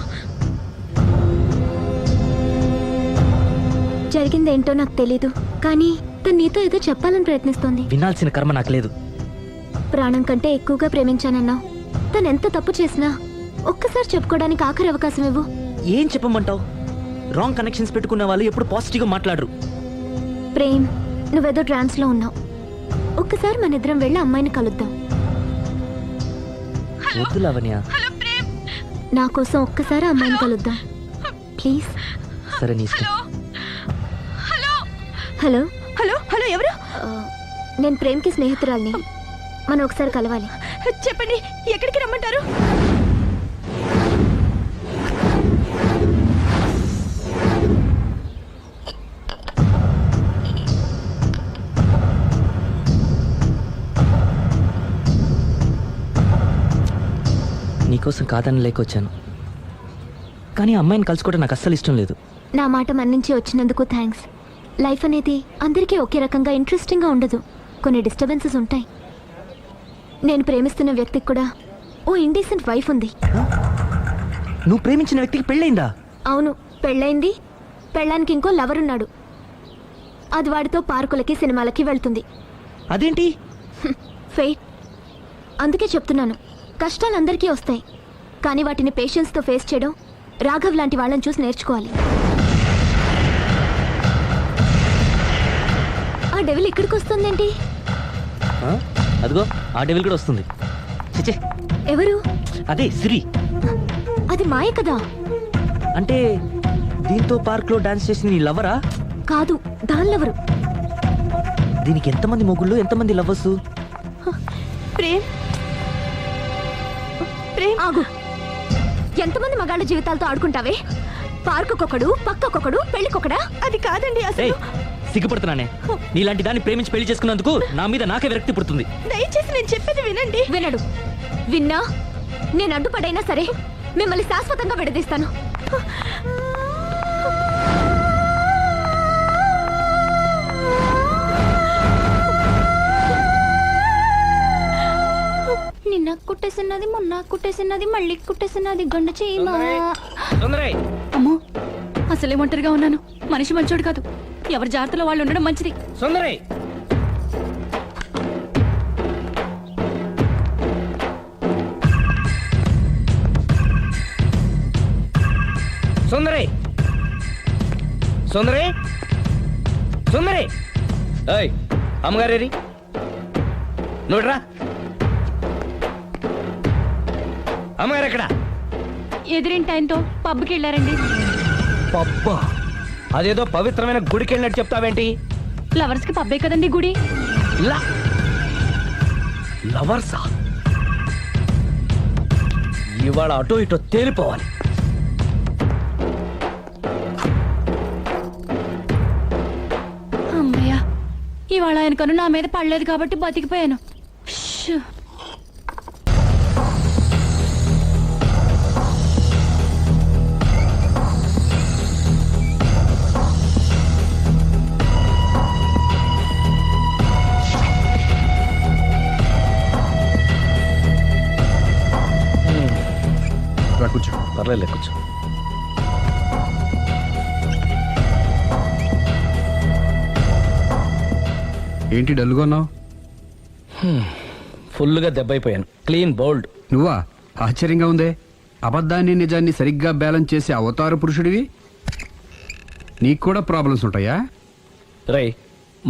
జరిగిందేంటో నాకు తెలీదు, కానీ తను నీతో ఏదో చెప్పాలని ప్రయత్నిస్తోంది. వినాల్సిన కర్మ నాకు లేదు. ప్రాణం కంటే ఎక్కువగా ప్రేమించానన్నావు. తను ఎంత తప్పు చేసినా ఒక్కసారి చెప్పుకోవడానికి ఆఖరి అవకాశం ఇవ్వు. ఏం చెప్పమంటావు? రాంగ్ కనెక్షన్స్ పెట్టుకున్న వాళ్ళు ఎప్పుడు పాజిటివ్గా మాట్లాడరు. ప్రేమ్, నువ్వేదో ట్రాన్స్ లో ఉన్నావు. ఒక్కసారి మన ఇద్దరం వెళ్ళి అమ్మాయిని కలుద్దాం. వద్దు లావణ్య. నా కోసం ఒక్కసారి అమ్మాయిని కలుద్దాం ప్లీజ్. సరే నీ ఇష్టం. హలో హలో హలో, ఎవరు? నేను ప్రేమ్కి స్నేహితురాల్ని. మనం ఒకసారి కలవాలి. చెప్పండి, ఎక్కడికి రమ్మంటారు? నీకోసం కాదని లేకొచ్చాను, కానీ ఆ అమ్మాయిని కలుసుకోవడం నాకు అస్సలు ఇష్టం లేదు. నా మాట మన్నించి వచ్చినందుకు థ్యాంక్స్. లైఫ్ అనేది అందరికీ ఒకే రకంగా ఇంట్రెస్టింగ్గా ఉండదు. కొన్ని డిస్టర్బెన్సెస్ ఉంటాయి. నేను ప్రేమిస్తున్న వ్యక్తికి కూడా ఓ ఇండీసెంట్ వైఫ్ ఉంది. నువ్వు ప్రేమించిన వ్యక్తికి పెళ్ళైందా? అవును, పెళ్ళైంది. పెళ్ళానికి ఇంకో లవర్ ఉన్నాడు. అది వాడితో పార్కులకి సినిమాలకి వెళ్తుంది. అదేంటి? ఫెయిట్. అందుకే చెప్తున్నాను, కష్టాలు అందరికీ వస్తాయి, కానీ వాటిని పేషెన్స్తో ఫేస్ చేయడం రాఘవ్ లాంటి వాళ్ళని చూసి నేర్చుకోవాలి. ఆ డెవిల్ ఇక్కడికి వస్తుందేంటి? అదిగో ఆ డెవిల్ కూడా వస్తుంది. చిచే, ఎవరు? అదే సిరి. అది మాయ కదా. అంటే దీంతో పార్క్ లో డాన్స్ చేసింది నీ లవరా? కాదు, దానిలెవరు? దీనికి ఎంతమంది మొగుళ్ళు, ఎంతమంది లవ్వర్స్? ప్రేమ్, ప్రేమ్ ఆగు. ఎంతమంది మగాళ్ళ జీవితాలతో ఆడుకుంటావే? పార్కుకొకడు, పక్కకొకడు, పెళ్లికొకడా? అది కాదండి అసలు. సిగ్గుపడుతున్నానే. నీలాంటి దాన్ని ప్రేమించి పెళ్లి చేసుకున్నందుకు నా మీద నాకే విరక్తి పుడుతుంది. దయచేసి నేను చెప్పేది వినండి. వినడు. విన్నా నేను అడ్డుపడైనా సరే మిమ్మల్ని శాశ్వతంగా విడదీస్తాను. నిన్న కుట్టేసినది, మొన్న కుట్టేసినది, మళ్ళీ కుట్టేసినది గండు చీమ. అమ్మో, అసలే ఒంటరిగా ఉన్నాను. మనిషి మంచోడు కాదు. ఎవరి జాగ్రత్తలో వాళ్ళు ఉండడం మంచిది. సుందరి, సుందరి, సుందరి, సుందరి. ఏయ్, అమ్మగారేరి, నువ్వురా. అమ్మగారు ఎక్కడ? ఎదిరింటి ఆయనతో పబ్కి వెళ్ళారండి. పబ్బా? అదేదో పవిత్రమైన గుడికి వెళ్ళినట్టు చెప్తావేంటి? లవర్స్ కి పబ్బే కదండి గుడి. లవర్సా? ఇవాళ అటో ఇటో తేలిపోవాలి. అమ్మయ్య, ఇవాళ ఆయన కను నా మీద పడలేదు కాబట్టి బతికిపోయాను. షూ. కూర్చో. పర్లేదు, కూర్చో. ఏంటి డల్గా ఉన్నావు? ఫుల్గా దెబ్బైపోయాను. Clean bowled. నువ్వా? ఆశ్చర్యంగా ఉందే. అబద్ధాన్ని నిజాన్ని సరిగ్గా బ్యాలెన్స్ చేసే అవతార పురుషుడివి. నీకు కూడా ప్రాబ్లమ్స్ ఉంటాయా? రై,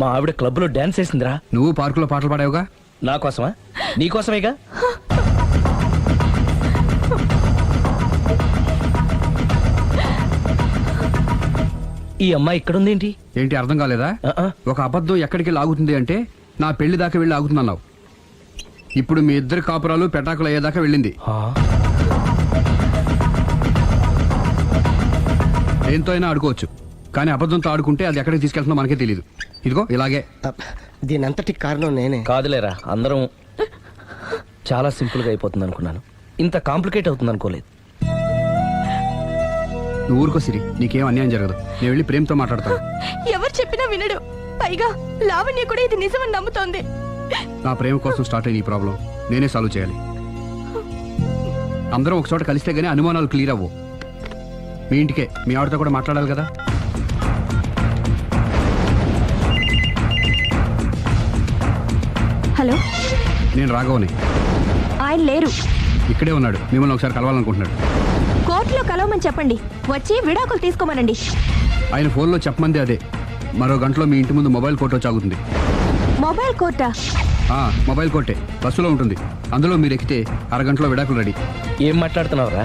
మా ఆవిడ క్లబ్లో డాన్స్ వేసిందిరా. నువ్వు పార్కులో పాటలు పాడావుగా? నా కోసమా? నీకోసమేగా. ఈ అమ్మాయి ఇక్కడుందేంటి? ఏంటి అర్థం కాలేదా? ఒక అబద్ధం ఎక్కడికి లాగుతుంది అంటే నా పెళ్లి దాకా వెళ్ళి ఆగుతుందన్నావు. ఇప్పుడు మీ ఇద్దరు కాపురాలు పెటాకులు అయ్యేదాకా వెళ్ళింది. దేంతో అయినా ఆడుకోవచ్చు, కానీ అబద్ధంతో ఆడుకుంటే అది ఎక్కడికి తీసుకెళ్తుందో మనకే తెలియదు. ఇదిగో ఇలాగే. దీని అంతటి కారణం నేనే. కాదులేరా, అందరం చాలా సింపుల్గా అయిపోతుంది అనుకున్నాను, ఇంత కాంప్లికేట్ అవుతుంది అనుకోలేదు. నువ్వు ఊరుకో సిరి, నీకేం అన్యాయం జరగదు. నేను వెళ్ళి ప్రేమతో మాట్లాడతాను. ఎవరు చెప్పినా వినడు. పైగా లావణ్య కూడా ఇది నిజమని నమ్ముతోంది. నా ప్రేమ కోసం స్టార్ట్ అయిన ఈ ప్రాబ్లం నేనే సాల్వ్ చేయాలి. అందరం ఒక చోట కలిస్తే గానీ అనుమానాలు క్లియర్ అవ్వు. మీ ఇంటికే, మీ ఆవిడతో కూడా మాట్లాడాలి కదా. హలో, నేను రాఘవని. ఆయన లేరు. ఇక్కడే ఉన్నాడు, మిమ్మల్ని ఒకసారి కలవాలనుకుంటున్నాడు. కోర్టులో కలవమని చెప్పండి, వచ్చి విడాకులు తీసుకోమనండి. ఆయన ఫోన్లో చెప్పమంది అదే. మరో గంటలో మీ ఇంటి ముందు మొబైల్ కోర్టు చాగుతుంది. మొబైల్ కోర్టా? మొబైల్ కోర్టే, బస్సులో ఉంటుంది. అందులో మీరు ఎక్కితే అరగంటలో విడాకులు రెడీ. ఏం మాట్లాడుతున్నావురా?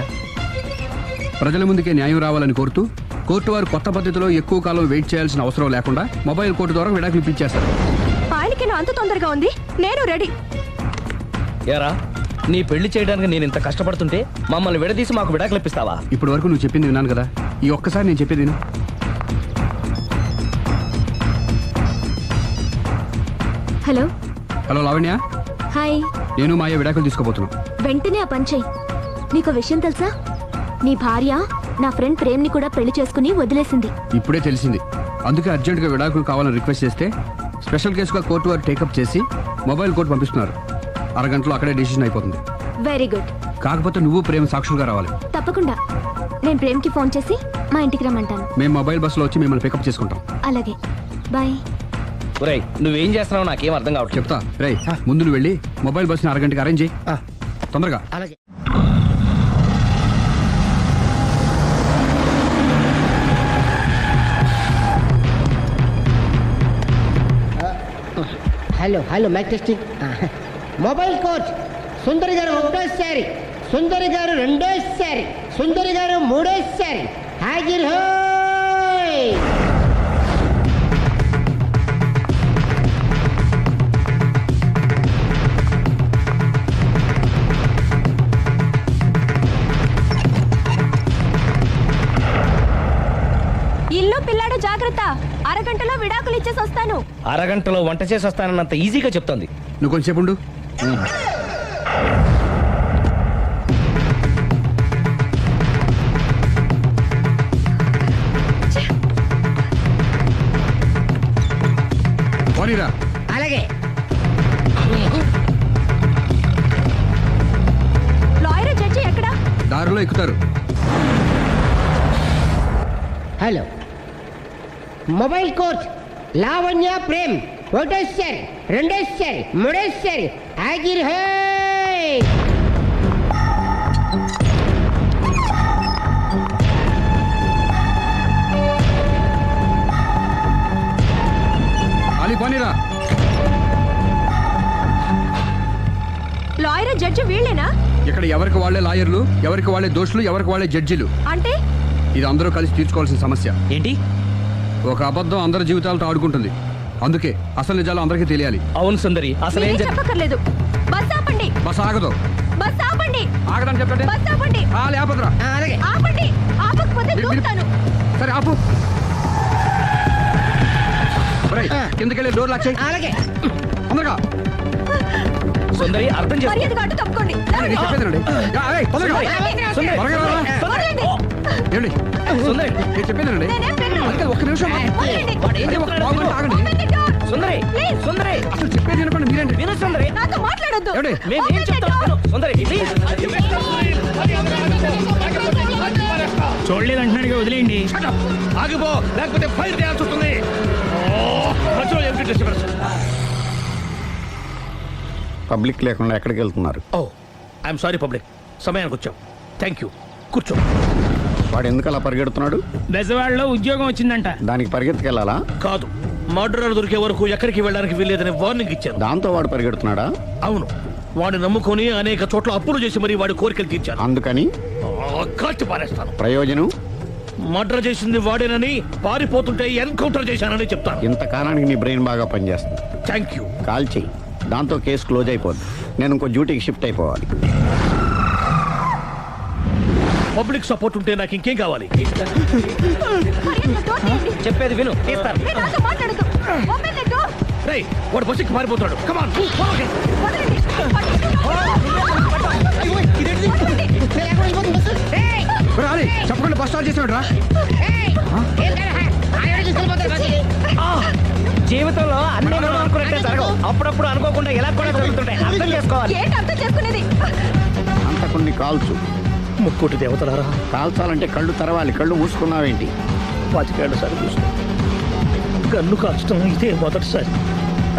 ప్రజల ముందుకే న్యాయం రావాలని కోరుతూ కోర్టు వారు కొత్త పద్ధతిలో ఎక్కువ కాలం వెయిట్ చేయాల్సిన అవసరం లేకుండా మొబైల్ కోర్టు ద్వారా విడాకులు ఇప్పించేస్తారు. ఆయనకి అంత తొందరగా ఉంది, నేను రెడీ. యారా, నీ పెళ్లి చేయడానికి నేను ఇంత కష్టపడుతుంటే మమ్మల్ని విడదీసి మాకు విడాకులు ఇప్పిస్తావా? ఇప్పటి వరకు నువ్వు చెప్పింది విన్నాను కదా, ఈ ఒక్కసారి నేను చెప్పేది విను. హలో. హలో లావణ్య. హాయ్. నేను మాయ విడాకులు తీసుకోబోతున్నాను. వెంటనే ఆ పని చెయ్యి. నీకు విషయం తెలుసా? నీ భార్య నా ఫ్రెండ్ ప్రేమ్ని కూడా పెళ్లి చేసుకుని వదిలేసింది. ఇప్పుడే తెలిసింది. అందుకే అర్జెంటుగా విడాకులు కావాలని రిక్వెస్ట్ చేస్తే స్పెషల్ కేసుగా కోర్టు వారు టేకప్ చేసి మొబైల్ కోర్టు పంపిస్తున్నారు. అరగంటలో అక్కడే డిసిషన్ అయిపోతుంది. Very good. కాకపోతే నువ్వు ప్రేమ సాక్షులుగా రావాలి. తప్పకుండా. నేను ప్రేమ్కి ఫోన్ చేసి మా ఇంటికి రమ్మంటాను. మేము మొబైల్ బస్సులో వచ్చి మిమ్మల్ని పికప్ చేసుకుంటాం. అలాగే, బాయ్. ఒరేయ్, నువ్వేం చేస్తున్నావు నాకేం అర్థం కావట్లేదు. చెప్తా. రేయ్, ముందు నువ్వు వెళ్ళి మొబైల్ బస్ని అరగంటకి అరేంజ్ చేయి. తొందరగా. అలాగే. Hello hello, mike testing. Mobile coach Sundari గారు ఒకటోసారి, సుందరి గారు రెండోసారి, సుందరి గారు మూడోసారి. హాజర్ హోయ్. ఇల్లు పిల్లాడు జాగ్రత్త. అరగంటలో విడాకులు ఇచ్చేసి వస్తాను. అరగంటలో వంట చేసి వస్తానన్నంత ఈజీగా చెప్తుంది. నువ్వు కొంచెంసేపు ఉండు. పోనీరా. అలాగే. లాయర్ జడ్జి ఎక్కడా? దారిలో ఎక్కుతారు. Hello, mobile coach Lavanya Prem ఒకటోసారి, రెండోసారి, మూడోసారి. హాజర్ హోయ్. అలీ పోనీరా. లాయర్ జడ్జి వీళ్ళేనా? ఇక్కడ ఎవరికి వాళ్ళే లాయర్లు, ఎవరికి వాళ్ళే దోషులు, ఎవరికి వాళ్ళే జడ్జిలు. అంటే ఇది అందరూ కలిసి తీర్చుకోవాల్సిన సమస్య. ఏంటి? ఒక అబద్ధం అందరి జీవితాలతో ఆడుకుంటుంది. అందుకే అసలు నిజాలు అందరికీ తెలియాలి. అవును సుందరి, అసలు ఏం చెప్పక్కర్లేదు. బస్ ఆపండి. బస్ ఆగదు. బస్ ఆపండి. ఆగదని చెప్పండి. బస్ ఆపండి. లేపదురా. అలాగే. ఆపండి. ఆపకపోతే దూకుతాను. సరే ఆపు. కిందకెళ్ళి డోర్ లాక్ చేయి. అలాగే. తొందరగా. సుందరి, అర్థం చేసుకో. మర్యాదగా అడ్డు తప్పుకోండి. నేను చెప్పేదేనండి. తొందరగా. త్వరగా రా. ఏమండి? సుందరి, నేను చెప్పేదేనండి. అందుకే ఒక్క నిమిషం ఆగండి. సుందరి, సుందరి, అసలు చెప్పేది వినపండి. మీరేంటి? విను సుందరి. నాతో మాట్లాడొద్దు. మేము ఏం చెప్తాం? సుందరి, చూడలేదు అంటున్నాడుగా, వదిలేయండి. ఆగిపో, లేకపోతే ఫైర్ చేయాల్సి వస్తుంది. పబ్లిక్ లేకుండా ఎక్కడికి వెళ్తున్నారు? ఐఎమ్ సారీ పబ్లిక్, సమయానికి వచ్చాం. థ్యాంక్ యూ, కూర్చో. వాడు ఎందుకు అలా పరిగెడుతున్నాడు? బెజవాడలో ఉద్యోగం వచ్చిందంట. దానికి పరిగెత్తుకెళ్ళాలా? కాదు, మర్డరర్ దొరికే వరకు ఎక్కడికి వెళ్ళడానికి వీల్లేదని వార్నింగ్ ఇచ్చారు. దాంతో వాడు పరిగెడుతున్నాడా? అవును, వాడిని నమ్ముకొని అనేక చోట్ల అప్పులు చేసి మరి వాడి కోరికలు తీర్చారు. అందుకని కాల్చి పారేస్తాను. ప్రయోజనం? మర్డర్ చేసింది వాడేనని, పారిపోతుంటే ఎన్కౌంటర్ చేశానని చెప్తాను. ఇంతకాలానికి నీ బ్రెయిన్ బాగా పనిచేస్తుంది. Thank you. కాల్ చెయ్యి, దాంతో కేసు క్లోజ్ అయిపోద్ది. నేను ఇంకో డ్యూటీకి షిఫ్ట్ అయిపోవాలి. పబ్లిక్ సపోర్ట్ ఉంటే నాకు ఇంకేం కావాలి? చెప్పేది విను, తీస్తాను. రేయ్, వాడు బస్సుకి మారిపోతాడు. కమాన్. చెప్పకుండా బస్ స్టార్ట్ చేసాడు రా. జీవితంలో అన్ని మనం అనుకున్నట్టే జరగవు. అప్పుడప్పుడు అనుకోకుండా ఎలా కూడా జరుగుతుంటాయి. అర్థం చేసుకోవాలి. అంతకుని కాల్చు. ముక్కోటి దేవతలారా, కాల్చాలంటే కళ్ళు తెరవాలి. కళ్ళు మూసుకున్నావేంటి? 25 సార్లు చూసుకో. గన్ను కాల్చడం ఇదే మొదటిసారి.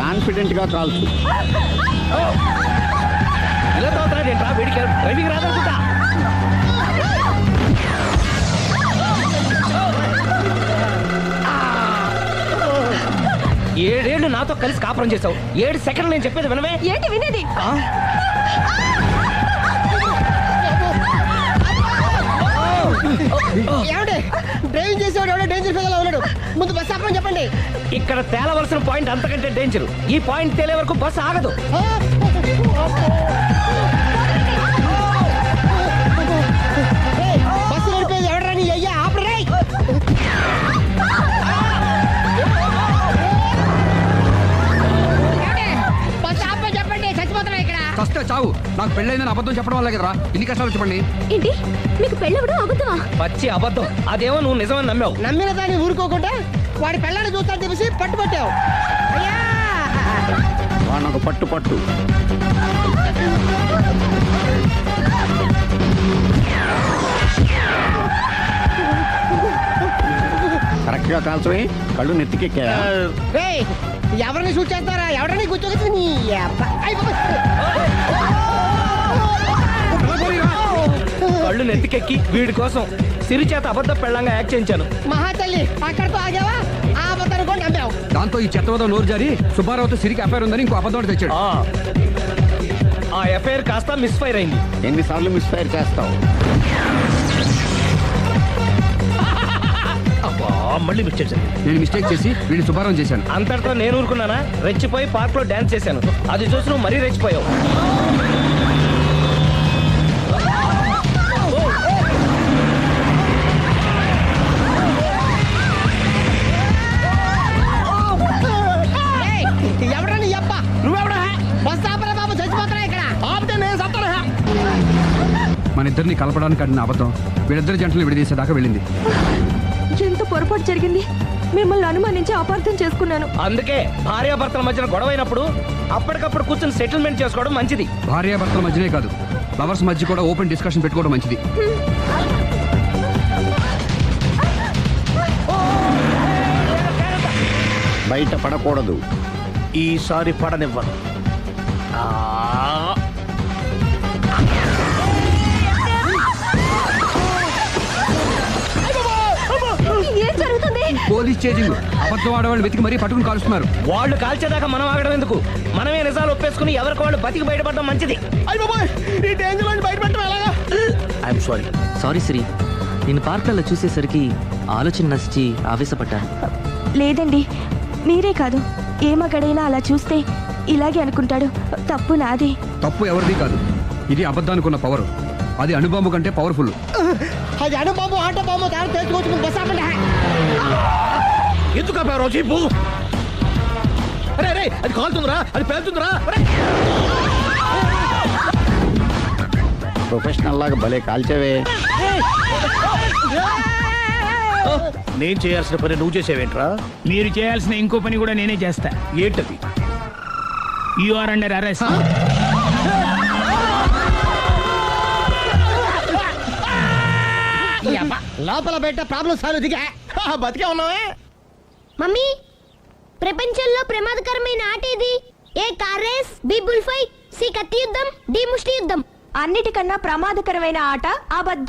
కాన్ఫిడెంట్ గా కాల్చు. ఇలా తోతున్నాడు ఏంట్రా? వీడికి డ్రైవింగ్ రాదనుకుంటా. ఏడేళ్ళు నాతో కలిసి కాపురం చేసావు. 7 సెకండ్లు నేను చెప్పేది వినవే. ఏంటి వినేది? డ్రైవింగ్ చేసేవాడు ఎవడో డేంజర్ ఫీల్ ఉన్నాడు. ముందు బస్ ఆపమని చెప్పండి. ఇక్కడ తేలవలసిన పాయింట్ అంతకంటే డేంజర్. ఈ పాయింట్ తేలే వరకు బస్సు ఆగదు. బస్సు నడిపేది ఎవడరాని అయ్యా ఆపరే. బస్ ఆపమని చెప్పండి. చచ్చిపోతున్నా ఇక్కడ. ఫస్ట్ చావు. నాకు పెళ్ళైందని అబద్ధం చెప్పడం వల్ల కదరా ఇన్ని కష్టాలు చెప్పండి. ఏంటి మీకు పెళ్ళవడం అబద్ధమా? పచ్చి అబద్ధం. అదేమో నువ్వు నిజమని నమ్మావు. నమ్మిన దాన్ని ఊరుకోకుండా వాడి పెళ్ళాన్ని చూస్తాను చెప్పేసి పట్టుబట్టావు. అయ్యా వాడినొక పట్టు పట్టు. కరెక్ట్ గా కాల్చవే. కళ్ళు నెత్తికెక్కా. రేయ్, ఎవరిని షూట్ చేస్తారా? ఎవరిని కూర్చోగచ్చు నీ అబ్బా. కళ్ళు నెత్తికెక్కి వీడి కోసం సిరి చేత అబద్ధ పెళ్ళంగా యాక్ట్ చేయించాను. మహాతల్లి అక్కడితో ఆగావా? ఆ అబద్ధాన్ని కూడా నమ్మావు. దాంతో ఈ చెత్తవదో నోరు జారి సుబ్బారావుతో సిరికి అఫైర్ ఉందని ఇంకో అబద్ధం తెచ్చాడు. ఆ ఎఫ్ఐఆర్ కాస్త మిస్ఫైర్ అయింది. ఎన్నిసార్లు మిస్ఫైర్ చేస్తావు? మళ్ళీ మిస్టేక్ చేశాను. నేను మిస్టేక్ చేసి వీడిని శుభారం చేశాను. అంతటితో నేను ఊరుకున్నానా? రెచ్చిపోయి పార్క్ లో డాన్స్ చేశాను. అది చూసి నువ్వు మరీ రెచ్చిపోయావు. ఎవరని అబ్బా? నువ్వెవడా? బస్ ఆపరా బాబు, చచ్చిపోతున్నా ఇక్కడ. ఆపితే నేను సత్తరా. మన ఇద్దరిని కలపడానికి అడిగిన అబద్ధం వీళ్ళిద్దరి జంటలు విడదీసేదాకా వెళ్ళింది. ఎంత పొరపాటు జరిగింది. మిమ్మల్ని అనుమానించి అపార్థం చేసుకున్నాను. అందుకే భార్యాభర్తల మధ్యన గొడవ అయినప్పుడు అప్పటికప్పుడు కూర్చొని సెటిల్మెంట్ చేసుకోవడం మంచిది. భార్యాభర్తల మధ్యనే కాదు, లవర్స్ మధ్య కూడా ఓపెన్ డిస్కషన్ పెట్టుకోవడం మంచిది. బయట పడకూడదు. ఈసారి పడనివ్వను. ఏం జరుగుతుంది? Police chasing. అబద్ధం ఆడవాళ్ళు వెతికి మరీ పట్టుకుని కాలుస్తున్నారు. వాళ్ళు కాల్చేదాకా మనం ఆగడం ఎందుకు? మనమే నిజాలు ఒప్పేసుకుని ఎవరికి వాళ్ళు బతికి బయటపడడం మంచిది. I'm sorry. సారీ శ్రీ, నేను పార్కులలో చూసేసరికి ఆలోచన నచ్చి ఆవేశపడ్డాను. లేదండి, మీరే కాదు, ఏ మగాడైనా అలా చూస్తే ఇలాగే అనుకుంటాడు. తప్పు నాది. తప్పు ఎవరిది కాదు. ఇది అబద్ధానికున్న పవర్. అది అణుబాంబు కంటే పవర్ఫుల్. అది అణుబాంబు ఆటో బాంబు తయారు తెలుసుకోవచ్చు. బస్ ఆపండి. ఎందుకు ఆపారో చెప్పు. అరే అరే, అది కాలుతుందిరా, అది పేలుతుందిరా. ప్రొఫెషనల్ లాగా భలే కాల్చేవే. నేను చేయాల్సిన పని నువ్వు చేసేవేంట్రా? మీరు చేయాల్సిన ఇంకో పని కూడా నేనే చేస్తా. ఏంటది? You are under arrest. లోపల బయట ప్రాబ్లం సాల్వ్ దిగా బతికే ఉన్నావే. మమ్మీ, ప్రపంచంలో ప్రమాదకరమైన ఆట ఇది. A car race, B bull fight, C కత్తి యుద్ధం, డి ముష్టి యుద్ధం. అన్నిటికన్నా ప్రమాదకరమైన ఆట అబద్ధం.